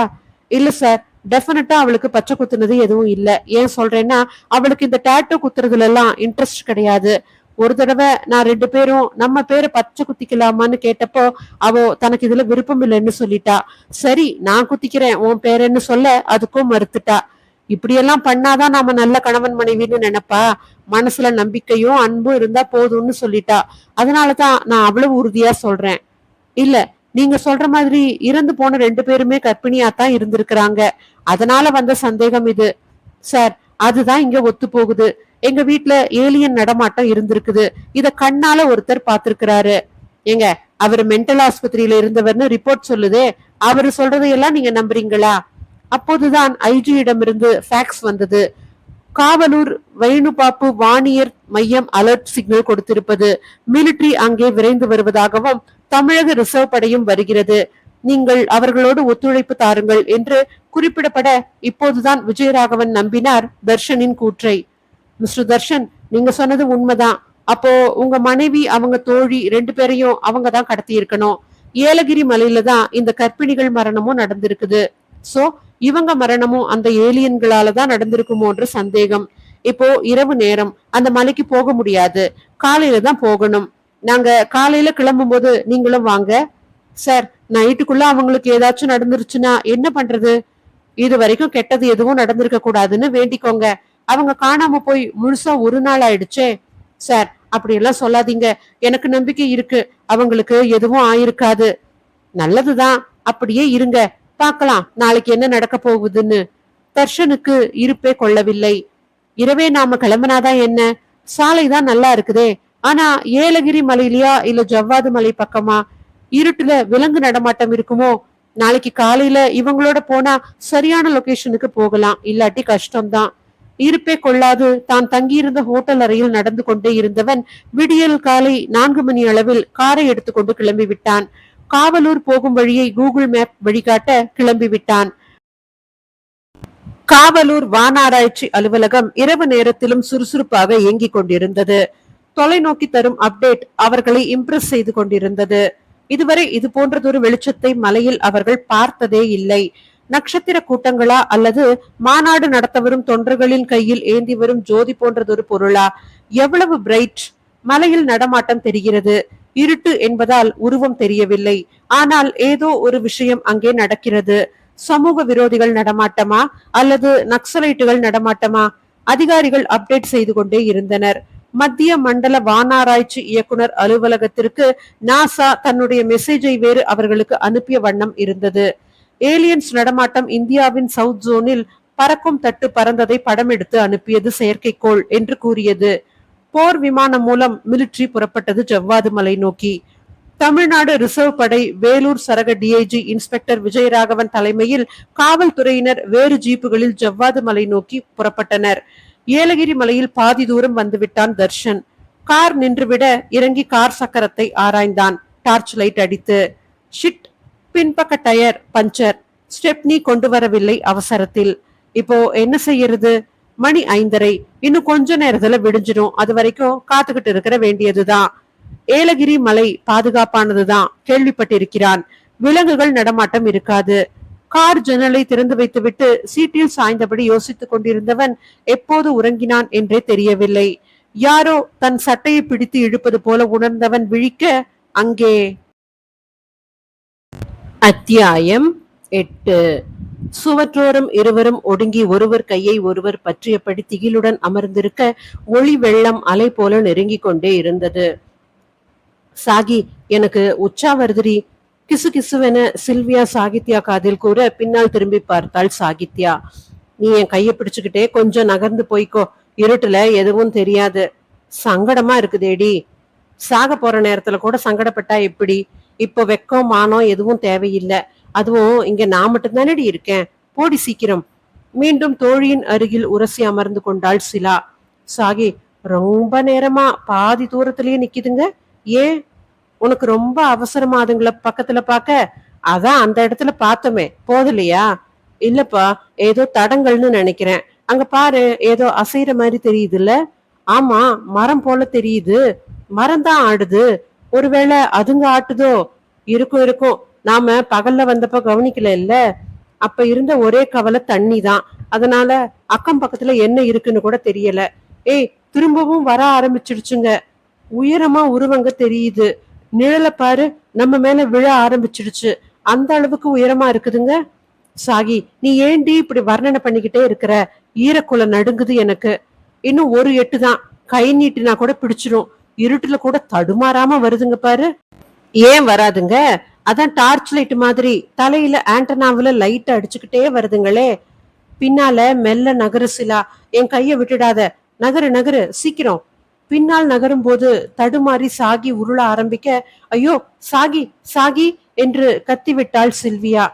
இல்ல சார், டெஃபினட்டா அவளுக்கு பச்சை குத்துனது எதுவும் இல்ல. ஏன் சொல்றேன்னா, அவளுக்கு இந்த டாட்டூ குத்துறதுல எல்லாம் இன்ட்ரெஸ்ட் கிடையாது. ஒரு தடவை நான் 2 பேரும் நம்ம பேரை பச்சை குத்திக்கலாமான்னு கேட்டப்போ அவ தனக்கு இதுல விருப்பம் இல்லைன்னு சொல்லிட்டா. சரி, நான் குத்திக்கிறேன் உன் பேரன்னு சொல்ல அதுக்கும் மறுத்துட்டா. இப்படியெல்லாம் பண்ணாதான் நாம நல்ல கணவன் மனைவின்னு நினைப்பா. மனசுல நம்பிக்கையும் அன்பும் இருந்தா போதும்னு சொல்லிட்டா. அதனாலதான் நான் அவ்வளவு உறுதியா சொல்றேன். இல்ல, நீங்க சொல்ற மாதிரி இறந்து போன 2 பேருமே கர்ப்பிணியாத்தான் இருந்திருக்கிறாங்க. அதனால வந்த சந்தேகம் இது. சார், அதுதான் இங்க ஒத்து போகுது. எங்க வீட்ல ஏலியன் நடமாட்டம் இருந்திருக்குது. இத கண்ணால ஒருத்தர் பாத்திருக்கிறாரு. ஏங்க, அவரு மென்டல் ஆஸ்பத்திரியில இருந்தவர்னு ரிப்போர்ட் சொல்லுதே, அவரு சொல்றதையெல்லாம் நீங்க நம்புறீங்களா? அப்போதுதான் ஐஜியிடமிருந்து ஃபேக்ஸ் வந்தது. காவலூர் வேணுபாப்பு வாணியர் மையம் அலர்ட் சிக்னல் கொடுத்திருப்பது. மிலிட்டரி அங்கே விரைந்து வருவதாகவும் தமிழக ரிசர்வ் படையும் வருகிறது, நீங்கள் அவர்களோடு ஒத்துழைப்பு தாருங்கள் என்று குறிப்பிடப்பட இப்போதுதான் விஜயராகவன் நம்பினார் தர்ஷனின் கூற்றை. மிஸ்டர் தர்ஷன், நீங்க சொன்னது உண்மைதான். அப்போ உங்க மனைவி அவங்க தோழி 2 பேரையும் அவங்க தான் கடத்தி இருக்கணும். ஏலகிரி மலையில தான் இந்த கர்ப்பிணிகள் மரணமும் நடந்திருக்குது. சோ இவங்க மரணமும் அந்த ஏலியன்களால தான் நடந்திருக்குமோன்ற சந்தேகம். இப்போ இரவு நேரம், அந்த மலைக்கு போக முடியாது. காலையில தான் போகணும். நாங்க காலையில கிளம்பும் போது நீங்களும் வாங்க. சார், நைட்டுக்குள்ள அவங்களுக்கு ஏதாச்சும் நடந்துருச்சுன்னா என்ன பண்றது? இது வரைக்கும் கெட்டது எதுவும் நடந்திருக்க கூடாதுன்னு வேண்டிக்கோங்க. அவங்க காணாம போய் முழுசா 1 நாள் ஆயிடுச்சே. சார், அப்படி எல்லாம் சொல்லாதீங்க. எனக்கு நம்பிக்கை இருக்கு, அவங்களுக்கு எதுவும் ஆயிருக்காது. நல்லதுதான், அப்படியே இருங்க, பார்க்கலாம் நாளைக்கு என்ன நடக்க போகுதுன்னு. தர்ஷனுக்கு இருப்பே கொள்ளவில்லை. இரவே நாம கிளம்பினாதான் என்ன? சாலைதான் நல்லா இருக்குதே. ஆனா ஏலகிரி மலையிலயா இல்ல ஜவ்வாது மலை பக்கமா? இருட்டுல விலங்கு நடமாட்டம் இருக்குமோ? நாளைக்கு காலையில இவங்களோட போனா சரியான லொகேஷனுக்கு போகலாம், இல்லாட்டி கஷ்டம்தான். இருப்பே கொள்ளாது தான் தங்கியிருந்த ஹோட்டல் அறையில் நடந்து கொண்டே இருந்தவன் விடியல் காலை 4 மணி அளவில் காரை எடுத்துக்கொண்டு கிளம்பி விட்டான். காவலூர் போகும் வழியை கூகுள் மேப் வழிகாட்ட கிளம்பி விட்டான். காவலூர் வானாராய்ச்சி அலுவலகம் இரவு நேரத்திலும் சுறுசுறுப்பாக இயங்கிக் கொண்டிருந்தது. தொலைநோக்கி தரும் அப்டேட் அவர்களை இம்ப்ரெஸ் செய்து கொண்டிருந்தது. இதுவரை இது போன்றதொரு வெளிச்சத்தை மலையில் அவர்கள் பார்த்ததே இல்லை. நட்சத்திர கூட்டங்களா அல்லது மாநாடு நடத்த வரும் தொண்டர்களின் கையில் ஏந்தி வரும் ஜோதி போன்றதொரு பொருளா? எவ்வளவு பிரைட்! மலையில் நடமாட்டம் தெரிகிறது. இருட்டு என்பதால் உருவம் தெரியவில்லை. ஆனால் ஏதோ ஒரு விஷயம் அங்கே நடக்கிறது. சமூக விரோதிகள் நடமாட்டமா அல்லது நக்சலைட்டுகள் நடமாட்டமா? அதிகாரிகள் அப்டேட் செய்து கொண்டே இருந்தனர். மத்திய மண்டல வானாராய்ச்சி இயக்குனர் அலுவலகத்திற்கு நாசா தன்னுடைய மெசேஜை வேறு அவர்களுக்கு அனுப்பிய வண்ணம் இருந்தது. ஏலியன்ஸ் நடமாட்டம் இந்தியாவின் சவுத் ஜோனில் பறக்கும் தட்டு பறந்ததை படம் எடுத்து அனுப்பியது செயற்கைக்கோள் என்று கூறியது. போர் விமானம் மூலம் மிலிட்ரி புறப்பட்டது ஜவ்வாது மலை நோக்கி. தமிழ்நாடு ரிசர்வ் படை வேலூர் சரக டிஐஜி இன்ஸ்பெக்டர் விஜயராகவன் தலைமையில் காவல்துறையினர் வேறு ஜீப்புகளில் ஜவ்வாது மலை நோக்கி புறப்பட்டனர். ஏலகிரி மலையில் பாதி தூரம் வந்துவிட்டான் தர்ஷன். கார் நின்றுவிட இறங்கி கார் சக்கரத்தை ஆராய்ந்தான் டார்ச் லைட் அடித்து. ஷிட், பின்பக்க டயர் பஞ்சர். ஸ்டெப்னி கொண்டு வரவில்லை அவசரத்தில். இப்போ என்ன செய்யறது? மணி 5:30. இன்னும் கொஞ்ச நேரத்துல விடிஞ்சிடும். அது வரைக்கும் காத்துக்கிட்டு இருக்கிற வேண்டியதுதான். ஏலகிரி மலை பாதுகாப்பானதுதான், கேள்விப்பட்டிருக்கிறான். விலங்குகள் நடமாட்டம் இருக்காது. கார் ஜன்னலை திறந்து வைத்துவிட்டு சீட்டில் சாய்ந்தபடி யோசித்துக் கொண்டிருந்தவன் எப்போது உறங்கினான் என்றே தெரியவில்லை. யாரோ தன் சட்டையை பிடித்து இழுப்பது போல உணர்ந்தவன் விழிக்க அங்கே. அத்தியாயம் 8. சுவற்றோரம் இருவரும் ஒடுங்கி ஒருவர் கையை ஒருவர் பற்றியபடி திகிலுடன் அமர்ந்திருக்க ஒளி வெள்ளம் அலை போல நெருங்கிக் கொண்டே இருந்தது. சாகி, எனக்கு உச்சா வருதுரி. கிசு கிசுவென சில்வியா சாகித்யா காதில் கூற பின்னால் திரும்பி பார்த்தாள் சாகித்யா. நீ என் கையை பிடிச்சுக்கிட்டே கொஞ்சம் நகர்ந்து போய்க்கோ. இருட்டுல எதுவும் தெரியாது. சங்கடமா இருக்குதேடி. சாக போற நேரத்துல கூட சங்கடப்பட்டா எப்படி? இப்போ வெக்கம் மானம் எதுவும் தேவையில்லை. அதுவும் இங்க நான் மட்டும்தானடி இருக்கேன். போடி சீக்கிரம். மீண்டும் தோழியின் அருகில் உரசி அமர்ந்து கொண்டாள் சிலா. சாகி, ரொம்ப நேரமா பாதி தூரத்திலேயே நிக்குதுங்க. ஏன், உனக்கு ரொம்ப அவசரமா அதுங்கள பக்கத்துல பாக்க? அதான் அந்த இடத்துல பார்த்தோமே, போதலையா? இல்லப்பா, ஏதோ தடங்கள்னு நினைக்கிறேன். அங்க பாரு, ஏதோ அசைற மாதிரி தெரியுதுல்ல? ஆமா, மரம் போல தெரியுது. மரம் தான் ஆடுது. ஒருவேளை அதுங்க ஆட்டுதோ? இருக்கும் இருக்கும். நாம பகல்ல வந்தப்ப கவனிக்கல இல்ல. அப்ப இருந்த ஒரே கவலை தண்ணி தான். அதனால அக்கம் பக்கத்துல என்ன இருக்குன்னு கூட தெரியல. ஏய், திரும்பவும் வர ஆரம்பிச்சிடுச்சுங்க. உயரமா உருவங்க தெரியுது. நிழல பாரு, நம்ம மேல விழ ஆரம்பிச்சிடுச்சு. அந்த அளவுக்கு உயரமா இருக்குதுங்க. சாகி, நீ ஏண்டி இப்படி வர்ணனை பண்ணிக்கிட்டே இருக்கிற? ஈரக்குலை நடுங்குது எனக்கு. இன்னும் ஒரு எட்டு தான். கை நீட்டினா கூட பிடிச்சிரும். இருட்டுல கூட தடுமாறாம வருதுங்க பாரு. ஏன் வராதுங்க? அதான் டார்ச் லைட் மாதிரி தலையில ஆண்டனாவுல லைட் அடிச்சுக்கிட்டே வருதுங்களே. பின்னால மெல்ல நகரு சிலா. என் கைய விட்டுடாத. நகரு நகரு சீக்கிரம். பின்னால் நகரும் போது தடுமாறி சாகி உருள ஆரம்பிக்க, ஐயோ சாகி சாகி என்று கத்திவிட்டாள் சில்வியா.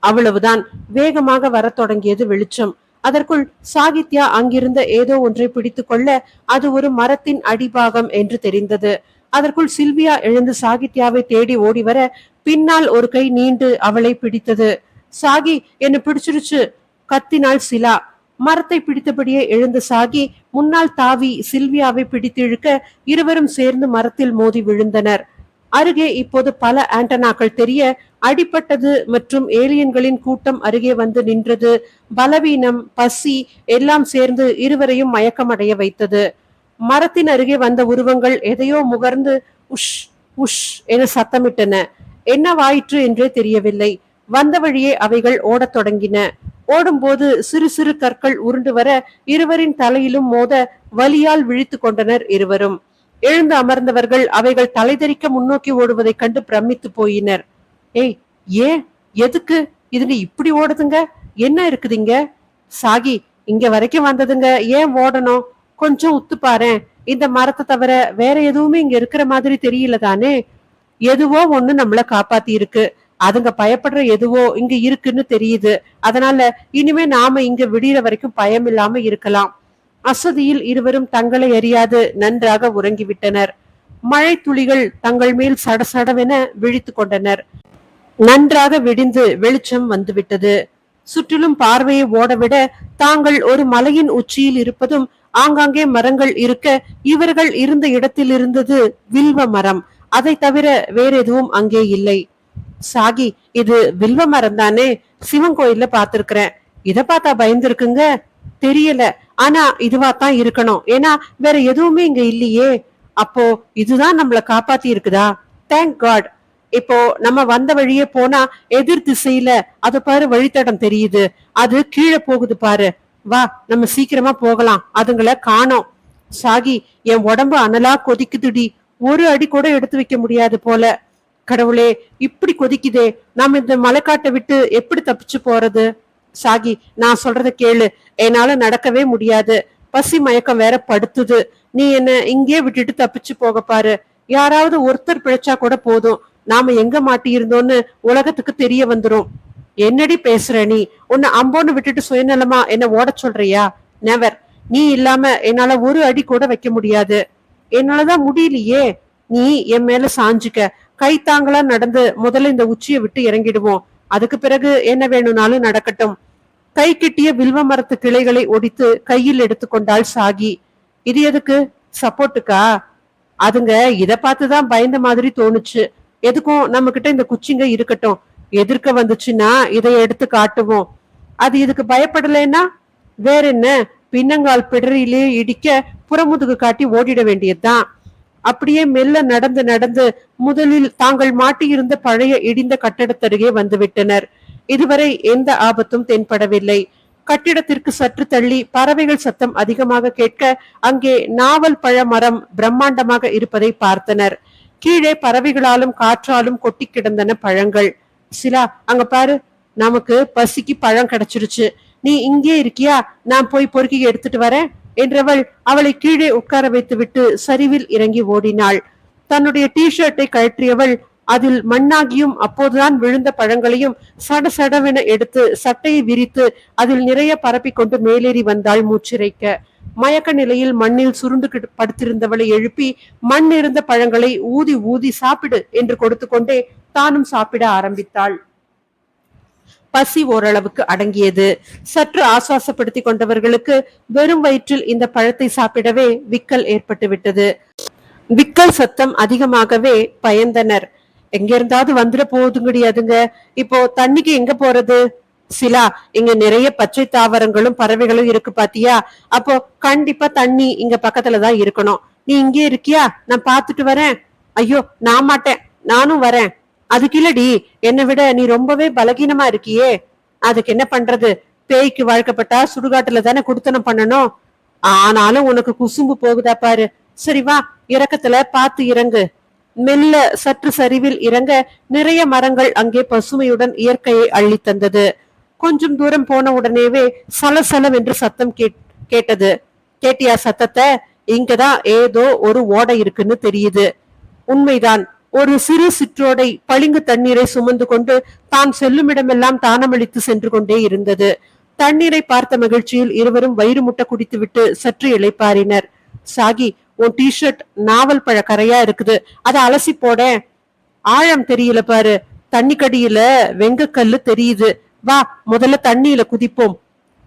அவ்வளவுதான். வேகமாக வரத் தொடங்கியது வெளிச்சம். அதற்குள் சாகித்யா அங்கிருந்த ஏதோ ஒன்றை பிடித்து கொள்ள அது ஒரு மரத்தின் அடிபாகம் என்று தெரிந்தது. அதற்குள் சில்வியா எழுந்து சாகித்யாவை தேடி ஓடி வர பின்னால் ஒரு கை நீண்டு அவளை பிடித்தது. சாகி, என்ன பிடிச்சிருச்சு கத்தினாள் சிலா. மரத்தை பிடித்தபடியே எழுந்த சாகி முன்னால் தாவி சில்வியாவை பிடித்து இழுக்க இருவரும் சேர்ந்து மரத்தில் மோதி விழுந்தனர். அருகே இப்போது பல ஆண்டனாக்கள் தெரிய அடிப்பட்டது மற்றும் ஏலியன்களின் கூட்டம் அருகே வந்து நின்றது. பலவீனம், பசி எல்லாம் சேர்ந்து இருவரையும் மயக்கமடைய வைத்தது. மரத்தின் அருகே வந்த உருவங்கள் எதையோ முகர்ந்து உஷ் உஷ் என சத்தமிட்டன. என்னவாயிற்று என்றே தெரியவில்லை. வந்த வழியே அவைகள் ஓடத் தொடங்கின. ஓடும்போது சிறு சிறு கற்கள் உருண்டு வர இருவரின் தலையிலும் மோத வலியால் விழித்து கொண்டனர் இருவரும். எழுந்து அமர்ந்தவர்கள் அவைகள் தலைதெறிக்க முன்னோக்கி ஓடுவதைக் கண்டு பிரமித்து போயினர். ஏய், ஏன், எதுக்கு இதுங்க இப்படி ஓடுதுங்க? என்ன இருக்குதுங்க? சாகி, இங்க வரைக்கும் வந்ததுங்க, ஏன் ஓடணும்? கொஞ்சம் உத்து பாரேன். இந்த மரத்தை தவிர வேற எதுவுமே இங்க இருக்கிற மாதிரி தெரியல தானே. எதுவோ ஒண்ணு நம்மள காப்பாத்தி இருக்கு. அதுங்க பயப்படுற எதுவோ இங்க இருக்குன்னு தெரியுது. அதனால இனிமே நாம இங்க விடிற வரைக்கும் பயம் இல்லாம இருக்கலாம். அசதியில் இருவரும் தங்களை அறியாது நன்றாக உறங்கிவிட்டனர். மழை துளிகள் தங்கள் மேல் சடசடவென விழித்து கொண்டனர். நன்றாக விடிந்து வெளிச்சம் வந்துவிட்டது. சுற்றிலும் பார்வையை ஓடவிட தாங்கள் ஒரு மலையின் உச்சியில் இருப்பதும் ஆங்காங்கே மரங்கள் இருக்க இவர்கள் இருந்த இடத்தில் இருந்தது வில்வ மரம். அதை தவிர வேற எதுவும் அங்கே இல்லை. சாகி, இது வில்வ மரம் தானே? சிவன் கோயில்ல பாத்திருக்கிறேன். இத பார்த்தா பயந்துருக்குங்க. தெரியல, ஆனா இதுவாத்தான் இருக்கணும். ஏன்னா வேற எதுவுமே இங்க இல்லையே. அப்போ இதுதான் நம்மள காப்பாத்தி இருக்குதா? Thank God. இப்போ நம்ம வந்த வழியே போனா எதிர் திசையில அது பாரு வழித்தடம் தெரியுது. அது கீழே போகுது பாரு. வா, நம்ம சீக்கிரமா போகலாம். அதுங்களை காணோம். சாகி, என் உடம்பு அனலா கொதிக்குதுடி. ஒரு அடி கூட எடுத்து வைக்க முடியாது போல. கடவுளே, இப்படி கொதிக்குதே. நாம இந்த மலைக்காட்டை விட்டு எப்படி தப்பிச்சு போறது? சாகி, நான் சொல்றத கேளு. என்னால நடக்கவே முடியாது. பசி மயக்கம் வேற படுத்துது. நீ என்ன இங்கே விட்டுட்டு தப்பிச்சு போக பாரு. யாராவது ஒருத்தர் பிழைச்சா கூட போதும். நாம எங்க மாட்டி இருந்தோன்னு உலகத்துக்கு தெரிய வந்துரும். என்னடி பேசுற நீ? உன்னை அம்போன்னு விட்டுட்டு சுயநலமா என்ன ஓட சொல்றியா? நெவர். நீ இல்லாம என்னால ஒரு அடி கூட வைக்க முடியாது. என்னாலதான் முடியலையே. நீ என் மேல சாஞ்சுக்க. கை தாங்களா நடந்து முதல்ல இந்த உச்சியை விட்டு இறங்கிடுவோம். அதுக்கு பிறகு என்ன வேணும்னாலும் நடக்கட்டும். கை கிட்டிய வில்வ மரத்து கிளைகளை ஒடித்து கையில் எடுத்துக்கொண்டாள் சாகி. இது எதுக்கு? சப்போர்ட்டுக்கா? அதுங்க இத பார்த்துதான் பயந்த மாதிரி தோணுச்சு. எதுக்கும் நம்ம கிட்ட இந்த குச்சிங்க இருக்கட்டும். எதிர்க்க வந்துச்சுன்னா இதை எடுத்து காட்டுவோம். அது இதுக்கு பயப்படலைன்னா வேற என்ன? பின்னங்கால் பிடரிலே இடிக்க புறமுதுகு காட்டி ஓடிட வேண்டியதுதான். அப்படியே மெல்ல நடந்து நடந்து முதலில் தாங்கள் மாட்டியிருந்த பழைய இடிந்த கட்டடத்தருகே வந்துவிட்டனர். இதுவரை எந்த ஆபத்தும் தென்படவில்லை. கட்டிடத்திற்கு சற்று தள்ளி பறவைகள் சத்தம் அதிகமாக கேட்க அங்கே நாவல் பழ மரம் பிரம்மாண்டமாக இருப்பதை பார்த்தனர். கீழே பறவைகளாலும் காற்றாலும் கொட்டி கிடந்தன பழங்கள். சிலா, அங்க பாரு, நமக்கு பசிக்கு பழம் கிடைச்சிருச்சு. நீ இங்கே இருக்கியா? நான் போய் பொறுக்கி எடுத்துட்டு வரேன். என்றவள் அவளை கீழே உட்கார வைத்துவிட்டு சரிவில் இறங்கி ஓடினாள். தன்னுடைய ஷர்ட்டை கழற்றியவள் அதில் மண்ணாகியும் அப்போதுதான் விழுந்த பழங்களையும் சடசடவென எடுத்து சட்டையை விரித்து அதில் நிறைய பரப்பி கொண்டு மேலேறி வந்தாள் மூச்சிறைக்க. மயக்க நிலையில் மண்ணில் சுருண்டு படுத்திருந்தவளை எழுப்பி மண் இருந்த பழங்களை ஊதி ஊதி சாப்பிடு என்று கொடுத்து கொண்டே தானும் சாப்பிட ஆரம்பித்தாள். பசி ஓரளவுக்கு அடங்கியது. சற்று ஆசுவாசப்படுத்தி கொண்டவர்களுக்கு வெறும் வயிற்றில் இந்த பழத்தை சாப்பிடவே விக்கல் ஏற்பட்டு விட்டது. விக்கல் சத்தம் அதிகமாகவே பயந்தனர். எங்க இருந்தாவது வந்துட போதுங்கடியாதுங்க, இப்போ தண்ணிக்கு எங்க போறது? சிலா, இங்க நிறைய பச்சை தாவரங்களும் பறவைகளும் இருக்கு பாத்தியா, அப்போ கண்டிப்பா தண்ணி இங்க பக்கத்துலதான் இருக்கணும். நீ இங்கே இருக்கியா? நான் பாத்துட்டு வரேன். ஐயோ, நான் மாட்டேன், நானும் வரேன். அதுக்கு இல்லடி, என்னை விட நீ ரொம்பவே பலகீனமா இருக்கியே. அதுக்கு என்ன பண்றது? பேய்க்கு வாழ்க்கப்பட்டா சுடுகாட்டுல தானே குடுத்தனம் பண்ணணும். ஆனாலும் உனக்கு குசும்பு போகுதா பாரு. சரி வா, இறக்கத்துல பாத்து இறங்கு. மெல்ல சற்று சரிவில் இறங்க நிறைய மரங்கள் அங்கே பசுமையுடன் இயற்கையை அள்ளி தந்தது. கொஞ்சம் தூரம் போன உடனேவே சலசலவென்று சத்தம் கேட்டது. கேட்டியா சத்தத்தை? இங்கதான் ஏதோ ஒரு ஓடை இருக்குன்னு தெரியுது. உண்மைதான். ஒரு சிறு சிற்றோடை பளிங்கு தண்ணீரை சுமந்து கொண்டு தான் செல்லும் இடமெல்லாம் தானமளித்து சென்று கொண்டே இருந்தது. தண்ணீரை பார்த்த மகிழ்ச்சியில் இருவரும் வயிறு முட்டை குடித்துவிட்டு சற்று இளைப்பாரினர். சாகி, உன் ஷர்ட் நாவல் பழ கரையா இருக்குது, அதை அலசி போட. ஆழம் தெரியல பாரு, தண்ணி கடியில வெங்கக்கல்லு தெரியுது. வா, முதல்ல தண்ணியில குதிப்போம்.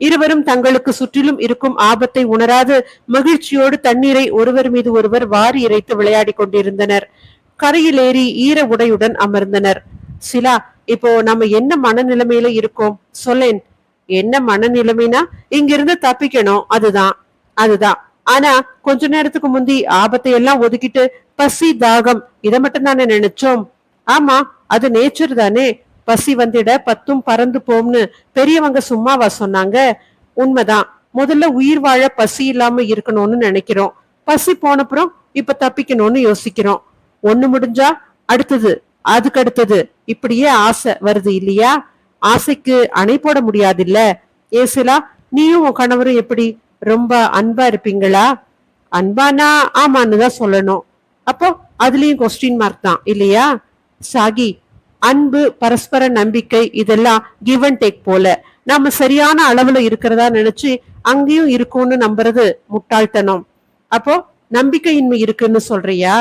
இருவரும் தங்களுக்கு சுற்றிலும் இருக்கும் ஆபத்தை உணராது மகிழ்ச்சியோடு தண்ணீரை ஒருவர் மீது ஒருவர் வாரி இறைத்து விளையாடி கொண்டிருந்தனர். கரையில் ஏறி ஈர உடையுடன் அமர்ந்தனர். சிலா, இப்போ நம்ம என்ன மனநிலைமையில இருக்கோம் சொல்லேன்? என்ன மனநிலைமைனா, இங்கிருந்து தப்பிக்கணும், அதுதான். ஆனா கொஞ்ச நேரத்துக்கு முந்தி ஆபத்தை எல்லாம் ஒதுக்கிட்டு பசி தாகம் இதை மட்டும் தானே நினைச்சோம். ஆமா, அது நேச்சர் தானே. பசி வந்திட பத்தும் பறந்து போம்னு பெரியவங்க சும்மாவா சொன்னாங்க? உண்மைதான். முதல்ல உயிர் வாழ பசி இல்லாம இருக்கணும்னு நினைக்கிறோம். பசி போனப்புறம் இப்ப தப்பிக்கணும்னு யோசிக்கிறோம். ஒண்ணு முடிஞ்சா அடுத்தது, அதுக்கு அடுத்தது, இப்படியே ஆசை வருது இல்லையா? ஆசைக்கு அணை போட முடியாது இல்ல. ஏசிலா, நீயும் உன் கணவரும் எப்படி ரொம்ப அன்பா இருப்பீங்களா? அன்பானா ஆமான்னு தான் சொல்லணும். அப்போ அதுலயும் கொஸ்டின் மார்க் தான் இல்லையா? சாகி, அன்பு, பரஸ்பர நம்பிக்கை இதெல்லாம் கிவ் அண்ட் டேக் போல. நாம சரியான அளவுல இருக்கிறதா நினைச்சு அங்கேயும் இருக்கும்னு நம்புறது முட்டாள்தனம். அப்போ நம்பிக்கையின்மை இருக்குன்னு சொல்றியா?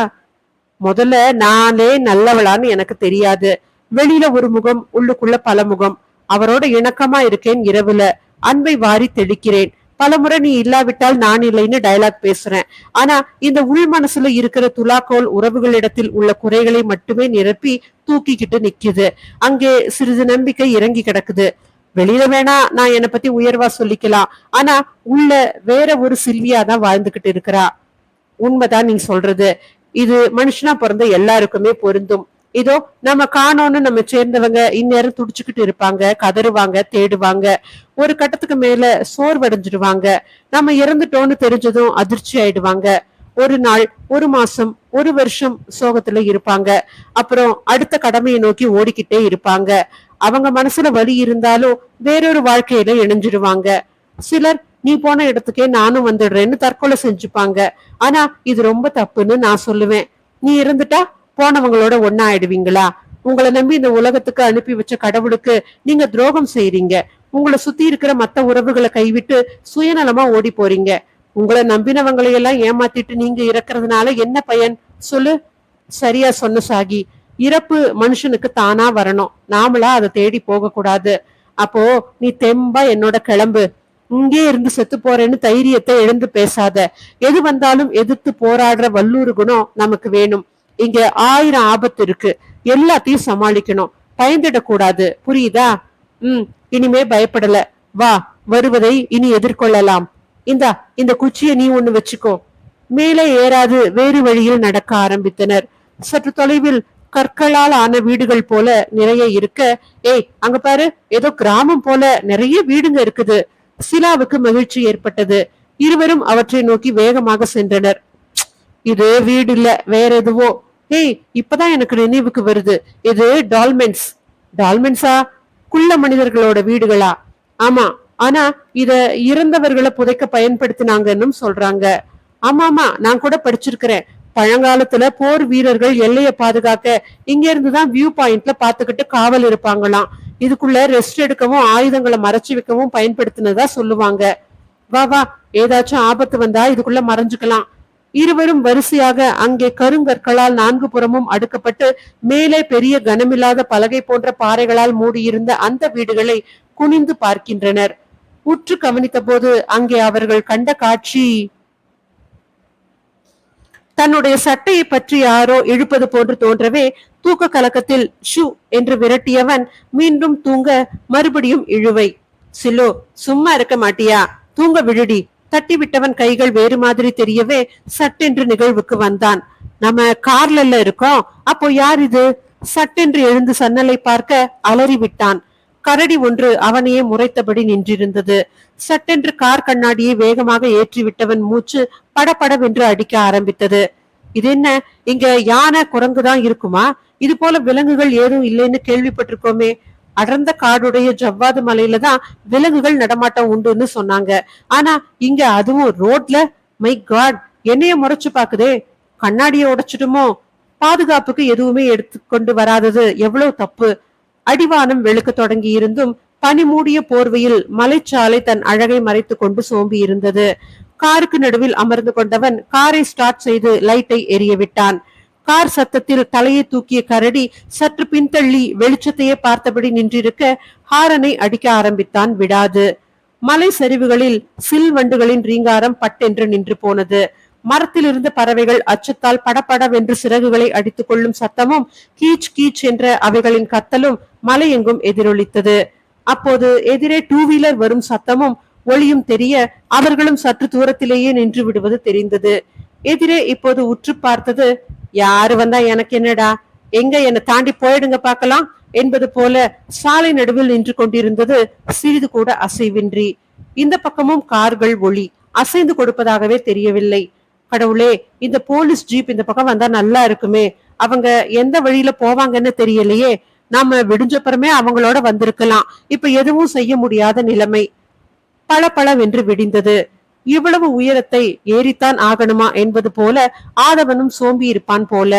முதல்ல நானே நல்லவளான்னு எனக்கு தெரியாது. வெளியில ஒரு முகம், உள்ளுக்குள்ள பல முகம். அவரோட இணக்கமா இருக்கேன். இரவுல அன்பை வாரி தெளிக்கிறேன். பலமுறை நீ இல்லாவிட்டால் நான் இல்லைன்னு டயலாக் பேசுறேன். ஆனா இந்த உள் மனசுல இருக்கிற துலாக்கோல் உறவுகளிடத்தில் உள்ள குறைகளை மட்டுமே நிரப்பி தூக்கிக்கிட்டு நிக்குது. அங்கே சிறிது நம்பிக்கை இறங்கி கிடக்குது. வெளியில வேணா நான் என்னை பத்தி உயர்வா சொல்லிக்கலாம், ஆனா உள்ள வேற ஒரு சில்வியா தான் வாழ்ந்துகிட்டு இருக்கிறா. உண்மைதான் நீ சொல்றது. இது மனுஷனா பிறந்த எல்லாருக்குமே பொருந்தும். இதோ நம்ம காணோன்னு நம்ம சேர்ந்தவங்க இந்நேரம் துடிச்சுக்கிட்டு இருப்பாங்க, கதறுவாங்க, தேடுவாங்க. ஒரு கட்டத்துக்கு மேல சோர்வடைஞ்சிடுவாங்க. நம்ம இறந்துட்டோன்னு தெரிஞ்சதும் அதிர்ச்சி ஆயிடுவாங்க. ஒரு நாள், ஒரு மாசம், ஒரு வருஷம் சோகத்துல இருப்பாங்க. அப்புறம் அடுத்த கடமையை நோக்கி ஓடிக்கிட்டே இருப்பாங்க. அவங்க மனசுல வலி இருந்தாலும் வேறொரு வாழ்க்கையில இணைஞ்சிடுவாங்க. சிலர் நீ போன இடத்துக்கே நானும் வந்துடுறேன்னு தற்கொலை செஞ்சுப்பாங்க. ஆனா இது ரொம்ப தப்புன்னு நான் சொல்லுவேன். நீ இருந்துட்டா போனவங்களோட ஒன்னா ஆயிடுவீங்களா? உங்களை நம்பி இந்த உலகத்துக்கு அனுப்பி வச்ச கடவுளுக்கு நீங்க துரோகம் செய்யறீங்க. உங்களை சுத்தி இருக்கிற மத்த உறவுகளை கைவிட்டு சுயநலமா ஓடி போறீங்க. உங்களை நம்பினவங்களை எல்லாம் ஏமாத்திட்டு நீங்க இறக்குறதுனால என்ன பயன் சொல்லு? சரியா சொன்ன சாகி. இறப்பு மனுஷனுக்கு தானா வரணும், நாமளா அதை தேடி போக கூடாது. அப்போ நீ தெம்பா என்னோட கிளம்பு. இங்கே இருந்து செத்து போறேன்னு தைரியத்தை எழுந்து பேசாத. எது வந்தாலும் எதிர்த்து போராடுற வல்லூறு குணம் நமக்கு வேணும். இங்க 1000 ஆபத்து இருக்கு, எல்லாத்தையும் சமாளிக்கணும். பயந்துடக்கூடாது, புரியுதா? இனிமே பயப்படல. வா, வருவதை இனி எதிர்கொள்ளலாம். இந்த குச்சியை நீ ஒண்ணு வச்சுக்கோ. மேலே ஏறாது வேறு வழியில் நடக்க ஆரம்பித்தனர். சற்று தொலைவில் கற்களால் ஆன வீடுகள் போல நிறைய இருக்க, ஏய் அங்க பாரு, ஏதோ கிராமம் போல நிறைய வீடுங்க இருக்குது. சிலாவுக்கு மகிழ்ச்சி ஏற்பட்டது. இருவரும் அவற்றை நோக்கி வேகமாக சென்றனர். இது வீடு இல்ல, வேற எதுவோ. ஏய், இப்பதான் எனக்கு நினைவுக்கு வருது, இது டால்மென்ஸ். டால்மென்ஸா? குள்ள மனிதர்களோட வீடுகளா? ஆமா, ஆனா இத இறந்தவர்களை புதைக்க பயன்படுத்தினாங்கன்னு சொல்றாங்க. ஆமாமா, நான் கூட படிச்சிருக்கிறேன். பழங்காலத்துல போர் வீரர்கள் எல்லைய பாதுகாக்க இங்க இருந்துதான் வியூ பாயிண்ட்ல பாத்துக்கிட்டு காவல் இருப்பாங்களாம். இதுக்குள்ள ரெஸ்ட் எடுக்கவும் ஆயுதங்களை மறைச்சு வைக்கவும் பயன்படுத்தினதா சொல்லுவாங்க. வா வா, ஏதாச்சும் ஆபத்து வந்தா இதுக்குள்ள மறைஞ்சுக்கலாம். இருவரும் வரிசையாக அங்கே கருங்கற்களால் 4 புறமும் அடுக்கப்பட்டு மேலே பெரிய கனமில்லாத பலகை போன்ற பாறைகளால் மூடியிருந்த அந்த வீடுகளை குனிந்து பார்க்கின்றனர். உற்று கவனித்த போது அங்கே அவர்கள் கண்ட காட்சி, தன்னுடைய சட்டையை பற்றி யாரோ இழுப்பது போன்று தோன்றவே தூக்க கலக்கத்தில் ஷூ என்று விரட்டியவன் மீண்டும் தூங்க மறுபடியும் இழுவை. சிலோ, சும்மா இருக்க மாட்டியா, தூங்க விழுடி. தட்டி விட்டவன் கைகள் வேறு மாதிரி தெரியவே சட்டென்று நிகழ்வுக்கு வந்தான். நம்ம கார்ல இருக்கோம், அப்போ யார் இது? சட்டென்று எழுந்து சன்னலை பார்க்க அலறி விட்டான். கரடி ஒன்று அவனையே முறைத்தபடி நின்றிருந்தது. சட்டென்று கார் கண்ணாடியை வேகமாக ஏற்றி விட்டவன் மூச்சு படபடவென்று அடிக்க ஆரம்பித்தது. இது என்ன, இங்க யானை குரங்குதான் இருக்குமா? இது போல விலங்குகள் ஏதும் இல்லைன்னு கேள்விப்பட்டிருக்கோமே. அடர்ந்த காடுடைய ஜவ்வாது மலையில தான் விலங்குகள் நடமாட்டம் உண்டுன்னு சொன்னாங்க. ஆனா இங்க அதுவும் ரோட்ல? மை காட், என்னைய முறைச்சு பாக்குதே. கண்ணாடிய உடைச்சிடுமோ? பாதுகாப்புக்கு எதுவுமே எடுத்துக்கொண்டு வராதது எவ்வளவு தப்பு. அடிவானம் வெளுக்க தொடங்கி இருந்தும் பனி மூடிய போர்வையில் மலைச்சாலை தன் அழகை மறைத்துக் கொண்டு சோம்பி இருந்தது. காருக்கு நடுவில் அமர்ந்து கொண்டவன் காரை ஸ்டார்ட் செய்து லைட்டை எரிய விட்டான். கார் சத்தத்தில் தலையை தூக்கிய கரடி சற்று பின்தள்ளி வெளிச்சத்தையே பார்த்தபடி நின்றிருக்க ஹாரனை அடிக்க ஆரம்பித்தான் விடாது. மலை சரிவுகளில் சில் வண்டுகளின் ரீங்காரம் பட்டென்று நின்று போனது. மரத்தில் இருந்த பறவைகள் அச்சத்தால் படபடவென்று சிறகுகளை அடித்துக் கொள்ளும் சத்தமும் கீச் கீச் என்ற அவைகளின் கத்தலும் மலையெங்கும் எதிரொலித்தது. அப்போது எதிரே 2 வீலர் வரும் சத்தமும் ஒளியும் தெரிய அவர்களும் சற்று தூரத்திலேயே நின்று விடுவது தெரிந்தது. எதிரே இப்போது உற்று பார்த்தது, யாரு வந்தா எனக்கு என்னடா, எங்க என்ன தாண்டி போயிடுங்க பார்க்கலாம் என்பது போல சாலை நடுவில் நின்று கொண்டிருந்தது சிறிது கூட அசைவின்றி. இந்த பக்கமும் கார்கள் ஒளி அசைந்து கொடுப்பதாகவே தெரியவில்லை. கடவுளே, இந்த போலீஸ் ஜீப் இந்த பக்கம் வந்தா நல்லா இருக்குமே. அவங்க எந்த வழியில போவாங்கன்னு தெரியலையே. நாம விடிஞ்சப்புறமே அவங்களோட வந்திருக்கலாம். இப்ப எதுவும் செய்ய முடியாத நிலைமை. பளபளவென்று விடிந்தது. இவ்வளவு உயரத்தை ஏறித்தான் ஆகணுமா என்பது போல ஆதவனும் சோம்பி இருப்பான் போல.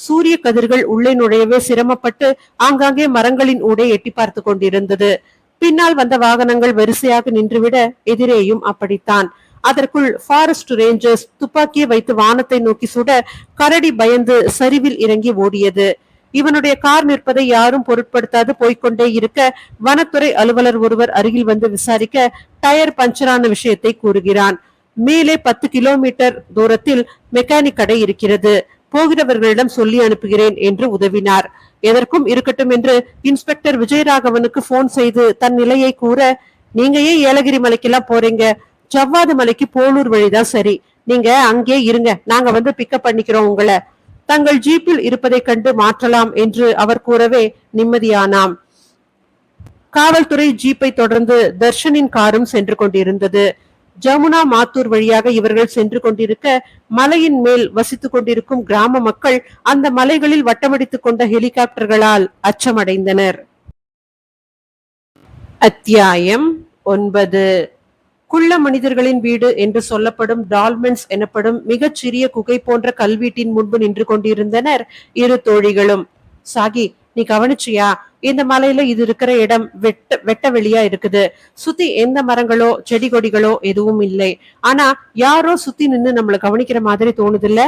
சூரிய கதிர்கள் உள்ளே நுழையவே சிரமப்பட்டு ஆங்காங்கே மரங்களின் ஊடே எட்டி பார்த்து கொண்டிருந்தது. பின்னால் வந்த வாகனங்கள் வரிசையாக நின்றுவிட எதிரேயும் அப்படித்தான். அதற்குள் ஃபாரஸ்ட் ரேஞ்சர்ஸ் துப்பாக்கியை வைத்து வானத்தை நோக்கி சுட கரடி பயந்து சரிவில் இறங்கி ஓடியது. இவனுடைய கார் நிற்பதை யாரும் பொருட்படுத்தாது போய்கொண்டே இருக்க வனத்துறை அலுவலர் ஒருவர் அருகில் வந்து விசாரிக்க டயர் பஞ்சரான விஷயத்தை கூறுகிறான். மேலே 10 கிலோமீட்டர் தூரத்தில் மெக்கானிக் கடை இருக்கிறது, போகிறவர்களிடம் சொல்லி அனுப்புகிறேன் என்று உதவினார். எதற்கும் இருக்கட்டும் என்று இன்ஸ்பெக்டர் விஜயராகவனுக்கு போன் செய்து தன் நிலையை கூற, நீங்க ஏன் ஏலகிரி மலைக்கெல்லாம் போறீங்க? ஜவ்வாது மலைக்கு போலூர் வழிதான் சரி, நீங்க அங்கே இருங்க, நாங்க வந்து பிக்கப் பண்ணிக்கிறோம் உங்களை. தங்கள் ஜீப்பில் இருப்பதை கண்டு மாற்றலாம் என்று அவர் கூறவே நிம்மதியானாம். காவல்துறை ஜீப்பை தொடர்ந்து தர்ஷனின் காரும் சென்று கொண்டிருந்தது. ஜமுனா மாத்தூர் வழியாக இவர்கள் சென்று கொண்டிருக்க மலையின் மேல் வசித்துக் கொண்டிருக்கும் கிராம மக்கள் அந்த மலைகளில் வட்டமடித்துக் கொண்ட ஹெலிகாப்டர்களால் அச்சமடைந்தனர். அத்தியாயம் 9. குள்ள மனிதர்களின் வீடு என்று சொல்லப்படும் டால்மென்ஸ் எனப்படும் மிகச் சிறிய குகை போன்ற கல்வீட்டின் முன்பு நின்று கொண்டிருந்தனர் இரு தோழிகளும். சாகி, நீ கவனிச்சியா? இந்த மலையில இது இருக்கிற இடம் வெட்ட வெளியா இருக்குது. சுத்தி எந்த மரங்களோ செடி கொடிகளோ எதுவும் இல்லை. ஆனா யாரோ சுத்தி நின்னு நம்மள கவனிக்கிற மாதிரி தோணுது இல்ல?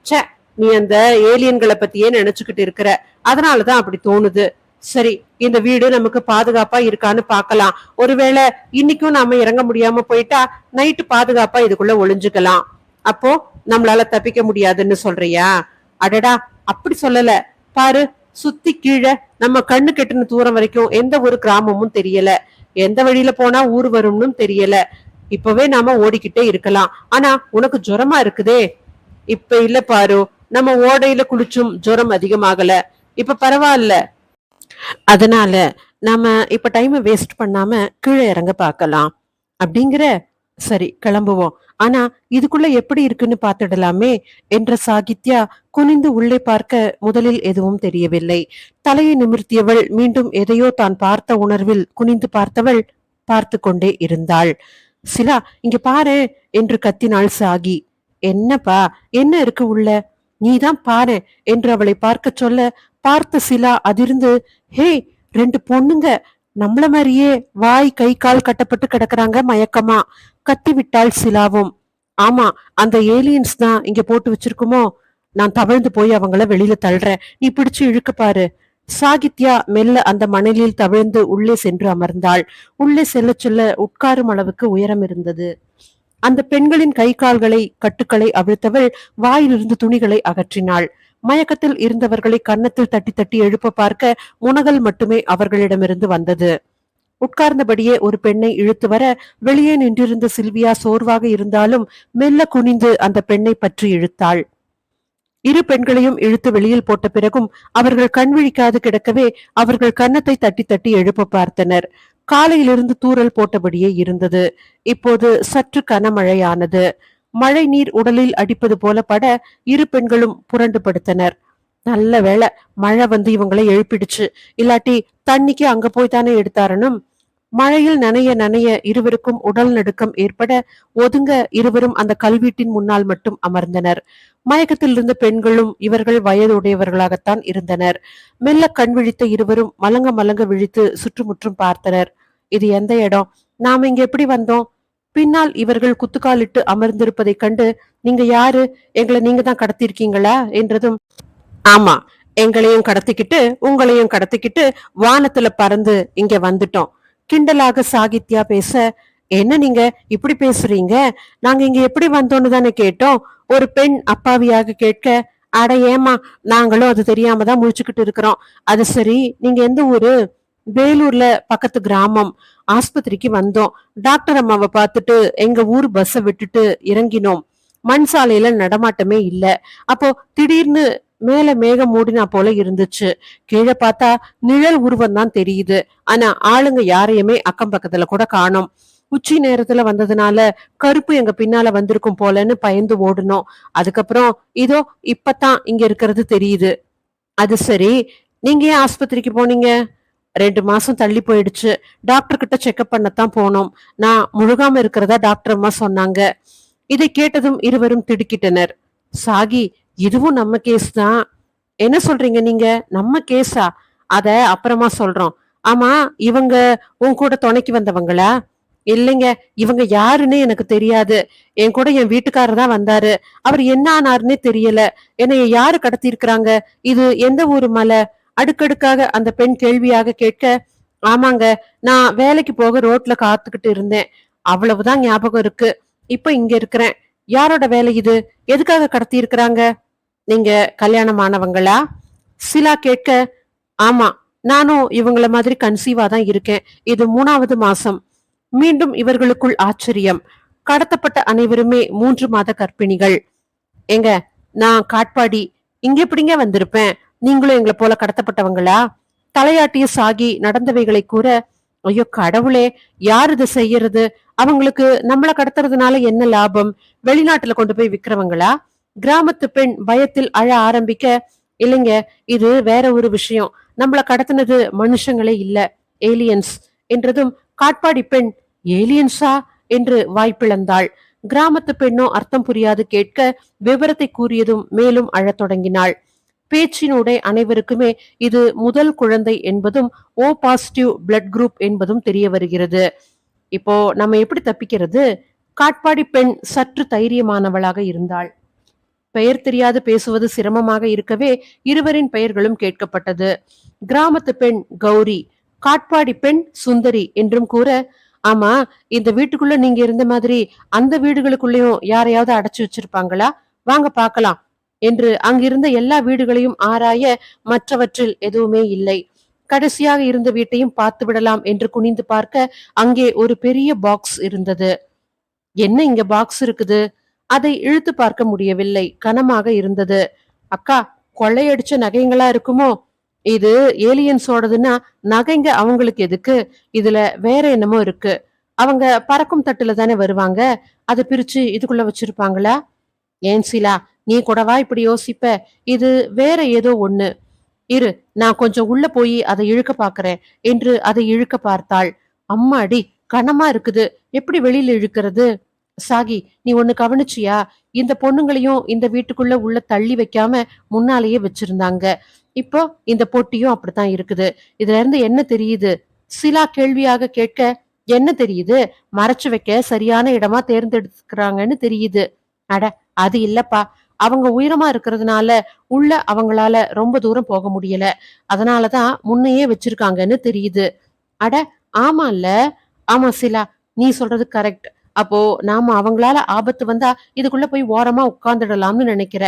சே, நீ அந்த ஏலியன்களை பத்தியே நினைச்சுக்கிட்டு இருக்கிற, அதனாலதான் அப்படி தோணுது. சரி, இந்த வீடு நமக்கு பாதுகாப்பா இருக்கான்னு பாக்கலாம். ஒருவேளை இன்னைக்கும் நாம இறங்க முடியாம போயிட்டா நைட்டு பாதுகாப்பா இதுக்குள்ள ஒளிஞ்சுக்கலாம். அப்போ நம்மளால தப்பிக்க முடியாதுன்னு சொல்றியா? அடடா, அப்படி சொல்லல. பாரு, சுத்தி கீழே நம்ம கண்ணு கெட்டின தூரம் வரைக்கும் எந்த ஒரு கிராமமும் தெரியல. எந்த வழியில போனா ஊர் வரும்னு தெரியல. இப்பவே நாம ஓடிக்கிட்டே இருக்கலாம். ஆனா உனக்கு ஜுரமா இருக்குதே. இப்ப இல்ல பாரு, நம்ம ஓடையில குளிச்சும் ஜுரம் அதிகமாகல. இப்ப பரவாயில்ல. அதனால நாம இப்ப டைம் வேஸ்ட் பண்ணாம கீழே இறங்க பார்க்கலாம். அப்படிங்கிற? சரி, கிளம்புவோம். ஆனா இதுக்குள்ள எப்படி இருக்குன்னு பாத்துடலாமே என்ற சாகித்யா குனிந்து உள்ளே பார்க்க முதலில் எதுவும் தெரியவில்லை. தலையை நிமிர்த்தியவள் மீண்டும் எதையோ தான் பார்த்த உணர்வில் குனிந்து பார்த்தவள், பார்த்து கொண்டே இருந்தாள். சிலா, இங்க பாரு என்று கத்தினாள் சாகி. என்னப்பா, என்ன இருக்கு உள்ள? நீதான் பாரு என்று அவளை பார்க்க சொல்ல, பார்த்த சிலா அதிர்ந்து, ஹே, 2 பொண்ணுங்க நம்மள மாதிரியே வாய் கை கால் கட்டப்பட்டு கிடக்குறாங்க மயக்கமா, கத்தி விட்டாள் சிலாவும். ஆமா, அந்த ஏலியன்ஸ் தான் இங்க போட்டு வச்சிருக்குமோ. நான் தவழ்ந்து போய் அவங்கள வெளியில தள்ளுறேன், நீ பிடிச்சு இழுக்க பாரு. சாகித்யா மெல்ல அந்த மணலில் தவிழ்ந்து உள்ளே சென்று அமர்ந்தாள். உள்ளே செல்ல செல்ல உட்காரும் அளவுக்கு உயரம் இருந்தது. அந்த பெண்களின் கை கால்களை கட்டுக்களை அவிழ்த்தவள் வாயிலிருந்து துணிகளை அகற்றினாள். மயக்கத்தில் இருந்தவர்களை கன்னத்தில் தட்டி தட்டி எழுப்ப பார்க்க முனகல் மட்டுமே அவர்களிடமிருந்து வந்தது. உட்கார்ந்தபடியே ஒரு பெண்ணை இழுத்து வர வெளியே நின்றிருந்த சில்வியா சோர்வாக இருந்தாலும் மெல்ல குனிந்து அந்த பெண்ணை பற்றி இழுத்தாள். இரு பெண்களையும் இழுத்து வெளியில் போட்ட பிறகும் அவர்கள் கண் விழிக்காது கிடக்கவே அவர்கள் கன்னத்தை தட்டி தட்டி எழுப்ப பார்த்தனர். காலையிலிருந்து தூறல் போட்டபடியே இருந்தது. இப்போது சற்று கனமழையானது. மழை நீர் உடலில் அடிப்பது போல பட இரு பெண்களும் புரண்டு படுத்தனர். நல்ல வேளை மழை வந்து இவங்களை எழுப்பிடுச்சு, இல்லாட்டி தண்ணிக்கு அங்க போய் தானே எடுத்தாரணும். மழையில் நனைய நனைய இருவருக்கும் உடல் நடுக்கம் ஏற்பட ஒதுங்க இருவரும் அந்த கல்வீட்டின் முன்னால் மட்டும் அமர்ந்தனர். மயக்கத்தில் இருந்த பெண்களும் இவர்கள் வயதுடையவர்களாகத்தான் இருந்தனர். மெல்ல கண் விழித்த இருவரும் மலங்க மலங்க விழித்து சுற்றுமுற்றும் பார்த்தனர். இது எந்த இடம்? நாம இங்க எப்படி வந்தோம்? பின்னால் இவர்கள் குத்துக்காலிட்டு அமர்ந்திருப்பதைக் கண்டு, நீங்க யாரு? எங்களை நீங்க தான் கடத்திருக்கீங்களா என்றதும், ஆமா, எங்களையும் கடத்திக்கிட்டு உங்களையும் கடத்திக்கிட்டு வானத்துல பறந்து இங்க வந்துட்டோம். கிண்டலாக சாகித்யா பேச, என்ன நீங்க இப்படி பேசுறீங்க? நாங்க இங்க எப்படி வந்தோம்னு தானே கேட்டோம். ஒரு பெண் அப்பாவியாக கேட்க, அட ஏமா, நாங்களும் அது தெரியாம தான் முழிச்சுக்கிட்டு இருக்கிறோம். அது சரி, நீங்க எந்த ஊரு? வேலூர்ல பக்கத்து கிராமம். ஆஸ்பத்திரிக்கு வந்தோம். டாக்டர் அம்மாவை பார்த்துட்டு எங்க ஊர் பஸ்ஸை விட்டுட்டு இறங்கினோம். மண் சாலையில நடமாட்டமே இல்ல. அப்போ திடீர்னு மேல மேகம் மூடினா போல இருந்துச்சு. கீழே பார்த்தா நிழல் உருவம் தான் தெரியுது. ஆனா ஆளுங்க யாரையுமே அக்கம் பக்கத்துல கூட காணோம். உச்சி நேரத்துல வந்ததுனால கருப்பு எங்க பின்னால வந்திருக்கும் போலன்னு பயந்து ஓடுனோம். அதுக்கப்புறம் இதோ இப்பதான் இங்க இருக்கிறது தெரியுது. அது சரி, நீங்க ஏன் ஆஸ்பத்திரிக்கு போனீங்க? 2 மாசம் தள்ளி போயிடுச்சு. டாக்டர் கிட்ட செக்அப் பண்ணத்தான் போனோம். நான் முழுகாம இருக்கிறதா டாக்டர் அம்மா சொன்னாங்க. இதை கேட்டதும் இருவரும் திடுக்கிட்டனர். சாகி, இதுவும் நம்ம கேஸ் தான். என்ன சொல்றீங்க நீங்க? நம்ம கேஸா? அத அப்புறமா சொல்றோம். ஆமா, இவங்க உன் கூட துணைக்கு வந்தவங்களா? இல்லைங்க, இவங்க யாருன்னு எனக்கு தெரியாது. என் கூட என் வீட்டுக்காரர் தான் வந்தாரு. அவர் என்ன ஆனாருன்னே தெரியல. என்னைய யாரு கடத்தி இருக்கிறாங்க? இது எந்த ஊரு மலை? அடுக்கடுக்காக அந்த பெண் கேள்வியாக கேட்க, ஆமாங்க, நான் வேலைக்கு போக ரோட்ல காத்துக்கிட்டு இருந்தேன். அவ்வளவுதான் ஞாபகம் இருக்கு. இப்ப இங்க இருக்கிறேன். யாரோட வேலை இது? எதுக்காக கடத்தி இருக்கிறாங்க? நீங்க கல்யாணமானவங்களா? சிலா கேட்க, ஆமா, நானும் இவங்கள மாதிரி கன்சீவா தான் இருக்கேன். இது 3வது மாசம். மீண்டும் இவர்களுக்குள் ஆச்சரியம். கடத்தப்பட்ட அனைவருமே 3 மாத கர்ப்பிணிகள். எங்க, நான் காட்பாடி. இங்க எப்படிங்க வந்திருப்பேன்? நீங்களும் எங்களை போல கடத்தப்பட்டவங்களா? தலையாட்டிய சாகி நடந்தவைகளை கூற, ஐயோ கடவுளே, யார் இது செய்யறது? அவங்களுக்கு நம்மள கடத்துறதுனால என்ன லாபம்? வெளிநாட்டுல கொண்டு போய் விக்கிறவங்களா? கிராமத்து பெண் பயத்தில் அழ ஆரம்பிக்க, இல்லைங்க, இது வேற ஒரு விஷயம். நம்மள கடத்தினது மனுஷங்களே இல்ல, ஏலியன்ஸ் என்றதும் காட்பாடி பெண், ஏலியன்ஸா என்று வாய்ப்பிழந்தாள். கிராமத்து பெண்ணோ அர்த்தம் புரியாது கேட்க விவரத்தை கூறியதும் மேலும் அழத் தொடங்கினாள். பேச்சினூடே அனைவருக்குமே இது முதல் குழந்தை என்பதும் ஓ பாசிட்டிவ் பிளட் குரூப் என்பதும் தெரிய வருகிறது. இப்போ நம்ம எப்படி தப்பிக்கிறது? காட்பாடி பெண் சற்று தைரியமானவளாக இருந்தாள். பெயர் தெரியாது பேசுவது சிரமமாக இருக்கவே இருவரின் பெயர்களும் கேட்கப்பட்டது. கிராமத்து பெண் கௌரி, காட்பாடி பெண் சுந்தரி என்றும் கூற, ஆமா, இந்த வீட்டுக்குள்ள நீங்க இருந்த மாதிரி அந்த வீடுகளுக்குள்ளயும் யாரையாவது அடைச்சு வச்சிருப்பாங்களா? வாங்க பார்க்கலாம் என்று அங்கிருந்த எல்லா வீடுகளையும் ஆராய மற்றவற்றில் எதுவுமே இல்லை. கடைசியாக இருந்த வீட்டையும் பார்த்து விடலாம் என்று குனிந்து பார்க்க அங்கே ஒரு பெரிய பாக்ஸ் இருந்தது. என்ன இங்க பாக்ஸ் இருக்குது? அதை இழுத்து பார்க்க முடியவில்லை. கனமாக இருந்தது. அக்கா, கொள்ளையடிச்ச நகைங்களா இருக்குமோ? இது ஏலியன்ஸோடதுன்னா நகைங்க அவங்களுக்கு எதுக்கு? இதுல வேற என்னமோ இருக்கு. அவங்க பறக்கும் தட்டுல தானே வருவாங்க. அதை பிரிச்சு இதுக்குள்ள வச்சிருப்பாங்களா? ஏன் சீலா, நீ கூடவா இப்படி யோசிப்ப? இது வேற ஏதோ ஒண்ணு. இரு, நான் கொஞ்சம் உள்ள போய் அதை இழுக்க பாக்குறேன் என்று அதை இழுக்க பார்த்தாள். அம்மாடி, கனமா இருக்குது, எப்படி வெளியில இழுக்கிறது? சாகி, நீ ஒண்ணு கவனிச்சியா? இந்த பொண்ணுங்களையும் இந்த வீட்டுக்குள்ள உள்ள தள்ளி வைக்காம முன்னாலேயே வச்சிருந்தாங்க. இப்போ இந்த பொட்டியும் அப்படித்தான் இருக்குது. இதுல இருந்து என்ன தெரியுது? சிலா கேள்வியாக கேட்க, என்ன தெரியுது? மறைச்சு வைக்க சரியான இடமா தேர்ந்தெடுக்கிறாங்கன்னு தெரியுது. அட, அது இல்லப்பா. அவங்க உயரமா இருக்கிறதுனால உள்ள அவங்களால ரொம்ப தூரம் போக முடியல. அதனாலதான் முன்னையே வச்சிருக்காங்கன்னு தெரியுது. அட, ஆமால்ல. ஆமா சிலா, நீ சொல்றது கரெக்ட். அப்போ நாம அவங்களால ஆபத்து வந்தா இதுக்குள்ள போய் ஓரமா உட்கார்ந்துடலாம்னு நினைக்கிற.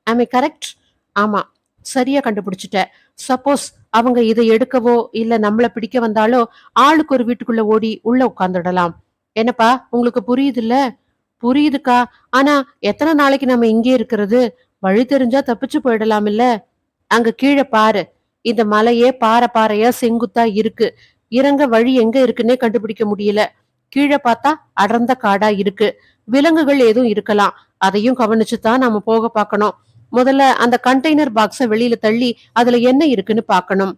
ஆமே கரெக்ட்? ஆமா, சரியா கண்டுபிடிச்சிட்ட. சப்போஸ் அவங்க இதை எடுக்கவோ இல்ல நம்மள பிடிக்க வந்தாலோ ஆளுக்கு ஒரு வீட்டுக்குள்ள ஓடி உள்ள உட்கார்ந்துடலாம். என்னப்பா, உங்களுக்கு புரியுதுல்ல? புரியுதுக்கா. ஆனா எத்தனை நாளைக்கு நம்ம இங்கே இருக்கிறது? வழி தெரிஞ்சா தப்பிச்சு போயிடலாம் இல்ல? அங்க கீழே பாரு. இந்த மலையே பாறை பாறையா செங்குத்தா இருக்கு. இறங்க வழி எங்க இருக்குன்னே கண்டுபிடிக்க முடியல. கீழே பார்த்தா அடர்ந்த காடா இருக்கு. விலங்குகள் ஏதும் இருக்கலாம். அதையும் கவனிச்சுதான் நாம போக பார்க்கணும். முதல்ல அந்த கண்டெய்னர் பாக்ஸ வெளியில தள்ளி அதுல என்ன இருக்குன்னு பார்க்கணும்.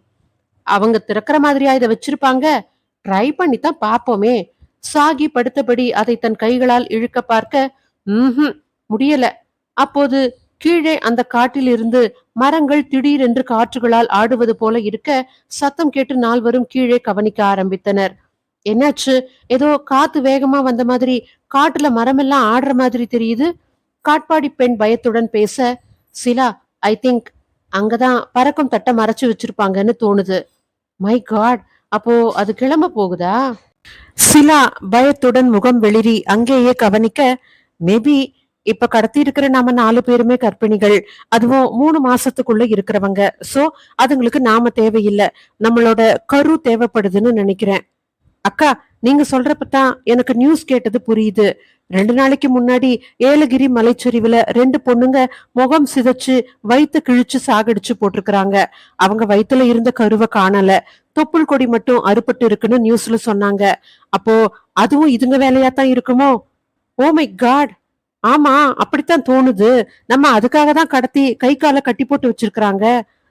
அவங்க திறக்கிற மாதிரியா இதை வச்சிருப்பாங்க? ட்ரை பண்ணித்தான் பாப்போமே. சாகி படுத்தபடி அதை தன் கைகளால் இழுக்க பார்க்க, முடியல. அப்போது கீழே அந்த காட்டிலிருந்து மரங்கள் திடீரென்று காற்றுகளால் ஆடுவது போல இருக்க சத்தம் கேட்டு நால்வரும் கீழே கவனிக்க ஆரம்பித்தனர். என்னாச்சு? ஏதோ காத்து வேகமா வந்த மாதிரி காட்டுல மரமெல்லாம் ஆடுற மாதிரி தெரியுது. காட்பாடி பெண் பயத்துடன் பேச, சிலா, ஐ திங்க் அங்கதான் பறக்கும் தட்டை மறைச்சு வச்சிருப்பாங்கன்னு தோணுது. மை காட், அப்போ அது கிளம்ப போகுதா? சிலா பயத்துடன் முகம் வெளிரி அங்கேயே கவனிக்க, மேபி இப்ப கடத்தி இருக்கிற நாம 4 பேருமே கர்ப்பிணிகள், அதுவும் 3 மாசத்துக்குள்ள இருக்கிறவங்க. சோ அதுங்களுக்கு நாம தேவையில்லை, நம்மளோட கரு தேவைப்படுதுன்னு நினைக்கிறேன். அக்கா, நீங்க சொல்றப்பதான் எனக்கு நியூஸ் கேட்டது புரியுது. 2 நாளைக்கு முன்னாடி ஏலகிரி மலைச்சரிவுல 2 பொண்ணுங்க முகம் சிதைச்சு வயிற்று கிழிச்சு சாகடிச்சு போட்டிருக்கிறாங்க. அவங்க வயித்துல இருந்த கருவை காணல, தொப்புள் கொடி மட்டும் அறுபட்டு இருக்குன்னு நியூஸ்ல சொன்னாங்க. அப்போ அதுவும் இதுங்க வேலையாத்தான் இருக்குமோ? ஓ மை காட், ஆமா, அப்படித்தான் தோணுது. நம்ம அதுக்காக தான் கடத்தி கை கால கட்டி போட்டு வச்சிருக்கிறாங்க.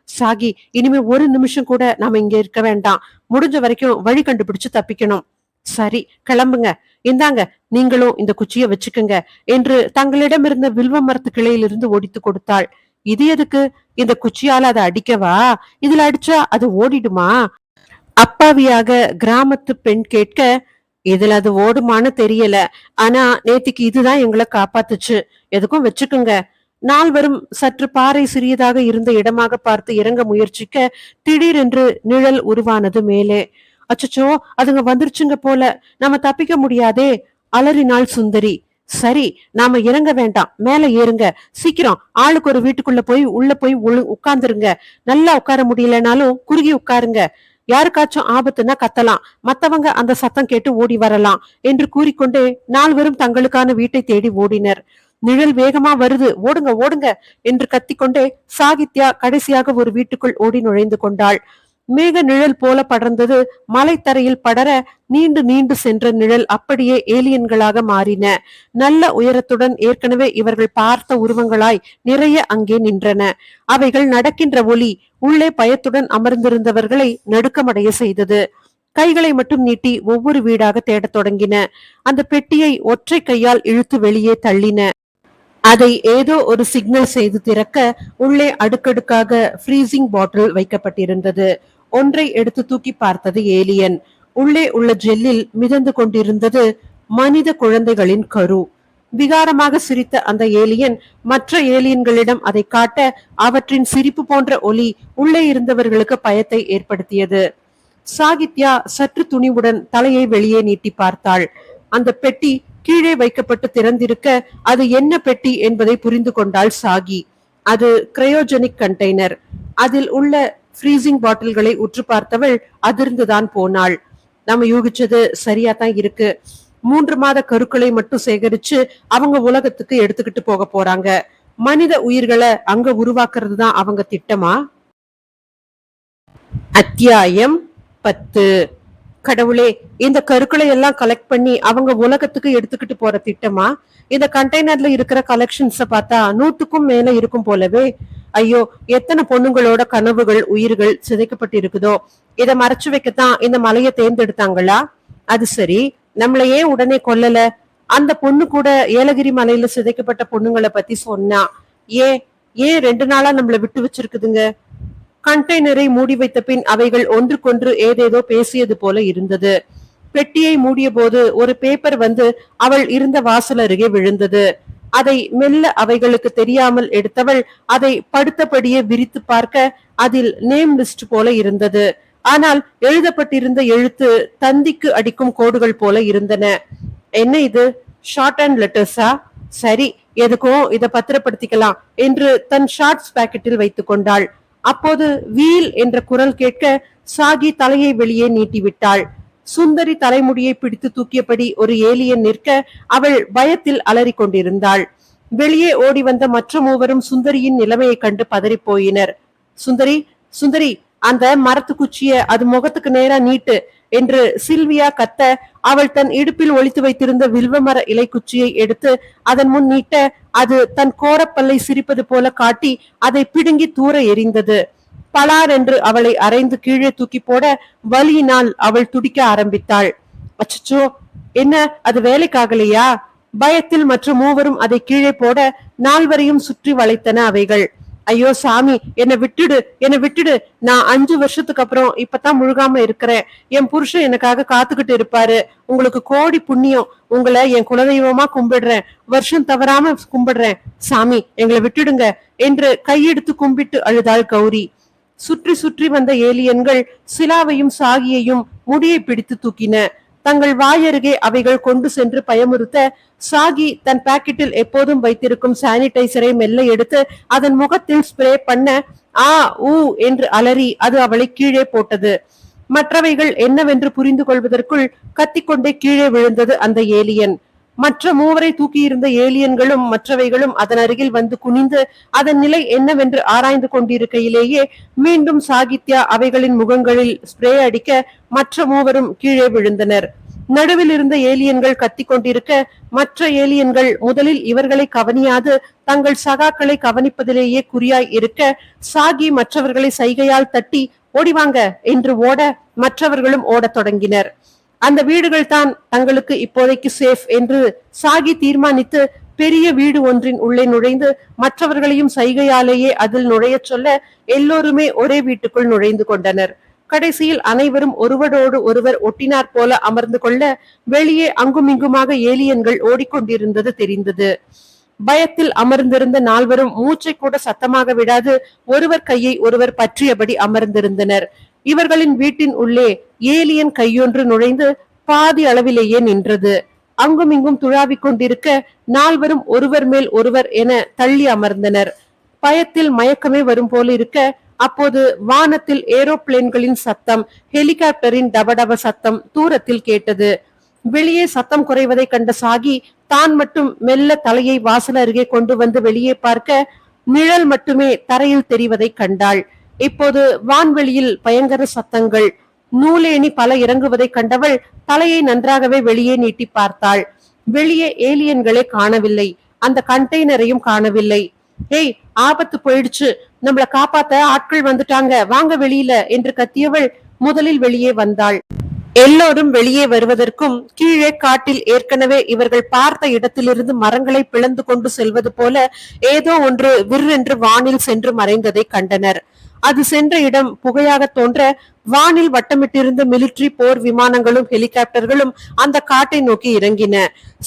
சாகி, இனிமே ஒரு நிமிஷம் கூட நாம இங்க இருக்க வேண்டாம். முடிஞ்ச வரைக்கும் வழி கண்டுபிடிச்சு தப்பிக்கணும். சரி, கிளம்புங்க. இந்தாங்க, நீங்களும் இந்த குச்சிய வச்சுக்குங்க என்று தங்களிடம் இருந்த வில்வ மரத்து கிளையிலிருந்து ஒடித்து கொடுத்தாள். இது எதுக்கு? இந்த குச்சியால அதை அடிக்கவா? இதுல அடிச்சா அது ஓடிடுமா? அப்பாவியாக கிராமத்து பெண் கேட்க, இதுல அது ஓடுமான்னு தெரியல. ஆனா நேத்திக்கு இதுதான் எங்களை காப்பாத்துச்சு. எதுக்கும் வச்சுக்குங்க. நால்வரும் சற்று பாறை சிறியதாக இருந்த இடமாக பார்த்து இறங்க முயற்சிக்க திடீரென்று நிழல் உருவானது மேலே. அச்சச்சோ, அதுங்க வந்துருச்சுங்க போல, நாம தப்பிக்க முடியாதே, அலறினாள் சுந்தரி. சரி, நாம இறங்க வேண்டாம், மேல ஏறுங்க. சீக்கிரம் ஆளுக்கு ஒரு வீட்டுக்குள்ள போய் உள்ள போய் உட்கார்ந்துருங்க. நல்லா உட்கார முடியலனாலும் குறுகி உட்காருங்க. யாருக்காச்சும் ஆபத்துன்னா கத்தலாம், மத்தவங்க அந்த சத்தம் கேட்டு ஓடி வரலாம் என்று கூறிக்கொண்டே நால்வரும் தங்களுக்கான வீட்டை தேடி ஓடினர். நிழல் வேகமா வருது, ஓடுங்க ஓடுங்க என்று கத்திக்கொண்டே சாகித்யா கடைசியாக ஒரு வீட்டுக்குள் ஓடி நுழைந்து கொண்டாள். மேக நிழல் போல படர்ந்தது. மலைத்தரையில் படர நீண்டு நீண்டு சென்ற நிழல் அப்படியே ஏலியன்களாக மாறின. நல்ல உயரத்துடன் ஏற்கனவே இவர்கள் பார்த்த உருவங்களாய் நிறைய அங்கே நின்றன. அவைகள் நடக்கின்ற ஒளி உள்ளே பயத்துடன் அமர்ந்திருந்தவர்களை நடுக்கமடைய செய்தது. கைகளை மட்டும் நீட்டி ஒவ்வொரு வீடாக தேடத் தொடங்கின. அந்த பெட்டியை ஒற்றை கையால் இழுத்து வெளியே தள்ளின. அதை ஏதோ ஒரு சிக்னல் செய்து திறக்க உள்ளே அடுக்கடுக்காக ஃப்ரீசிங் பாட்டில் வைக்கப்பட்டிருந்தது. ஒன்றை எடுத்து தூக்கி பார்த்தது ஏலியன். உள்ளே உள்ள ஜெல்லில் மிதந்து கொண்டிருந்தது மனித குழந்தைகளின் கரு. விகாரமாக சிரித்த அந்த ஏலியன் மற்ற ஏலியன்களிடம் அதை காட்ட அவற்றின் சிரிப்பு போன்ற ஒலி உள்ளே இருந்தவர்களுக்கு பயத்தை ஏற்படுத்தியது. சாகித்யா சற்று துணிவுடன் தலையை வெளியே நீட்டி பார்த்தாள். அந்த பெட்டி கீழே வைக்கப்பட்டு திறந்திருக்க அது என்ன பெட்டி என்பதை புரிந்து கொண்டாள் சாகி. அது கிரையோஜெனிக் கண்டெய்னர். அதில் உள்ள ஃப்ரீசிங் பாட்டில்களை உற்று பார்த்தவள் அதிர்ந்துதான் போனாள். நம்ம யூகிச்சது சரியா தான் இருக்கு. 3 மாத கருக்களை மட்டும் சேகரிச்சு அவங்க உலகத்துக்கு எடுத்துக்கிட்டு போக போறாங்க. மனித உயிர்களை அங்க உருவாக்குறது தான் அவங்க திட்டமா? அத்தியாயம் 10. கடவுளே, இந்த கருக்களை எல்லாம் கலெக்ட் பண்ணி அவங்க உலகத்துக்கு எடுத்துக்கிட்டு போற திட்டமா? இந்த கண்டெய்னர்ல இருக்கிற கலெக்ஷன்ஸ பார்த்தா 100க்கும் மேல இருக்கும் போலவே. ஐயோ, எத்தனை பொண்ணுங்களோட கனவுகள் உயிர்கள் சிதைக்கப்பட்டு இருக்குதோ. இதை மறைச்சு வைக்கத்தான் இந்த மலையை தேர்ந்தெடுத்தாங்களா? அது சரி, நம்மள ஏன் உடனே கொல்லல? அந்த பொண்ணு கூட ஏலகிரி மலையில சிதைக்கப்பட்ட பொண்ணுங்களை பத்தி சொன்னா. ஏன் ஏன் 2 நாளா நம்மள விட்டு வச்சிருக்குதுங்க? கண்டெய்னரை மூடி வைத்த பின் அவைகள் ஒன்றுக்கொன்று ஏதேதோ பேசியது போல இருந்தது. பெட்டியை மூடிய போது ஒரு பேப்பர் வந்து அவள் இருந்த வாசல் அருகே விழுந்தது. அதை மெல்ல அவைகளுக்கு தெரியாமல் எடுத்தவள் அதை படுத்தபடியே விரித்து பார்க்க அதில் நேம் லிஸ்ட் போல இருந்தது. ஆனால் எழுதப்பட்டிருந்த எழுத்து தந்திக்கு அடிக்கும் கோடுகள் போல இருந்தன. என்ன இது? ஷார்ட் அண்ட் லெட்டர்ஸா? சரி, எதுக்கும் இத பத்திரப்படுத்திக்கலாம் என்று தன் ஷார்ட்ஸ் பாக்கெட்டில் வைத்துக் கொண்டாள். அப்போது வீல் என்ற குரல் கேட்க சாகி தலையை வெளியே நீட்டிவிட்டாள். சுந்தரி தலைமுடியை பிடித்து தூக்கியபடி ஒரு ஏலியன் நிற்க அவள் பயத்தில் அலறிக் கொண்டிருந்தாள். வெளியே ஓடி வந்த மற்ற மூவரும் சுந்தரியின் நிலைமையை கண்டு பதறி போயினர். சுந்தரி, சுந்தரி, அந்த மரத்து குச்சிய அது முகத்துக்கு நேரா நீட்டு என்று சில்வியா கத்த அவள் தன் இடுப்பில் ஒளித்து வைத்திருந்த வில்வமர இலை குச்சியை எடுத்து அதன் முன் நீட்ட அது தன் கோரப்பல்லை சிரிப்பது போல காட்டி அதை பிடுங்கி தூர எறிந்தது. பலார் என்று அவளை அரைந்து கீழே தூக்கி போட வலியினால் அவள் துடிக்க ஆரம்பித்தாள். அச்சச்சோ, என்ன அது வேலைக்காகலையா? பயத்தில் மற்ற மூவரும் அதை கீழே போட நால்வரையும் சுற்றி வளைத்தன அவைகள். ஐயோ சாமி, என்னை விட்டுடு, என்னை விட்டுடு. நான் 5 வருஷத்துக்கு அப்புறம் இப்பதான் முழுகாம இருக்கிறேன். என் புருஷன் எனக்காக காத்துக்கிட்டு இருப்பாரு. உங்களுக்கு கோடி புண்ணியம். உங்களை என் குலதெய்வமா கும்பிடுறேன். வருஷம் தவறாம கும்பிடுறேன். சாமி, எங்களை விட்டுடுங்க என்று கையெடுத்து கும்பிட்டு அழுதாள் கௌரி. சுற்றி சுற்றி வந்த ஏலியன்கள் சிலாவையும் சாகியையும் முடியை பிடித்து தூக்கின. தங்கள் வாயருகே அவைகள் கொண்டு சென்று பயமுறுத்த சாகி தன் பாக்கெட்டில் எப்போதும் வைத்திருக்கும் சானிடைசரை மெல்ல எடுத்து அதன் முகத்தில் ஸ்ப்ரே பண்ண ஆ ஊ என்று அலறி அது அவளை கீழே போட்டது. மற்றவைகள் என்னவென்று புரிந்து கொள்வதற்குள் கத்திக்கொண்டே கீழே விழுந்தது அந்த ஏலியன். மற்ற மூவரை தூக்கியிருந்த ஏலியன்களும் மற்றவைகளும் அதன் அருகில் வந்து குனிந்து அதன் நிலை என்னவென்று ஆராய்ந்து கொண்டிருக்கையிலேயே மீண்டும் சாகித்யா அவைகளின் முகங்களில் ஸ்ப்ரே அடிக்க மற்ற மூவரும் கீழே விழுந்தனர். நடுவில் இருந்த ஏலியன்கள் கத்திக் கொண்டிருக்க மற்ற ஏலியன்கள் முதலில் இவர்களை கவனியாது தங்கள் சகாக்களை கவனிப்பதிலேயே குறியாய் இருக்க சாகி மற்றவர்களை சைகையால் தட்டி ஓடிவாங்க என்று ஓட மற்றவர்களும் ஓடத் தொடங்கினர். அந்த வீடுகள் தான் தங்களுக்கு இப்போதைக்கு சேஃப் என்று சாகி தீர்மானித்து பெரிய வீடு ஒன்றின் உள்ளே நுழைந்து மற்றவர்களையும் சைகையாலேயே அதில் நுழைய சொல்ல எல்லோருமே ஒரே வீட்டுக்குள் நுழைந்து கொண்டனர். கடைசியில் அனைவரும் ஒருவரோடு ஒருவர் ஒட்டினார் போல அமர்ந்து கொள்ள வெளியே அங்குமிங்குமாக ஏலியன்கள் ஓடிக்கொண்டிருந்தது தெரிந்தது. பயத்தில் அமர்ந்திருந்த நால்வரும் மூச்சை கூட சத்தமாக விடாது ஒருவர் கையை ஒருவர் பற்றியபடி அமர்ந்திருந்தனர். இவர்களின் வீட்டின் உள்ளே ஏலியன் கையொன்று நுழைந்து பாதி அளவிலேயே நின்றது. அங்குமிங்கும் துழாவிக் கொண்டிருக்க நால்வரும் ஒருவர் மேல் ஒருவர் என தள்ளி அமர்ந்தனர். பயத்தில் மயக்கமே வரும் போல இருக்க அப்போது வானத்தில் ஏரோப்ளேன்களின் சத்தம், ஹெலிகாப்டரின் டபடப சத்தம் தூரத்தில் கேட்டது. வெளியே சத்தம் குறைவதை கண்ட சாகி தான் மட்டும் மெல்ல தலையை வாசல் அருகே கொண்டு வந்து வெளியே பார்க்க நிழல் மட்டுமே தரையில் தெரிவதை கண்டாள். இப்போது வான்வெளியில் பயங்கர சத்தங்கள், நூலேணி பல இறங்குவதை கண்டவள் தலையை நன்றாகவே வெளியே நீட்டி பார்த்தாள். வெளியே ஏலியன்களே காணவில்லை, அந்த கண்டெய்னரையும் காணவில்லை. ஏய், ஆபத்து போயிடுச்சு, நம்மள காப்பாத்த ஆட்கள் வந்துட்டாங்க, வாங்க வெளியில என்று கத்தியவள் முதலில் வெளியே வந்தாள். எல்லோரும் வெளியே வருவதற்கும் கீழே காட்டில் ஏற்கனவே இவர்கள் பார்த்த இடத்திலிருந்து மரங்களை பிளந்து கொண்டு செல்வது போல ஏதோ ஒன்று விற்றென்று வானில் சென்று மறைந்ததை கண்டனர். அது சென்ற இடம் புகையாக தோன்ற வானில் வட்டமிட்டிருந்த மிலிட்டரி போர் விமானங்களும் ஹெலிகாப்டர்களும் அந்த காட்டை நோக்கி இறங்கின.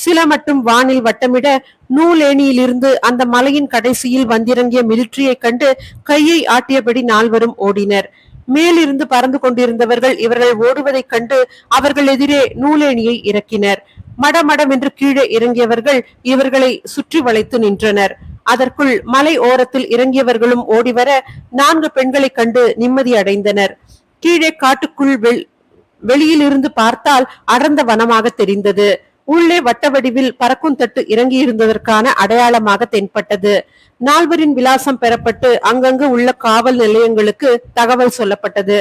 சில மட்டும் வானில் வட்டமிட நூலேணியிலிருந்து அந்த மலையின் கடைசியில் வந்திறங்கிய மிலிட்டரியை கண்டு கையை ஆட்டியபடி நால்வரும் ஓடினர். மேலிருந்து பறந்து கொண்டிருந்தவர்கள் இவர்கள் ஓடுவதைக் கண்டு அவர்கள் எதிரே நூலேணியை இறக்கினர். மடமடமென்று கீழே இறங்கியவர்கள் இவர்களை சுற்றி வளைத்து நின்றனர். அதற்குள் மலை ஓரத்தில் இறங்கியவர்களும் ஓடிவர 4 பெண்களை கண்டு நிம்மதி அடைந்தனர். கீழே காட்டுக்குள் வெளியிலிருந்து பார்த்தால் அடர்ந்த வனமாக தெரிந்தது. உள்ளே வட்ட வடிவில் பறக்கும் தட்டு இறங்கியிருந்ததற்கான அடையாளமாக தென்பட்டது. நால்வரின் விலாசம் பெறப்பட்டு அங்கங்கு உள்ள காவல் நிலையங்களுக்கு தகவல் சொல்லப்பட்டது.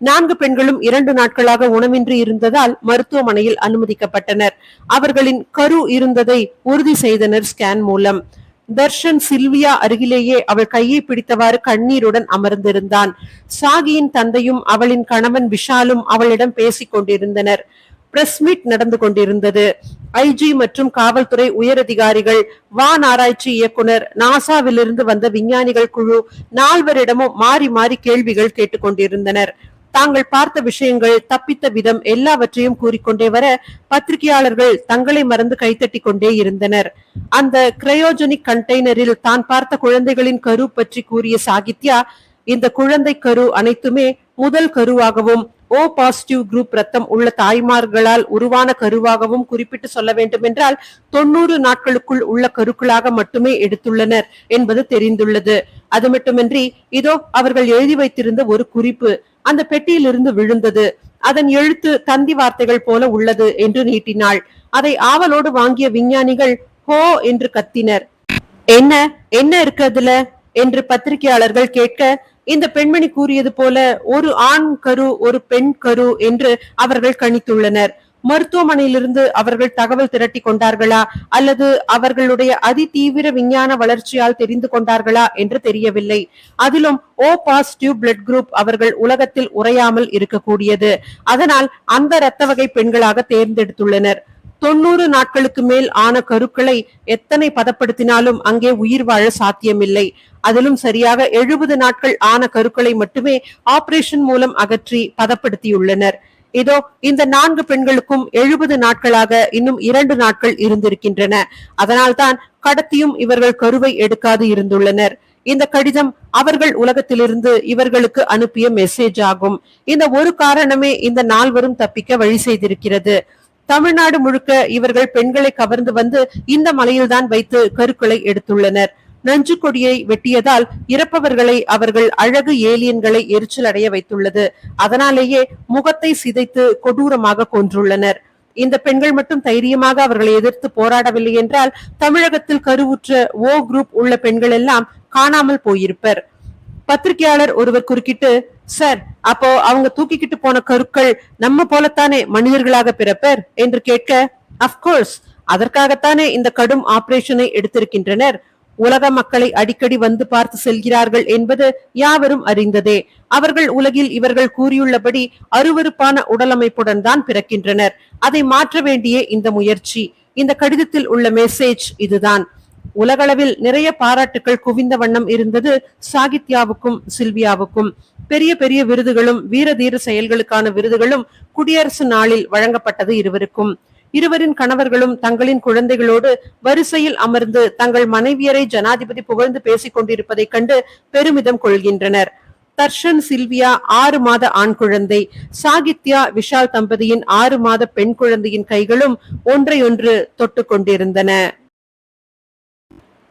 4 பெண்களும் 2 நாட்களாக உணவின்றி இருந்ததால் மருத்துவமனையில் அனுமதிக்கப்பட்டனர். அவர்களின் கரு இருந்ததை உறுதி செய்தனர் ஸ்கேன் மூலம். தர்ஷன் சில்வியா அருகிலேயே அவள் கையை பிடித்தவாறு கண்ணீருடன் அமர்ந்திருந்தான். சாகியின் தந்தையும் அவளின் கணவன் விஷாலும் அவளிடம் பேசிக் கொண்டிருந்தனர். பிரஸ் மீட் நடந்து கொண்டிருந்தது. ஐஜி மற்றும் காவல்துறை உயரதிகாரிகள், வான் ஆராய்ச்சி இயக்குனர், நாசாவிலிருந்து வந்த விஞ்ஞானிகள் குழு நால்வரிடமும் மாறி மாறி கேள்விகள் கேட்டுக்கொண்டிருந்தனர். தாங்கள் பார்த்த விஷயங்கள், தப்பித்த விதம் எல்லாவற்றையும் கூறிக்கொண்டே வர பத்திரிகையாளர்கள் தங்களை மறந்து கைத்தட்டி கொண்டே இருந்தனர். அந்த கிரையோஜெனிக் கண்டெய்னரில் தான் பார்த்த குழந்தைகளின் கரு பற்றி கூறிய சாகித்யா, இந்த குழந்தை கரு அனைத்துமே முதல் கருவாகவும் ஓ பாசிட்டிவ் குரூப் ரத்தம் உள்ள தாய்மார்களால் உருவான கருவாகவும் குறிப்பிட்டு சொல்ல வேண்டும் என்றால் 90 நாட்களுக்குள் உள்ள கருக்களாக மட்டுமே எடுத்துள்ளனர் என்பது தெரிந்துள்ளது. அது மட்டுமின்றி இதோ அவர்கள் எழுதி வைத்திருந்த ஒரு குறிப்பு அந்த பெட்டியிலிருந்து விழுந்தது. அதன் எழுத்து தந்தி வார்த்தைகள் போல உள்ளது என்று நீட்டினாள். அதை ஆவலோடு வாங்கிய விஞ்ஞானிகள் ஹோ என்று கத்தினர். என்ன என்ன இருக்கு அதுல என்று பத்திரிகையாளர்கள் கேட்க, இந்த பெண்மணி கூறியது போல ஒரு ஆண் கரு ஒரு பெண் கரு என்று அவர்கள் கணித்துள்ளனர். மருத்துவமனையிலிருந்து அவர்கள் தகவல் திரட்டி கொண்டார்களா அல்லது அவர்களுடைய அதிதீவிர விஞ்ஞான வளர்ச்சியால் தெரிந்து கொண்டார்களா என்று தெரியவில்லை. அதிலும் ஓ பாசிட்டிவ் பிளட் குரூப் அவர்கள் உலகத்தில் உறையாமல் இருக்கக்கூடியது. அதனால் அந்த இரத்த வகை பெண்களாக தேர்ந்தெடுத்துள்ளனர். 90 நாட்களுக்கு மேல் ஆன கருக்களை எத்தனை பதப்படுத்தினாலும் அங்கே உயிர் வாழ சாத்தியமில்லை. அதிலும் சரியாக 70 நாட்கள் ஆன கருக்களை மட்டுமே ஆபரேஷன் மூலம் அகற்றி பதப்படுத்தியுள்ளனர். இதோ இந்த 4 பெண்களுக்கும் 70 நாட்களாக இன்னும் 2 நாட்கள் இருந்திருக்கின்றன. அதனால்தான் கடத்தியும் இவர்கள் கருவை எடுக்காது இருந்துள்ளனர். இந்த கடிதம் அவர்கள் உலகத்திலிருந்து இவர்களுக்கு அனுப்பிய மெசேஜ் ஆகும். இந்த ஒரு காரணமே இந்த 4வரும் தப்பிக்க வழி செய்திருக்கிறது. தமிழ்நாடு முழுக்க இவர்கள் பெண்களை கவர்ந்து வந்து இந்த மலையில்தான் வைத்து கருக்களை எடுத்துள்ளனர். நஞ்சு கொடியை வெட்டியதால் இறப்பவர்களை அவர்கள் அழகு ஏலியன்களை எரிச்சல் அடைய வைத்துள்ளது. அதனாலேயே முகத்தை சிதைத்து கொடூரமாக கொன்றுள்ளனர். இந்த பெண்கள் மட்டும் தைரியமாக அவர்களை எதிர்த்து போராடவில்லை என்றால் தமிழகத்தில் கருவுற்ற ஓ குரூப் உள்ள பெண்கள் எல்லாம் காணாமல் போயிருப்பர். பத்திரிகையாளர் ஒருவர் குறுக்கிட்டு, சார், அப்போ அவங்க தூக்கிக்கிட்டு போன கருக்கள் நம்ம போலத்தானே மனிதர்களாக பிறப்பர் என்று கேட்க, அப்கோர்ஸ், அதற்காகத்தானே இந்த கடும் ஆபரேஷனை எடுத்திருக்கின்றனர். உலக மக்களை அடிக்கடி வந்து பார்த்து செல்கிறார்கள் என்பது யாவரும் அறிந்ததே. அவர்கள் உலகில் இவர்கள் கூறியுள்ளபடி அருவருப்பான உடலமைப்புடன் தான் பிறக்கின்றனர். அதை மாற்ற வேண்டிய இந்த முயற்சி. இந்த கடிதத்தில் உள்ள மெசேஜ் இதுதான். உலகளவில் நிறைய பாராட்டுக்கள் குவிந்த வண்ணம் இருந்தது சாகித்யாவுக்கும் சில்வியாவுக்கும். பெரிய பெரிய விருதுகளும் வீரதீர செயல்களுக்கான விருதுகளும் குடியரசு நாளில் வழங்கப்பட்டது இருவருக்கும். இருவரின் கணவர்களும் தங்களின் குழந்தைகளோடு வரிசையில் அமர்ந்து தங்கள் மனைவியரை ஜனாதிபதி புகழ்ந்து பேசிக் கொண்டிருப்பதை கண்டு பெருமிதம் கொள்கின்றனர். தர்ஷன் சில்வியா 6 மாத ஆண் குழந்தை, சாகித்யா விஷால் தம்பதியின் 6 மாத பெண் குழந்தையின் கைகளும் ஒன்றையொன்று தொட்டு கொண்டிருந்தன.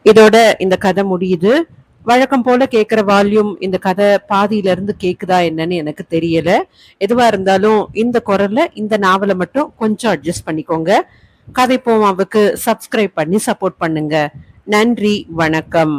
இதோட இந்த கதை முடியுது. வழக்கம் போல கேக்குற வால்யூம் இந்த கதை பாதியில இருந்து கேக்குதா என்னன்னு எனக்கு தெரியல. எதுவா இருந்தாலும் இந்த குரல்ல இந்த நாவலை மட்டும் கொஞ்சம் அட்ஜஸ்ட் பண்ணிக்கோங்க. கதை போமாவுக்கு சப்ஸ்கிரைப் பண்ணி சப்போர்ட் பண்ணுங்க. நன்றி, வணக்கம்.